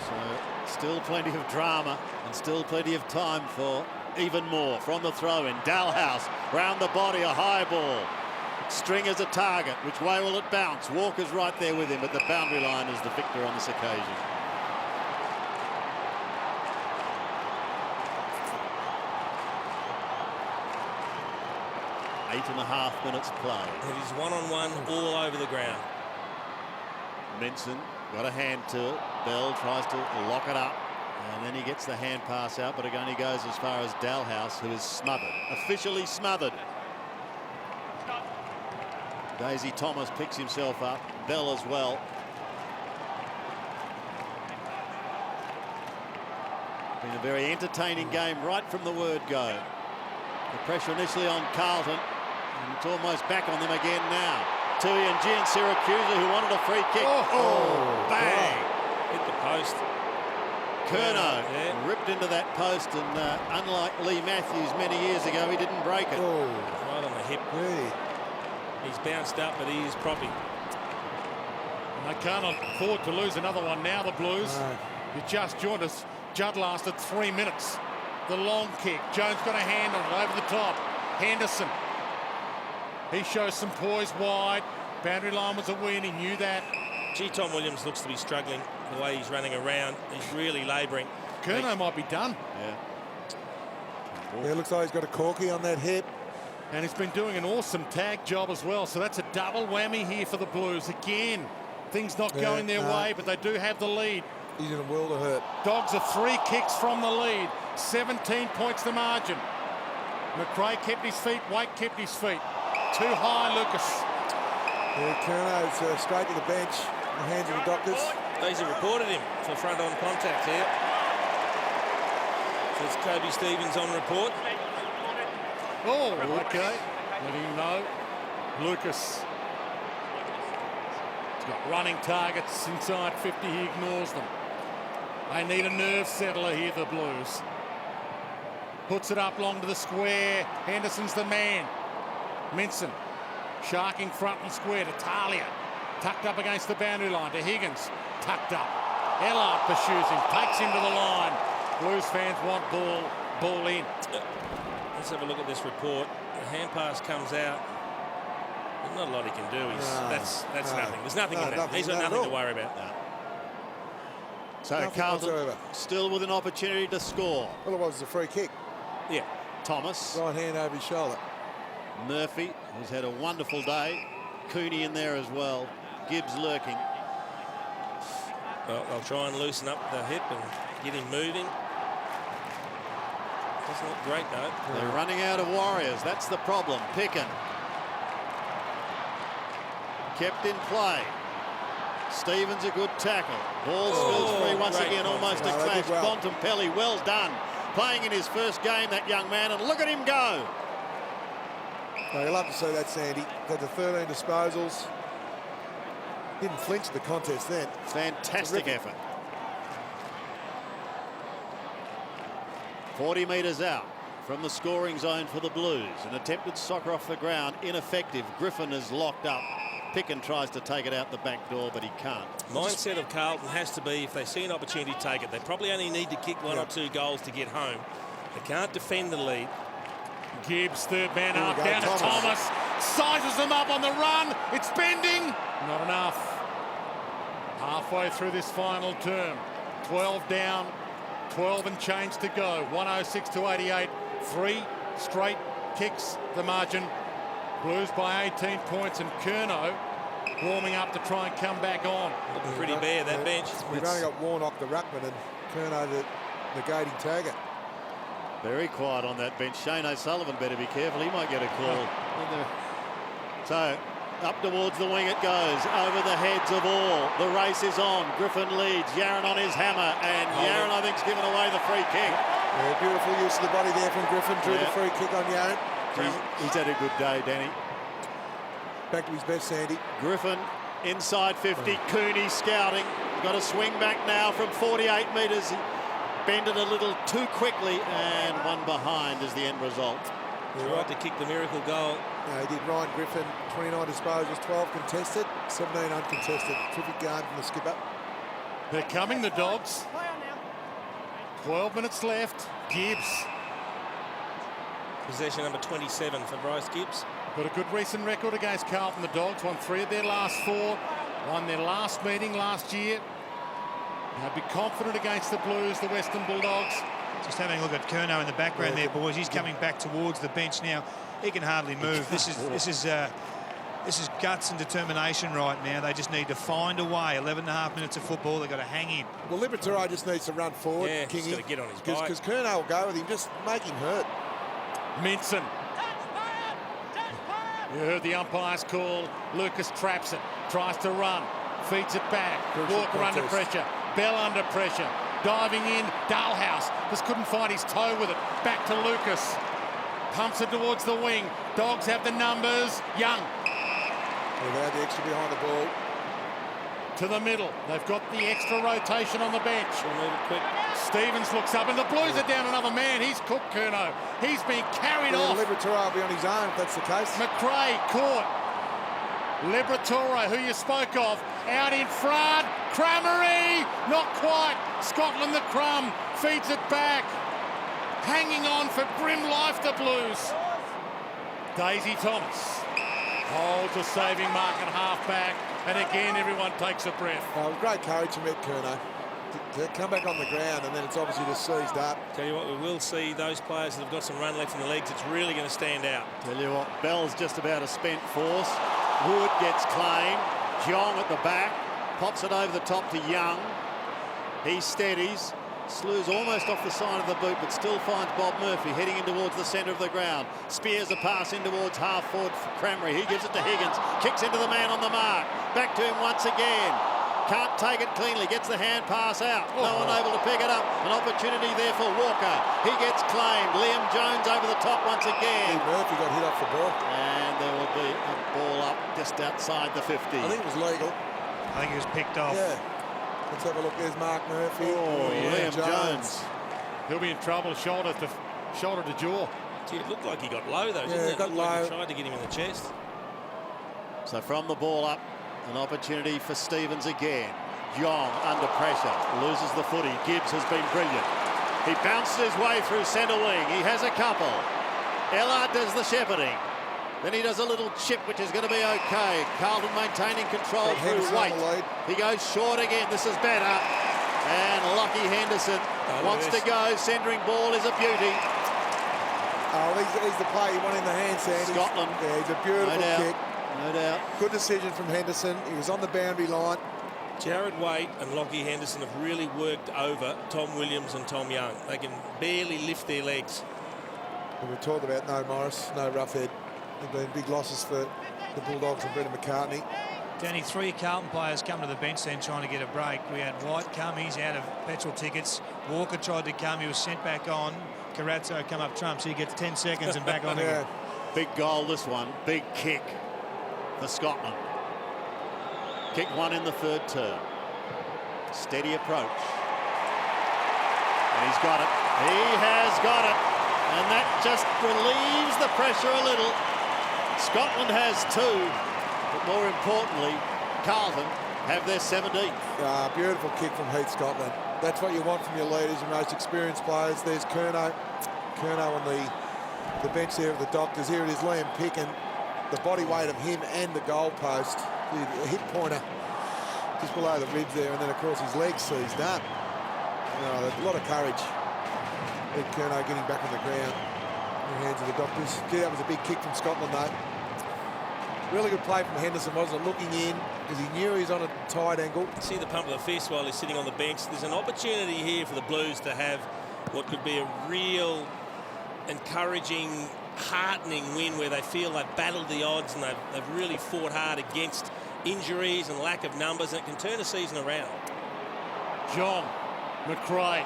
So still plenty of drama and still plenty of time for even more from the throw-in. Dalhouse round the body, a high ball. String as a target. Which way will it bounce? Walker's right there with him, but the boundary line is the victor on this occasion. Eight and a half minutes play. It is one-on-one all over the ground. Minson got a hand to it. Bell tries to lock it up. And then he gets the hand pass out, but it only goes as far as Dalhouse, who is smothered. Officially smothered. Daisy Thomas picks himself up. Bell as well. Been a very entertaining game right from the word go. The pressure initially on Carlton. And it's almost back on them again now. Tui and Gian Syracuse, who wanted a free kick. Bang! Hit the post. Curnow Yeah. ripped into that post, and unlike Lee Matthews many years ago, he didn't break it. Oh, Right on the hip. really? He's bounced up, but he is propping. And they can't afford to lose another one now, the Blues. No. You just joined us. Judd lasted 3 minutes. The long kick. Jones got a hand on it over the top. Henderson. He shows some poise wide. Boundary line was a win. He knew that. Gee, Tom Williams looks to be struggling the way he's running around. He's really labouring. Curnow might be done. Yeah, looks like he's got a corky on that hip. And he's been doing an awesome tag job as well. So that's a double whammy here for the Blues. Again, things not going their way, but they do have the lead. He's in a world of hurt. Dogs are 3 kicks from the lead. 17 points the margin. McRae kept his feet. White kept his feet. Too high, Lucas. Yeah, Curnow's straight to the bench. The hands of the doctors. Daisy reported him for front-on contact here. So it's Kobe Stevens on report. Oh, okay. Letting him know. Lucas. He's got running targets inside 50. He ignores them. They need a nerve settler here, the Blues. Puts it up long to the square. Henderson's the man. Minson. Sharking front and square to Talia. Tucked up against the boundary line to Higgins. Tucked up. Ellard pursues him. Takes him to the line. Blues fans want ball in. Let's have a look at this report. The hand pass comes out. There's not a lot he can do. That's nothing. There's nothing in that. He's got nothing to worry about. So Nothing Carlton whatsoever. still with an opportunity to score. Otherwise, it's a free kick. Yeah. Thomas. Right hand over his shoulder. Murphy, who's had a wonderful day. Cooney in there as well. Gibbs lurking. Well, they'll try and loosen up the hip and get him moving. Doesn't look great, though. They're running out of warriors. That's the problem. Picken. Kept in play. Stevens a good tackle. Ball spills free once great again, almost a No, they clash. did well. Bontempelli, well done. Playing in his first game, that young man, and look at him go. No, you'll love to see that, Sandy. Got the 13 disposals. Didn't flinch the contest then. Fantastic effort. 40 metres out from the scoring zone for the Blues. An attempted soccer off the ground, ineffective. Griffin is locked up. Picken tries to take it out the back door, but he can't. Mindset of Carlton has to be, if they see an opportunity to take it, they probably only need to kick 1 or 2 goals to get home. They can't defend the lead. Gibbs, third man up, go, down to Thomas. Thomas. Sizes them up on the run. It's bending. Not enough. Halfway through this final term. 12 down, 12 and change to go. 106 to 88. 3 straight kicks the margin. Blues by 18 points, and Curnow warming up to try and come back on. Looking pretty bare, that bench. We've only got Warnock, the ruckman, and Curnow, the negating tagger. Very quiet on that bench. Shane O'Sullivan better be careful. He might get a call. So up towards the wing it goes, over the heads of all. The race is on. Griffin leads. Yaron on his hammer, and Yaron, I think, has given away the free kick. Yeah, beautiful use of the body there from Griffin. Drew the free kick on Yaron. He's had a good day, Danny. Back to his best, Sandy. Griffin inside 50. Cooney scouting. Got a swing back now from 48 metres. He bended a little too quickly, and one behind is the end result. He tried to kick the miracle goal. He did. Ryan Griffin, 29 disposals, 12 contested, 17 uncontested. Terrific game from the skipper. They're coming, the Dogs. Play on now. 12 minutes left. Gibbs. Possession number 27 for Bryce Gibbs. Got a good recent record against Carlton, the Dogs. Won 3 of their last 4. Won their last meeting last year. They'll be confident against the Blues, the Western Bulldogs. Just having a look at Curnow in the background there, boys. He's coming back towards the bench now. He can hardly move. This is guts and determination right now. They just need to find a way. 11.5 minutes of football. They've got to hang in. Well, Liberatore just needs to run forward. Yeah, Kingy, he's got to get on his bike. because Curnow will go with him. Just make him hurt. Minson. You heard the umpire's call. Lucas traps it. Tries to run. Feeds it back. Walker under pressure. Bell under pressure. Diving in. Dalhouse just couldn't find his toe with it. Back to Lucas. Pumps it towards the wing. Dogs have the numbers. Young. Without the extra behind the ball. To the middle. They've got the extra rotation on the bench. We'll move it quick. Stevens looks up, and the Blues are down another man. He's cooked, Curnow. He's being carried off. Liberatore will be on his own if that's the case. McRae caught. Liberatore, who you spoke of, out in front. Cramery, not quite. Scotland the crumb, feeds it back. Hanging on for grim life, the Blues. Daisy Thomas holds a saving mark at half-back, and again everyone takes a breath. Great courage from Ed Curnow. To come back on the ground, and then it's obviously just seized up. Tell you what, we will see those players that have got some run left in the legs. It's really going to stand out. Tell you what, Bell's just about a spent force. Wood gets claimed. Jong at the back. Pops it over the top to Young. He steadies. Slew's almost off the side of the boot, but still finds Bob Murphy heading in towards the centre of the ground. Spears a pass in towards half forward for Cramery. He gives it to Higgins. Kicks into the man on the mark. Back to him once again. Can't take it cleanly. Gets the hand pass out. No one able to pick it up. An opportunity there for Walker. He gets claimed. Liam Jones over the top once again. Murphy got hit off the ball. And there will be a ball up just outside the 50. I think it was legal. I think he was picked off. Yeah. Let's have a look. There's Mark Murphy. Liam Jones. He'll be in trouble, shoulder to jaw. Gee, it looked like he got low, though, didn't Yeah, it? got Looked like low. he tried to get him in the chest. So from the ball up, an opportunity for Stevens again. Jong under pressure, loses the footy. Gibbs has been brilliant. He bounces his way through centre wing. He has a couple. Ellard does the shepherding. Then he does a little chip, which is going to be okay. Carlton maintaining control through Waite. He goes short again. This is better. And Lockie Henderson wants to go. Centering ball is a beauty. Oh, he's the play you want in the hand, Sandy. Scotland. Yeah, he's a beautiful kick. No doubt. Good decision from Henderson. He was on the boundary line. Jared Waite and Lockie Henderson have really worked over Tom Williams and Tom Young. They can barely lift their legs. We talked about no Morris, no Roughhead. There have been big losses for the Bulldogs and Brendan McCartney. Danny, 3 Carlton players come to the bench then trying to get a break. We had White come, he's out of petrol tickets. Walker tried to come, he was sent back on. Carazzo come up trumps, he gets 10 seconds and back on again. Big goal this one, big kick for Scotland. Kick one in the third term. Steady approach. And he's got it. He has got it. And that just relieves the pressure a little. Scotland has 2. But more importantly, Carlton have their 17th. Beautiful kick from Heath Scotland. That's what you want from your leaders, your most experienced players. There's Curnow. Curnow on the bench there of the Doctors. Here it is, Liam Picken. The body weight of him and the goal post. The hip pointer just below the ribs there, and then, of course, his legs seized up. A lot of courage. Ed Curnow getting back on the ground. In the hands of the doctors. Gee, that was a big kick from Scotland, though. Really good play from Henderson, wasn't it? Looking in because he knew he was on a tight angle. See the pump of the fist while he's sitting on the bench. There's an opportunity here for the Blues to have what could be a real encouraging, heartening win where they feel they've battled the odds and they've really fought hard against injuries and lack of numbers, and it can turn a season around. John McRae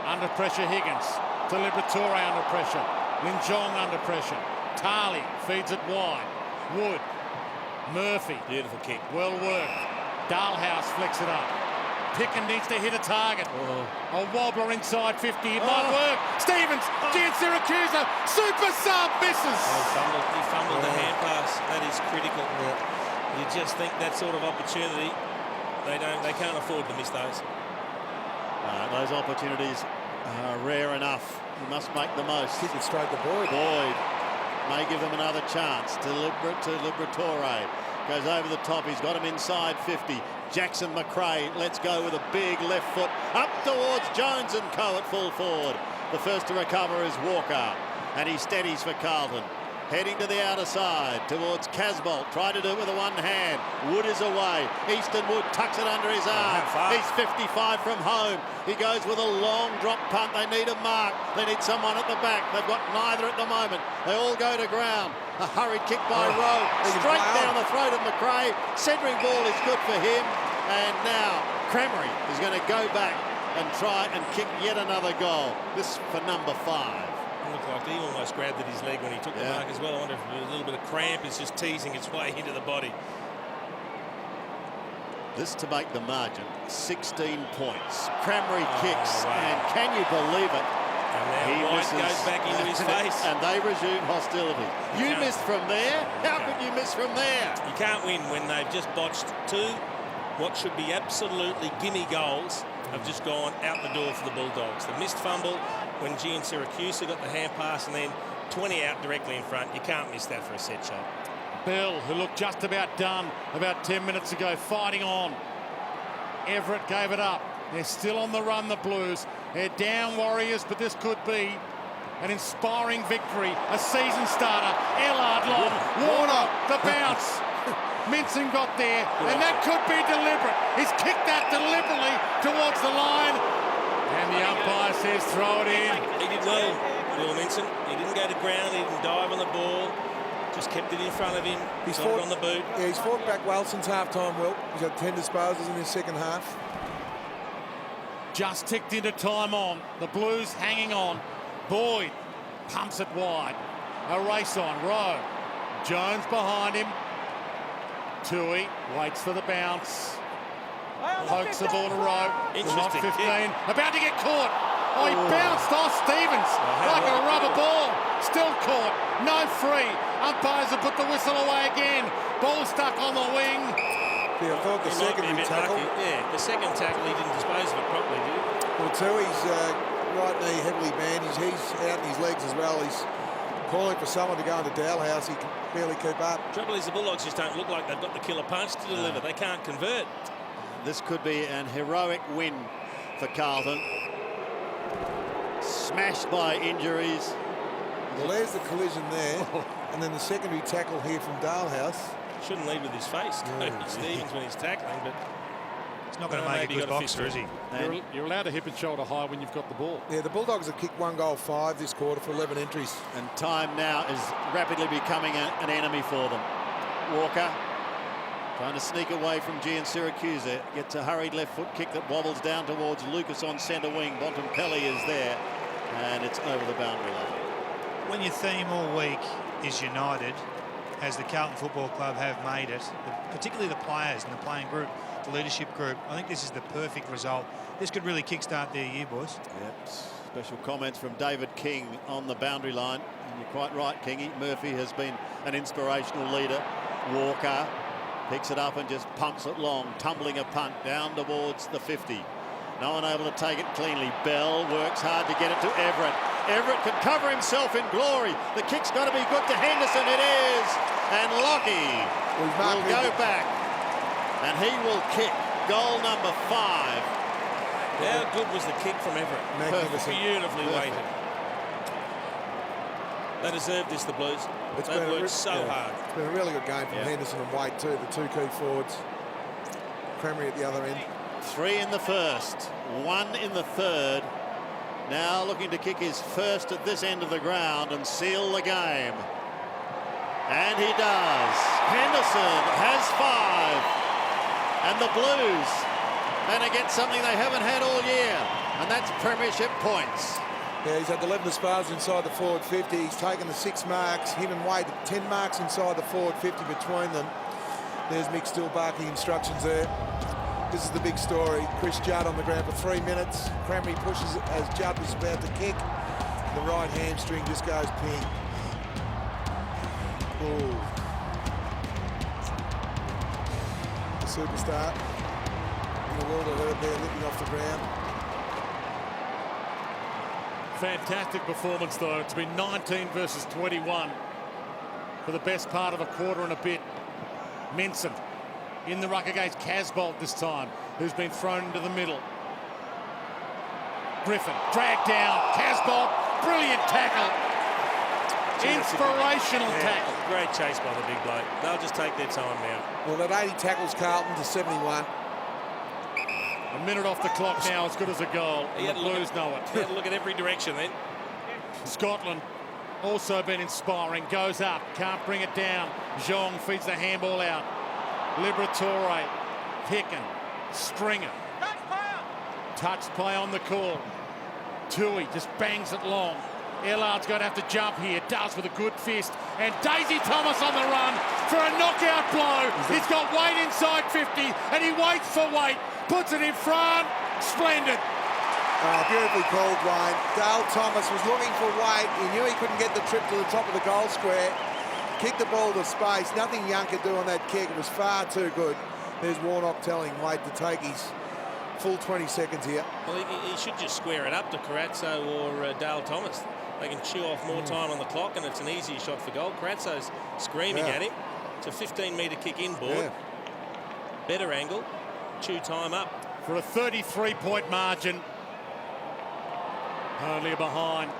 under pressure. Higgins to Liberatore under pressure. Linjong under pressure. Tarley feeds it wide. Wood. Murphy. Beautiful kick. Well worked. Dalhouse flicks it up. Picken needs to hit a target. A wobbler inside 50. It might work. Stevens. Gian Syracuse. Super sub misses. He fumbled the hand pass. That is critical. You just think that sort of opportunity, they can't afford to miss those. Those opportunities are rare enough. You must make the most. Kick it straight to Boyd. Boyd may give them another chance. To Liberatore. Goes over the top. He's got him inside 50. Jackson McRae lets go with a big left foot up towards Jones and Co at full forward. The first to recover is Walker, and he steadies for Carlton. Heading to the outer side towards Casbolt. Try to do it with a one hand. Wood is away. Easton Wood tucks it under his arm. He's 55 from home. He goes with a long drop punt. They need a mark. They need someone at the back. They've got neither at the moment. They all go to ground. A hurried kick by Rowe. Straight down the throat of McRae. Centering ball is good for him. And now Crameri is going to go back and try and kick yet another goal. This for number 5. It looked like he almost grabbed at his leg when he took the mark as well. I wonder if a little bit of cramp is just teasing its way into the body. This to make the margin 16 points. Crameri kicks, and can you believe it? And now White goes back into his face. And they resume hostility. You missed from there? How could you miss from there? You can't win when they've just botched 2 what should be absolutely gimme goals have just gone out the door for the Bulldogs. The missed fumble when Gian Syracuse got the hand pass, and then 20 out directly in front. You can't miss that for a set shot. Bell, who looked just about done about 10 minutes ago, fighting on. Everett gave it up. They're still on the run, the Blues. They're down, Warriors, but this could be an inspiring victory. A season starter. Ellard long. Warner, the bounce. Minson got there, and that could be deliberate. He's kicked that deliberately towards the line, and the umpire says throw it in. He did well, Will Minson. He didn't go to ground, he didn't dive on the ball, just kept it in front of him. He's fought on the boot. Yeah, he's fought back well since half-time, Will. He's had 10 disposals in his second half. Just ticked into time on. The Blues hanging on. Boyd pumps it wide. A race on. Rowe. Jones behind him. Tui waits for the bounce. Pokes the ball to Rowe. Not 15. About to get caught. Oh, he bounced off Stevens like a rubber ball. Still caught. No free. Umpires have put the whistle away again. Ball stuck on the wing. Yeah, I thought the secondary tackle. Yeah, the second tackle he didn't dispose of it properly, did he? Well, Tui's right knee heavily bandaged. He's out in his legs as well. He's calling for someone to go into Dalhouse. He can barely keep up. Trouble is the Bulldogs just don't look like they've got the killer punch to deliver. They can't convert. This could be an heroic win for Carlton. Smashed by injuries. Well, there's the collision there. And then the secondary tackle here from Dalhouse. Shouldn't lead with his face. Stevens when he's tackling, but he's not going to make a good boxer, is he? You're allowed to hip and shoulder high when you've got the ball. Yeah, the Bulldogs have kicked 1 goal 5 this quarter for 11 entries. And time now is rapidly becoming an enemy for them. Walker trying to sneak away from Gian Syracuse. Gets a hurried left foot kick that wobbles down towards Lucas on centre wing. Bontempelli is there, and it's over the boundary line. When your theme all week is united, as the Carlton Football Club have made it, particularly the players and the playing group, the leadership group, I think this is the perfect result. This could really kickstart their year, boys. Yep. Special comments from David King on the boundary line. And you're quite right, Kingy. Murphy has been an inspirational leader. Walker picks it up and just pumps it long, tumbling a punt down towards the 50. No one able to take it cleanly. Bell works hard to get it to Everett. Everett can cover himself in glory. The kick's got to be good to Henderson. It is. And Lockie will go back. And he will kick goal number 5. How good was the kick from Everett? Magnificent. Beautifully weighted. They deserve this, the Blues. They've worked so hard. It's been a really good game from Henderson and White too, the two key forwards. Cremery at the other end. 3 in the first, 1 in the third. Now looking to kick his first at this end of the ground and seal the game. And he does. Henderson has 5. And the Blues going to get something they haven't had all year, and that's premiership points. Yeah, he's had 11 disposals inside the forward 50. He's taken the 6 marks. Him and Wade, 10 marks inside the forward 50 between them. There's Mick still barking instructions there. This is the big story. Chris Judd on the ground for 3 minutes. Cremery pushes it as Judd was about to kick. The right hamstring just goes ping. Ooh. The superstar in the world of hurt there, limping off the ground. Fantastic performance, though. It's been 19 versus 21 for the best part of a quarter and a bit. Minson in the ruck against Casbolt this time, who's been thrown into the middle. Griffin dragged down. Casbolt, brilliant tackle. Inspirational tackle. Great chase by the big bloke. They'll just take their time now. Well, that 80 tackles Carlton to 71. A minute off the clock now, as good as a goal. The Blues know it. He had to look at every direction then. Scotland also been inspiring. Goes up, can't bring it down. Zhong feeds the handball out. Liberatore, Picken, Stringer. Touch play on the call. Tui just bangs it long. Ellard's going to have to jump here. Does with a good fist. And Daisy Thomas on the run for a knockout blow. He's got Wade inside 50 and he waits for Wade. Puts it in front. Splendid. Oh, beautifully called, Wayne. Dale Thomas was looking for Wade. He knew he couldn't get the trip to the top of the goal square. Kicked the ball to space. Nothing Young could do on that kick. It was far too good. There's Warnock telling Wade to take his full 20 seconds here. Well, he should just square it up to Carazzo or Dale Thomas. They can chew off more time on the clock and it's an easier shot for goal. Carazzo's screaming at him. It's a 15-metre kick inboard. Yeah. Better angle. Chew time up. For a 33-point margin. Only behind.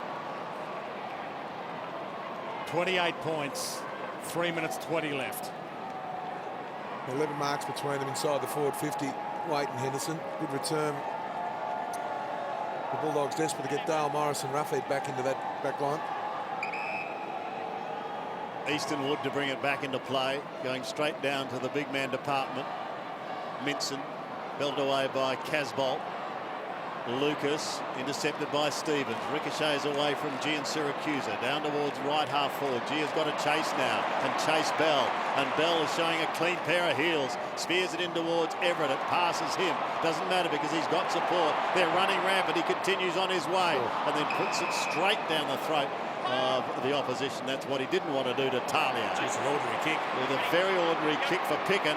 28 points. 3 minutes 20 left. 11 marks between them inside the forward 50. Waite and Henderson. Good return. The Bulldogs desperate to get Dale Morris and Ruffhead back into that back line. Easton Wood to bring it back into play, going straight down to the big man department. Minson belted away by Casbolt. Lucas intercepted by Stevens. Ricochets away from G and Siracusa. Down towards right half forward. G has got a chase now and chase Bell. And Bell is showing a clean pair of heels. Spears it in towards Everett. It passes him. Doesn't matter because he's got support. They're running rampant. He continues on his way and then puts it straight down the throat of the opposition. That's what he didn't want to do to Talia. It's an ordinary kick. With a very ordinary kick for Picken.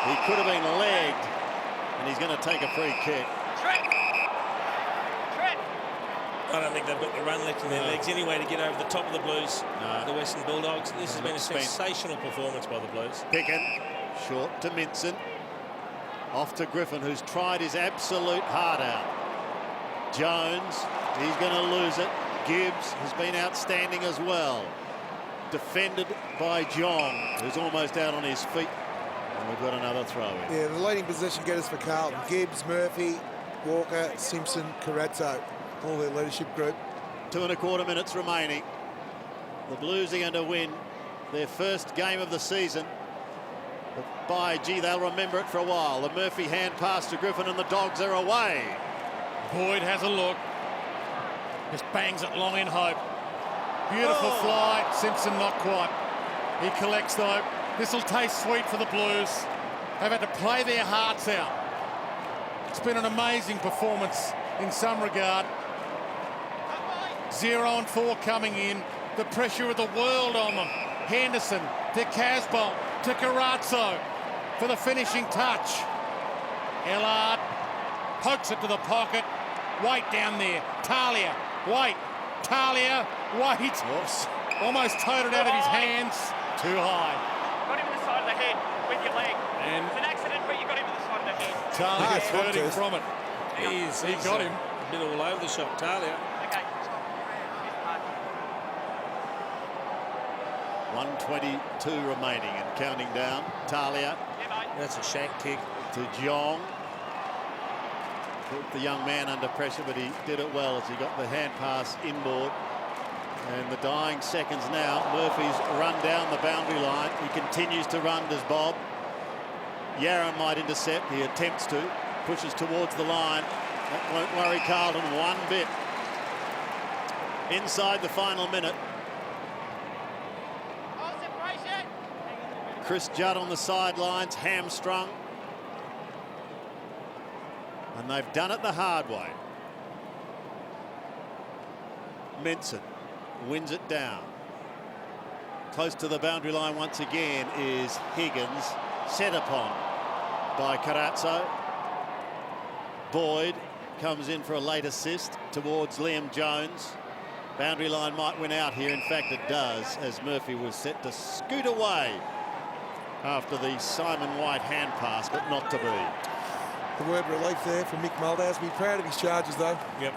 He could have been legged and he's going to take a free kick. I don't think they've got the run left in their legs anyway to get over the top of the Blues, the Western Bulldogs. This has been a sensational performance by the Blues. Picken, short to Minson. Off to Griffin, who's tried his absolute heart out. Jones, he's going to lose it. Gibbs has been outstanding as well. Defended by Jong, who's almost out on his feet. And we've got another throw in. Yeah, the leading possession getters for Carlton. Gibbs, Murphy, Walker, Simpson, Carazzo. All their leadership group. 2.25 minutes remaining. The Blues are going to win their first game of the season. But by gee, they'll remember it for a while. The Murphy hand pass to Griffin and the Dogs are away. Boyd has a look. Just bangs it long in hope. Beautiful fly. Simpson not quite. He collects though. This will taste sweet for the Blues. They've had to play their hearts out. It's been an amazing performance in some regard. 0-4 coming in. The pressure of the world on them. Henderson to Casbolt to Carazzo for the finishing touch. Ellard pokes it to the pocket. White down there. Talia. White. Talia. White. Oops. Almost towed it out of his hands. Too high. Got him in the side of the head with your leg. And It's an accident, but you got him in the side of the head. Talia's hurting contest. from it. He got him. A bit all over the shop, Talia. Okay. 1:22 remaining and counting down. Talia That's a shank kick. to Jong. Put the young man under pressure, but he did it well as he got the hand pass inboard. And the dying seconds now. Murphy's run down the boundary line. He continues to run, does Bob. Yaron might intercept. He attempts to. Pushes towards the line. That won't worry Carlton one bit. Inside the final minute. Chris Judd on the sidelines, hamstrung. And they've done it the hard way. Minson wins it down. Close to the boundary line once again is Higgins, set upon by Carazzo. Boyd comes in for a late assist towards Liam Jones. Boundary line might win out here. In fact, it does, as Murphy was set to scoot away after the Simon White hand pass, but not to be. The word relief there from Mick Muldows. Be proud of his charges, though. Yep.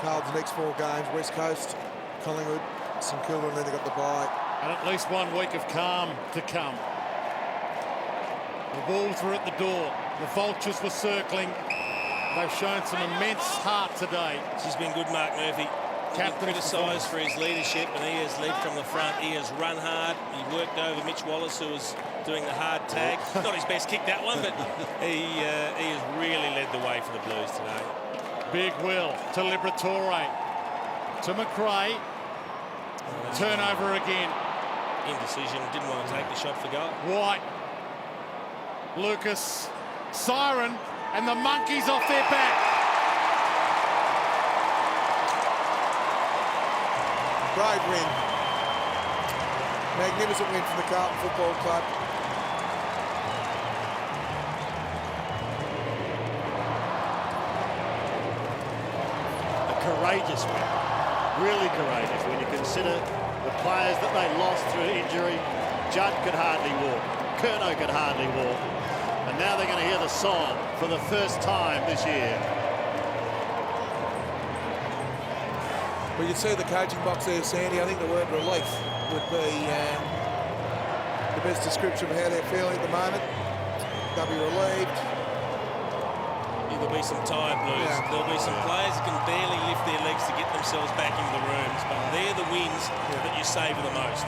Carlton's next 4 games: West Coast, Collingwood, St Kilda, and then they got the bye. And at least 1 week of calm to come. The Bulls were at the door. The Vultures were circling. They've shown some immense heart today. She's been good, Mark Murphy. Captain criticised for his leadership, and he has led from the front. He has run hard. He worked over Mitch Wallace, who was doing the hard tag. Not his best kick, that one, but he has really led the way for the Blues today. Big Will to Liberatore. To McRae. Turnover again. Indecision. Didn't want to take the shot for goal. White. Lucas. Siren. And the Monkeys off their back. Brave win. Magnificent win from the Carlton Football Club. A courageous win. Really courageous when you consider the players that they lost through injury. Judd could hardly walk. Curnow could hardly walk. And now they're going to hear the song for the first time this year. Well, you can see the coaching box there, Sandy. I think the word relief would be the best description of how they're feeling at the moment. They'll be relieved. There'll be some tired Blues. Yeah. There'll be some players who can barely lift their legs to get themselves back into the rooms, but they're the wins that you savour the most.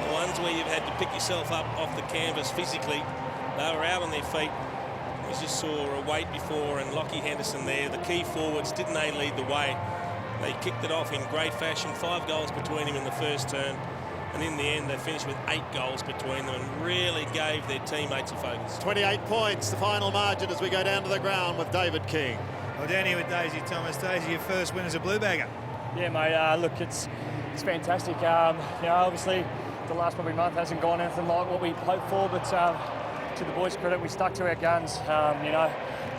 The ones where you've had to pick yourself up off the canvas physically. They were out on their feet. We just saw a wait before, and Lockie Henderson there. The key forwards, didn't they lead the way? They kicked it off in great fashion. 5 goals between them in the first term. And in the end, they finished with 8 goals between them and really gave their teammates a focus. 28 points, the final margin as we go down to the ground with David King. Well, down here with Daisy Thomas. Daisy, your first win as a Blue Bagger. Yeah, mate. Look, it's fantastic. Obviously, the last probably month hasn't gone anything like what we hoped for, but to the boys' credit, we stuck to our guns.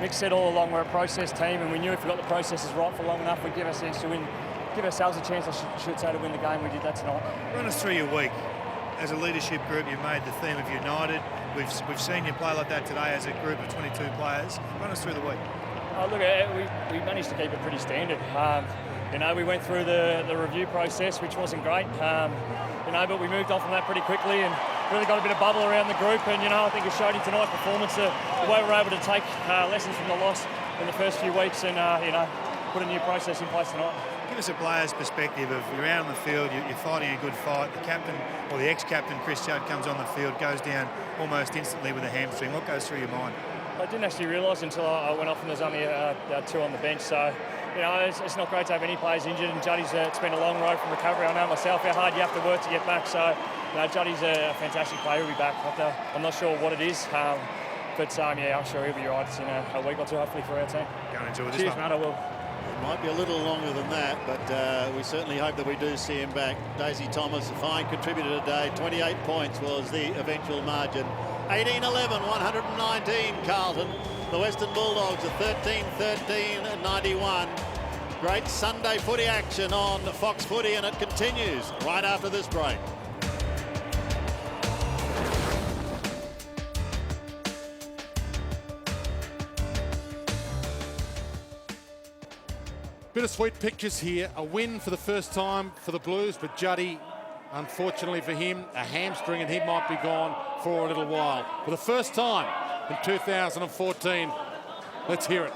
Mick said all along we're a process team, and we knew if we got the processes right for long enough, we'd give ourselves a chance, I should say, to win the game. We did that tonight. Run us through your week. As a leadership group, you made the theme of United. We've seen you play like that today as a group of 22 players. Run us through the week. Look, we managed to keep it pretty standard. We went through the review process, which wasn't great. But we moved on from that pretty quickly and really got a bit of bubble around the group. And I think it showed in tonight's performance the way we were able to take lessons from the loss in the first few weeks and put a new process in place tonight. Give us a player's perspective of you're out on the field, you're fighting a good fight. The captain, or the ex-captain, Chris Judd, comes on the field, goes down almost instantly with a hamstring. What goes through your mind? I didn't actually realise until I went off and there's only 2 on the bench. So, it's not great to have any players injured. And Juddy's it's been a long road from recovery. I know myself how hard you have to work to get back. So, Juddy's a fantastic player. He'll be back. I'm not sure what it is. I'm sure he'll be right in a week or 2, hopefully, for our team. Go and enjoy this Cheers, one. mate, I will. It might be a little longer than that, but we certainly hope that we do see him back. Daisy Thomas, a fine contributor today. 28 points was the eventual margin. 18-11, 119 Carlton. The Western Bulldogs are 13-13 91. Great Sunday footy action on Fox Footy, and it continues right after this break. Bittersweet pictures here. A win for the first time for the Blues, but Juddy Unfortunately for him, a hamstring, and he might be gone for a little while. For the first time in 2014, let's hear it.